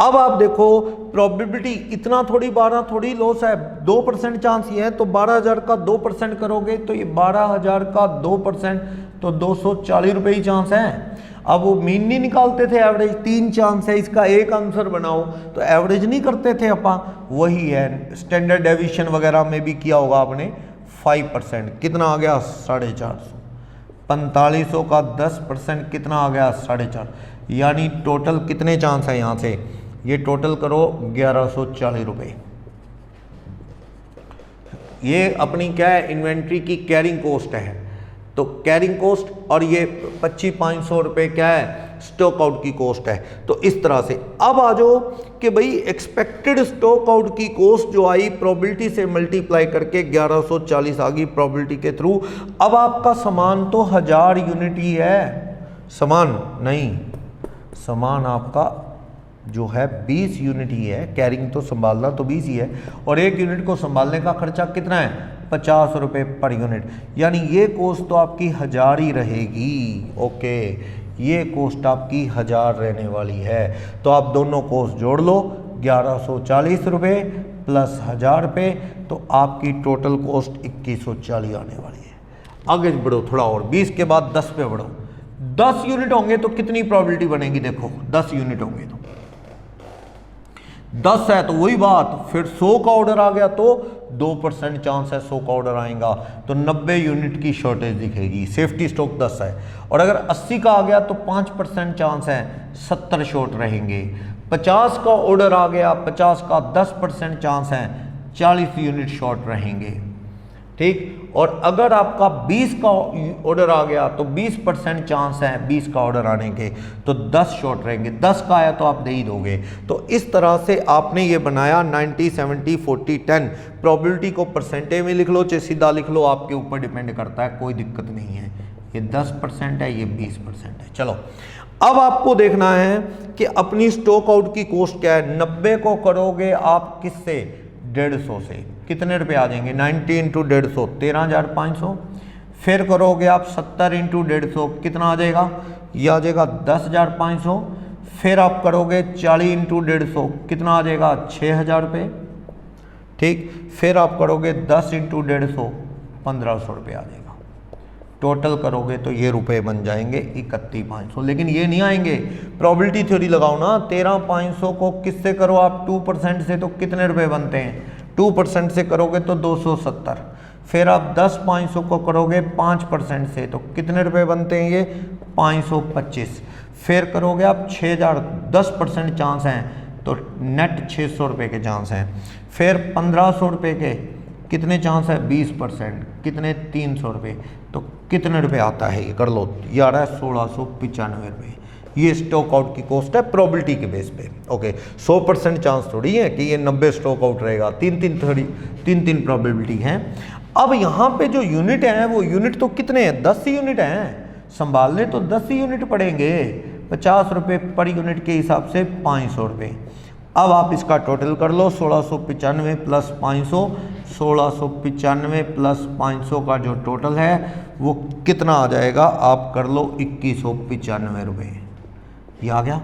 अब आप देखो प्रोबेबिलिटी इतना थोड़ी 12 थोड़ी लॉस है, 2% चांस ही है। तो 12,000 का 2% करोगे तो ये 12,000 का 2% तो 240 रुपये ही चांस है। अब वो मीन नहीं निकालते थे, एवरेज 3 चांस है, इसका एक आंसर बनाओ, तो एवरेज नहीं करते थे अपा, वही है। स्टैंडर्ड डेविएशन वगैरह में भी किया होगा आपने 5%, कितना आ गया 450। 4500 का 10% कितना आ गया 450, यानी टोटल कितने चांस है यहाँ से, ये टोटल करो 1140 रुपये। ये अपनी क्या है, इन्वेंट्री की कैरिंग कॉस्ट है। तो कैरिंग कॉस्ट और ये 25,500 रुपये क्या है, स्टॉक आउट की कॉस्ट है। तो इस तरह से अब आ जाओ कि भाई एक्सपेक्टेड स्टॉक आउट की कॉस्ट जो आई प्रोबेबिलिटी से मल्टीप्लाई करके 1140 आ गई प्रोबेबिलिटी के थ्रू। अब आपका सामान तो 1000 यूनिट ही है, सामान नहीं, सामान आपका जो है 20 यूनिट ही है, कैरिंग तो संभालना तो 20 ही है, और एक यूनिट को संभालने का खर्चा कितना है, 50 रुपये पर यूनिट, यानी ये कॉस्ट तो आपकी 1000 ही रहेगी। ओके, ये कॉस्ट आपकी 1000 रहने वाली है। तो आप दोनों कॉस्ट जोड़ लो, 1140 रुपये प्लस 1000 रुपये, तो आपकी टोटल कॉस्ट 2140 आने वाली है। आगे बढ़ो थोड़ा और, 20 के बाद 10 पे बढ़ो। 10 यूनिट होंगे तो कितनी प्रोबेबिलिटी बनेगी, देखो 10 यूनिट होंगे तो 10 है तो वही बात, फिर 100 का ऑर्डर आ गया तो 2% चांस है 100 का ऑर्डर आएगा, तो 90 यूनिट की शॉर्टेज दिखेगी। सेफ्टी स्टॉक 10 है, और अगर 80 का आ गया तो 5% चांस है 70 शॉर्ट रहेंगे। 50 का ऑर्डर आ गया, 50 का 10% चांस है 40 यूनिट शॉर्ट रहेंगे, ठीक। और अगर आपका 20 का ऑर्डर आ गया तो 20% चांस है 20 का ऑर्डर आने के, तो 10 शॉर्ट रहेंगे। 10 का आया तो आप दे ही दोगे। तो इस तरह से आपने ये बनाया 90 70 40 10। प्रोबेबिलिटी को परसेंटेज में लिख लो चाहे सीधा लिख लो, आपके ऊपर डिपेंड करता है, कोई दिक्कत नहीं है। ये 10% है, ये 20% है। चलो अब आपको देखना है कि अपनी स्टॉक आउट की कॉस्ट क्या है। 90 को करोगे आप किससे, 150 से, कितने रुपए आ जाएंगे, 90 इंटू 150 13,500। फिर करोगे आप 70 इंटू 150, कितना आ जाएगा, ये आ जाएगा 10,500। फिर आप करोगे 40 इंटू 150, कितना आ जाएगा 6,000 रुपये, ठीक। फिर आप करोगे 10 इंटू 150, 1,500 रुपये आ जाएगा। टोटल करोगे तो ये रुपए बन जाएंगे 31,500। लेकिन ये नहीं आएंगे, प्रोबेबिलिटी थ्योरी लगाओ ना। 13,500 को किससे करो आप, 2% से, तो कितने रुपए बनते हैं, 2% से करोगे तो 270। फिर आप 10,500 को करोगे 5% से, तो कितने रुपए बनते हैं ये, 525। फिर करोगे आप 6,000, 10% चांस हैं तो नेट 600 रुपये के चांस हैं। फिर 1,500 रुपये के कितने चांस है, 20%, कितने 300 रुपये, तो कितने रुपए आता है, ये कर लो, ये आ रहा है 1695 रुपये। ये स्टॉक आउट की कॉस्ट है प्रोबेबिलिटी के बेस पे। ओके, 100% चांस थोड़ी है कि ये 90 स्टॉक आउट रहेगा, तीन प्रोबेबिलिटी हैं। अब यहाँ पे जो यूनिट हैं वो यूनिट तो कितने हैं, 10 यूनिट हैं, संभालने तो 10 यूनिट पड़ेंगे। 50 रुपये पर यूनिट के हिसाब से 500 रुपये। अब आप इसका टोटल कर लो, 1695 प्लस 500, 1695 प्लस 500 का जो टोटल है वो कितना आ जाएगा, आप कर लो 2195 रुपये। ये आ गया।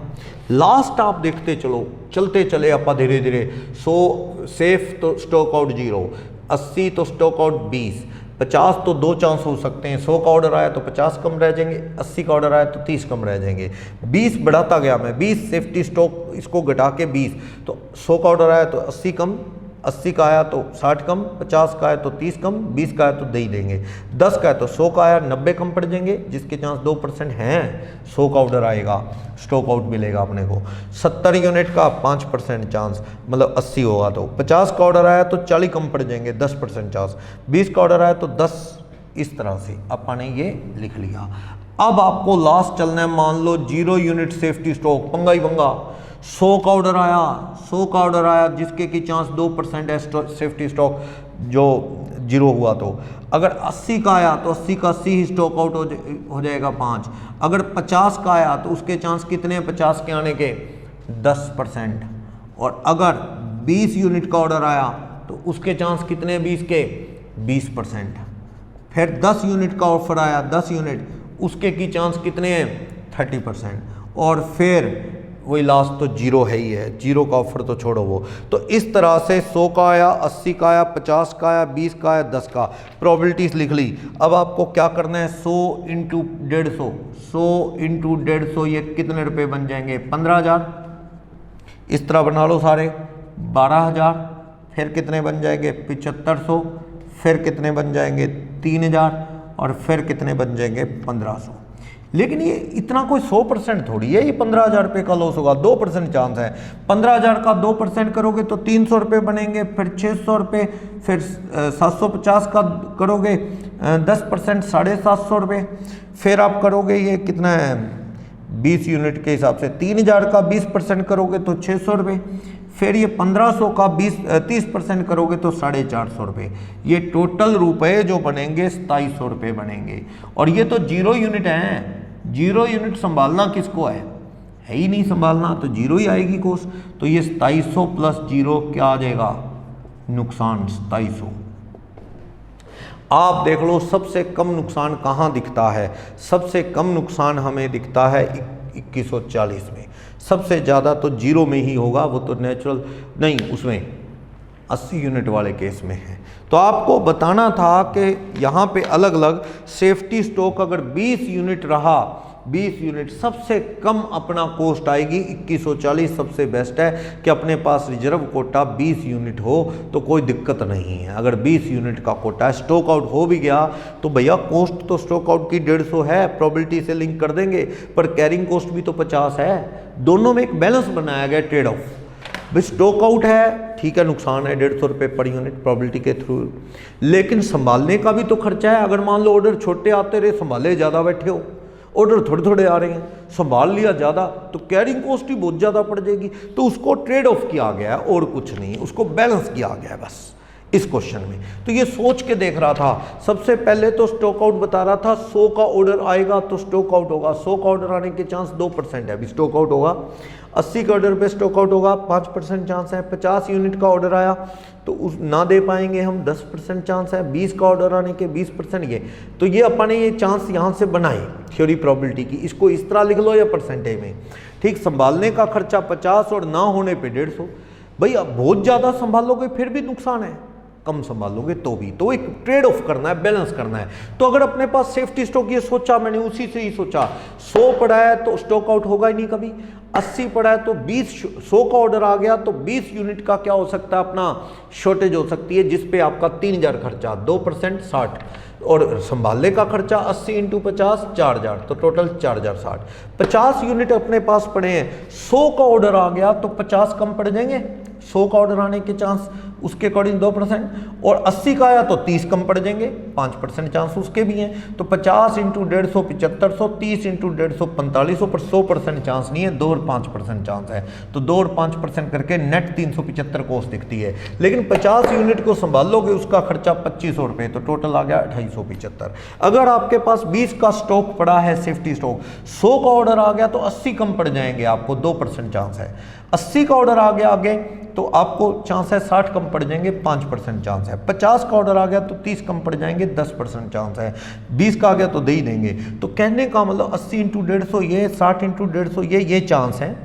लास्ट आप देखते चलो, चलते चले आप धीरे धीरे। 100 सेफ तो स्टॉक आउट 0, 80 तो स्टॉक आउट 20, 50 तो 2 चांस हो सकते हैं, 100 का ऑर्डर आया तो 50 कम रह जाएंगे, 80 का ऑर्डर आया तो 30 कम रह जाएंगे। 20 बढ़ाता गया मैं, 20 सेफ्टी स्टॉक इसको घटा के 20, तो 100 का ऑर्डर आया तो 80 कम, 80 का आया तो 60 कम, 50 का आया तो 30 कम, 20 का आया तो दे ही देंगे, 10 का है तो 100 का आया 90 कम पड़ जाएंगे, जिसके चांस 2% हैं 100 का ऑर्डर आएगा, स्टॉक आउट मिलेगा अपने को। 70 यूनिट का 5% चांस, मतलब 80 होगा, तो 50 का ऑर्डर आया तो 40 कम पड़ जाएंगे, 10% चांस, 20 का ऑर्डर आया तो 10। इस तरह से अपन ने ये लिख लिया। अब आपको लास्ट चलना है, मान लो 0 यूनिट सेफ्टी स्टॉक, पंगा ही पंगा। 100 का ऑर्डर आया, 100 का ऑर्डर आया जिसके की चांस 2% है सेफ्टी स्टॉक जो 0 हुआ, तो अगर 80 का आया तो 80 का 80 ही स्टॉक आउट हो जाएगा 5। अगर 50 का आया तो उसके चांस कितने हैं 50 के आने के, 10%। और अगर 20 यूनिट का ऑर्डर आया तो उसके चांस कितने हैं 20 के, 20%। फिर 10 यूनिट का ऑफर आया, 10 यूनिट, उसके की चांस कितने हैं 30%। और फिर वही लास्ट तो 0 है ही है, 0 का ऑफर तो छोड़ो वो। तो इस तरह से 100 का आया, 80 का आया, 50 का आया, 20 का आया, 10 का, प्रोबेबिलिटीज लिख ली। अब आपको क्या करना है, 100 इंटू 150, 100 इंटू 150, ये कितने रुपए बन जाएंगे 15,000। इस तरह बना लो सारे, 12,000। फिर कितने बन जाएंगे 7500, फिर कितने बन जाएंगे 3,000, और फिर कितने बन जाएंगे 1500। लेकिन ये इतना कोई 100% थोड़ी है, ये 15,000 रुपये का लॉस होगा, 2% चांस है। 15,000 का 2% करोगे तो 300 रुपये बनेंगे, फिर 600 रुपये, फिर 750 का करोगे 10% 750 रुपये, फिर आप करोगे ये कितना है 20 यूनिट के हिसाब से 3,000 का 20% करोगे तो 600 रुपये, फिर ये 1500 का 30% करोगे तो 450 रुपये। ये टोटल रुपए जो बनेंगे 2700 रुपये बनेंगे। और ये तो 0 यूनिट है, 0 यूनिट संभालना किसको है ही नहीं संभालना, तो 0 ही आएगी कॉस्ट। तो ये 2700 प्लस 0 क्या आ जाएगा, नुकसान 2700। आप देख लो सबसे कम नुकसान कहाँ दिखता है, सबसे कम नुकसान हमें दिखता है 2140 में, सबसे ज़्यादा तो 0 में ही होगा, वो तो नेचुरल नहीं, उसमें 80 यूनिट वाले केस में है। तो आपको बताना था कि यहाँ पे अलग अलग सेफ्टी स्टॉक अगर 20 यूनिट रहा, 20 यूनिट सबसे कम अपना कॉस्ट आएगी 2140, सबसे बेस्ट है कि अपने पास रिजर्व कोटा 20 यूनिट हो तो कोई दिक्कत नहीं है। अगर 20 यूनिट का कोटा है, स्टॉक आउट हो भी गया तो भैया कॉस्ट तो स्टॉक आउट की 150 है, प्रोबेबिलिटी से लिंक कर देंगे, पर कैरिंग कॉस्ट भी तो 50 है। दोनों में एक बैलेंस बनाया गया, ट्रेड ऑफ। भाई स्टॉक आउट है, ठीक है, नुकसान है 150 रुपये पर यूनिट प्रोबेबिलिटी के थ्रू, लेकिन संभालने का भी तो खर्चा है। अगर मान लो ऑर्डर छोटे आते रहे, संभाले ज़्यादा बैठे हो, ऑर्डर थोड़े थोड़े आ रहे हैं, संभाल लिया ज़्यादा, तो कैरिंग कॉस्ट ही बहुत ज़्यादा पड़ जाएगी। तो उसको ट्रेड ऑफ किया गया है और कुछ नहीं, उसको बैलेंस किया गया है बस इस क्वेश्चन में। तो ये सोच के देख रहा था, सबसे पहले तो स्टॉक आउट बता रहा था 100 का ऑर्डर आएगा तो स्टॉक आउट होगा, 100 का ऑर्डर आने के चांस 2% है, अभी स्टॉक आउट होगा। 80 का ऑर्डर पे स्टॉक आउट होगा, 5% चांस है। 50 यूनिट का ऑर्डर आया तो उस ना दे पाएंगे हम, 10% चांस है। 20 का ऑर्डर आने के 20% ये, तो ये अपने ये चांस यहाँ से बनाए थ्योरी प्रोबेबिलिटी की, इसको इस तरह लिख लो या परसेंटेज में, ठीक। संभालने का खर्चा 50 और ना होने पे 150। भाई अब बहुत ज़्यादा संभालोगे फिर भी नुकसान है, कम संभालोगे तो भी, तो एक ट्रेड ऑफ करना है, बैलेंस करना है। तो अगर अपने पास सेफ्टी स्टॉक, ये सोचा मैंने उसी से ही सोचा, 100 पड़ा है तो स्टॉक आउट होगा ही नहीं कभी, 80 पड़ा है तो 100 का ऑर्डर आ गया तो 20 यूनिट का क्या हो सकता है, अपना शॉर्टेज हो सकती है, जिसपे आपका 3000 खर्चा, 2% 60, और संभालने का खर्चा 80 × 50 4000, तो टोटल 4060। 50 यूनिट अपने पास पड़े हैं, 100 का ऑर्डर आ गया तो 50 कम पड़ जाएंगे, 100 का ऑर्डर आने के चांस उसके अकॉर्डिंग 2%, और 80 का आया तो 30 कम पड़ जाएंगे, 5% चांस उसके भी हैं। तो 50 × 150 7500, 30 × 150 4500, पर 100% चांस नहीं है, 2 और 5% चांस है। तो 2 और 5% करके नेट 375 कॉस्ट दिखती है। लेकिन 50 यूनिट को संभालोगे उसका खर्चा 2500 रुपये, तो टोटल आ गया 2875। अगर आपके पास 20 का स्टॉक पड़ा है, सेफ्टी स्टॉक, 100 का ऑर्डर आ गया तो 80 कम पड़ जाएंगे आपको, 2% चांस है। 80 का ऑर्डर आ गया आगे तो आपको चांस है 60 कम पड़ जाएंगे, 5% चांस है। 50 का ऑर्डर आ गया तो 30 कम पड़ जाएंगे, 10% चांस है। 20 का आ गया तो दे ही देंगे। तो कहने का मतलब 80 × 150 ये, 60 × 150 ये चांस है,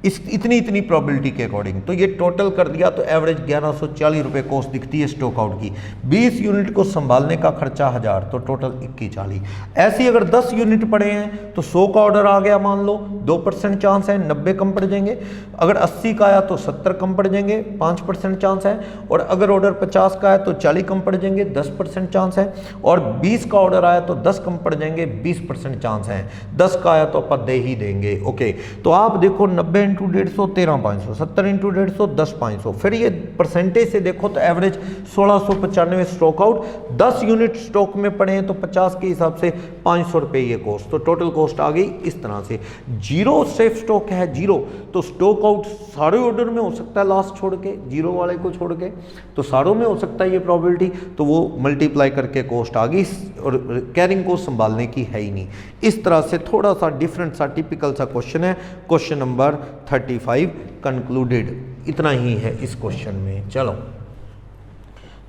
इस इतनी प्रोबेबिलिटी के अकॉर्डिंग। तो ये टोटल कर दिया तो एवरेज 1140 रुपये कॉस्ट दिखती है स्टॉक आउट की। 20 यूनिट को संभालने का खर्चा 1000, तो टोटल 2140। ऐसे ही अगर 10 यूनिट पड़े हैं तो 100 का ऑर्डर आ गया मान लो, 2% चांस है, 90 कम पड़ जाएंगे। अगर 80 का आया तो 70 कम पड़ जाएंगे, 5% चांस है। और अगर ऑर्डर 50 का है तो 40 कम पड़ जाएंगे, 10% चांस है। और 20 का ऑर्डर आया तो 10 कम पड़ जाएंगे, 20% चांस है। 10 का आया तो आप दे ही देंगे। ओके, तो आप देखो 90 × 150 13,500, 70 × 150 10,500। फिर ये परसेंटेज से देखो तो average 1695 stock out. 10 unit stock में पड़े हैं तो 50 के हिसाब से 500 रुपये ये कॉस्ट, तो टोटल कॉस्ट आ गई इस तरह से। 0 सेफ स्टॉक है 0, तो स्टॉक आउट सारे ऑर्डर में हो सकता है, लास्ट छोड़ के 0 वाले को छोड़ के, तो सारों में हो सकता है ये प्रोबेबिलिटी। तो वो मल्टीप्लाई करके कॉस्ट आ गई, और कैरिंग कॉस्ट संभालने की है ही नहीं। इस तरह से थोड़ा सा डिफरेंट सा टिपिकल सा क्वेश्चन है। Question number 35 concluded. इतना ही है इस क्वेश्चन में। चलो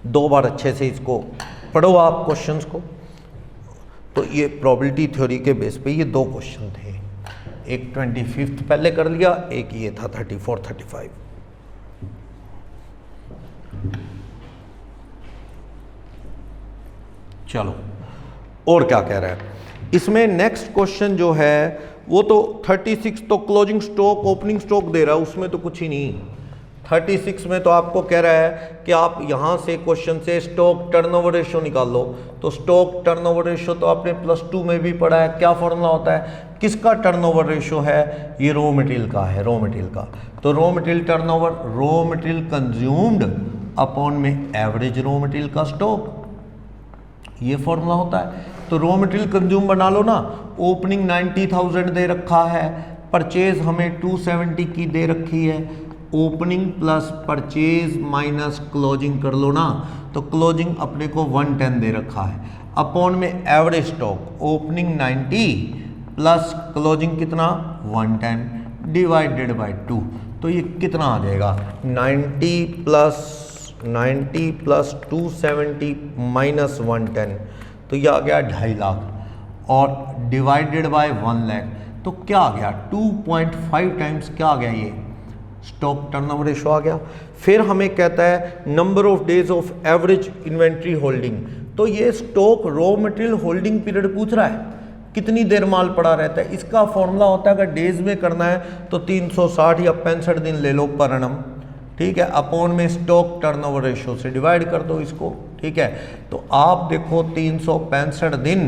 2 बार अच्छे से इसको पढ़ो आप क्वेश्चंस को। तो ये प्रोबेबिलिटी थ्योरी के बेस पे ये 2 क्वेश्चन थे, एक 25 पहले कर लिया, एक ये था 34 35। चलो और क्या कह रहा है इसमें। नेक्स्ट क्वेश्चन जो है वो तो 36, तो क्लोजिंग स्टॉक ओपनिंग स्टॉक दे रहा है, उसमें तो कुछ ही नहीं। 36 में तो आपको कह रहा है कि आप यहाँ से क्वेश्चन से स्टॉक टर्नओवर रेशो निकाल लो। तो स्टॉक टर्नओवर रेशो तो आपने +2 में भी पढ़ा है, क्या फॉर्मूला होता है, किसका टर्नओवर रेशो है, ये रॉ मटेरियल का है, रॉ मटेरियल का। तो raw material turnover, raw material consumed upon में एवरेज रॉ मटेरियल का स्टॉक, ये फॉर्मूला होता है। तो रॉ मटेरियल कंज्यूम बना लो ना, ओपनिंग 90,000 दे रखा है, परचेज हमें 270 की दे रखी है, opening plus purchase minus closing कर लो ना, तो क्लोजिंग अपने को 110 दे रखा है, अपॉन में average stock opening 90 plus closing कितना 110 डिवाइडेड बाय 2। तो ये कितना आ जाएगा, 90 प्लस 270 माइनस 110, तो ये आ गया 2.5 लाख, और डिवाइडेड बाय 1 लाख, तो क्या आ गया 2.5 टाइम्स क्या आ गया, ये स्टॉक टर्नओवर रेशो आ गया। फिर हमें कहता है number of days of average inventory holding, तो ये stock raw material holding period पूछ रहा है, कितनी देर माल पड़ा रहता है। इसका फॉर्मूला होता है, अगर डेज में करना है तो 360 या 65 दिन ले लो पर एनम, ठीक है, अपॉन में स्टॉक टर्नओवर रेशो से डिवाइड कर दो इसको, ठीक है। तो आप देखो 365 दिन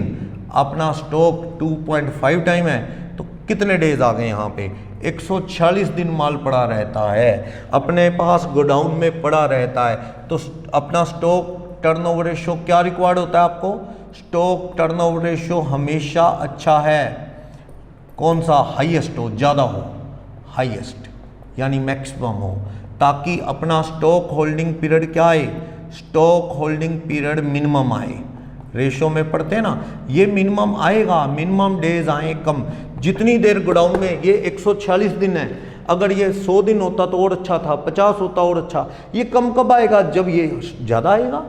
अपना स्टॉक 2.5 टाइम है, तो कितने डेज आ गए यहाँ पे, 146 दिन माल पड़ा रहता है अपने पास गोडाउन में पड़ा रहता है। तो अपना स्टॉक टर्नओवर रेशो क्या रिक्वायर्ड होता है आपको, स्टॉक टर्नओवर रेशो हमेशा अच्छा है, कौन सा, हाईएस्ट हो, ज़्यादा हो, हाईएस्ट यानी मैक्सिमम हो, ताकि अपना स्टॉक होल्डिंग पीरियड क्या आए, स्टॉक होल्डिंग पीरियड मिनिमम आए। रेशो में पढ़ते हैं ना, ये मिनिमम आएगा, मिनिमम डेज आए कम। जितनी देर गोडाउन में, ये 146 दिन है, अगर ये 100 दिन होता तो और अच्छा था, 50 होता और अच्छा। ये कम कब आएगा, जब ये ज़्यादा आएगा।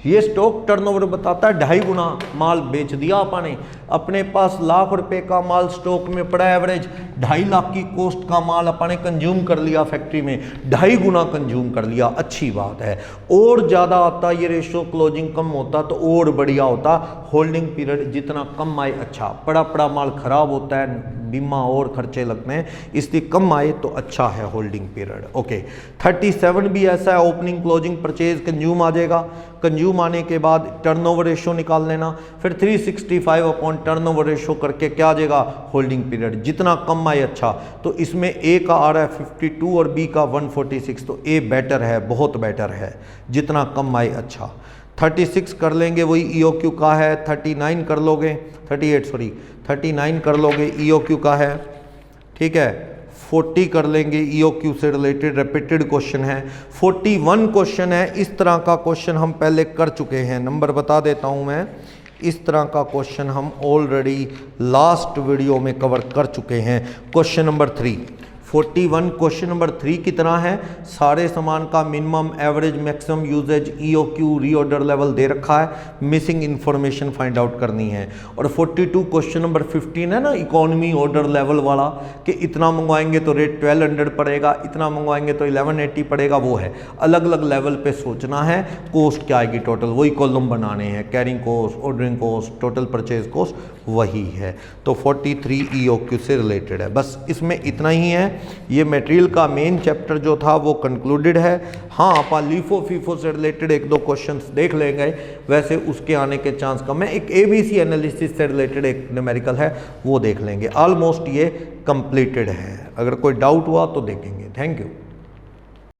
ये स्टॉक टर्नओवर बताता है 2.5 गुना माल बेच दिया आपने, अपने पास लाख रुपए का माल स्टॉक में पड़ा, एवरेज 2.5 लाख की कॉस्ट का माल अपने कंज्यूम कर लिया फैक्ट्री में, 2.5 गुना कंज्यूम कर लिया, अच्छी बात है। और ज़्यादा आता ये रेशो, क्लोजिंग कम होता तो और बढ़िया होता, होल्डिंग पीरियड जितना कम आए अच्छा, पड़ा पड़ा माल खराब होता है, बीमा और खर्चे लगते हैं, इसलिए कम आए तो अच्छा है होल्डिंग पीरियड। ओके, 37 भी ऐसा है, ओपनिंग क्लोजिंग परचेज कंज्यूम आ जाएगा, कंज्यूम आने के बाद टर्नओवर रेशो निकाल लेना, फिर 365 अपॉन टर्नओवर रेशो करके क्या आ जाएगा, होल्डिंग पीरियड, जितना कम आए अच्छा। तो इसमें ए का आ रहा है 52 और बी का 146, तो ए बेटर है, बहुत बेटर है, जितना कम आए अच्छा। 36 कर लेंगे, वही ईओक्यू का है, 39 कर लोगे, 39 कर लोगे, ईओक्यू का है, ठीक है। 40 कर लेंगे, ईओक्यू से रिलेटेड रिपीटेड क्वेश्चन है। 41 क्वेश्चन है, इस तरह का क्वेश्चन हम पहले कर चुके हैं, नंबर बता देता हूं मैं, इस तरह का क्वेश्चन हम ऑलरेडी लास्ट वीडियो में कवर कर चुके हैं। क्वेश्चन नंबर 3, 41 क्वेश्चन नंबर 3 की तरह है, सारे सामान का minimum average maximum usage EOQ reorder level दे रखा है, मिसिंग इन्फॉर्मेशन फाइंड आउट करनी है। और 42 क्वेश्चन नंबर 15 है ना, इकोनॉमी ऑर्डर लेवल वाला, कि इतना मंगवाएंगे तो रेट 1200 पड़ेगा, इतना मंगवाएंगे तो 1180 पड़ेगा, वो है। अलग अलग लेवल पे सोचना है, कॉस्ट क्या आएगी टोटल, वही कॉलम बनाने हैं, carrying cost, ordering cost, total purchase cost वही है। तो 43 ईओक्यू से रिलेटेड है, बस इसमें इतना ही है। ये मटेरियल का मेन चैप्टर जो था वो कंक्लूडेड है। हाँ, आप लीफो फीफो से रिलेटेड 1-2 क्वेश्चंस देख लेंगे, वैसे उसके आने के चांस कम है। एक एबीसी एनालिसिस से रिलेटेड एक न्यूमेरिकल है, वो देख लेंगे। ऑलमोस्ट ये कंप्लीटेड है, अगर कोई डाउट हुआ तो देखेंगे। Thank you.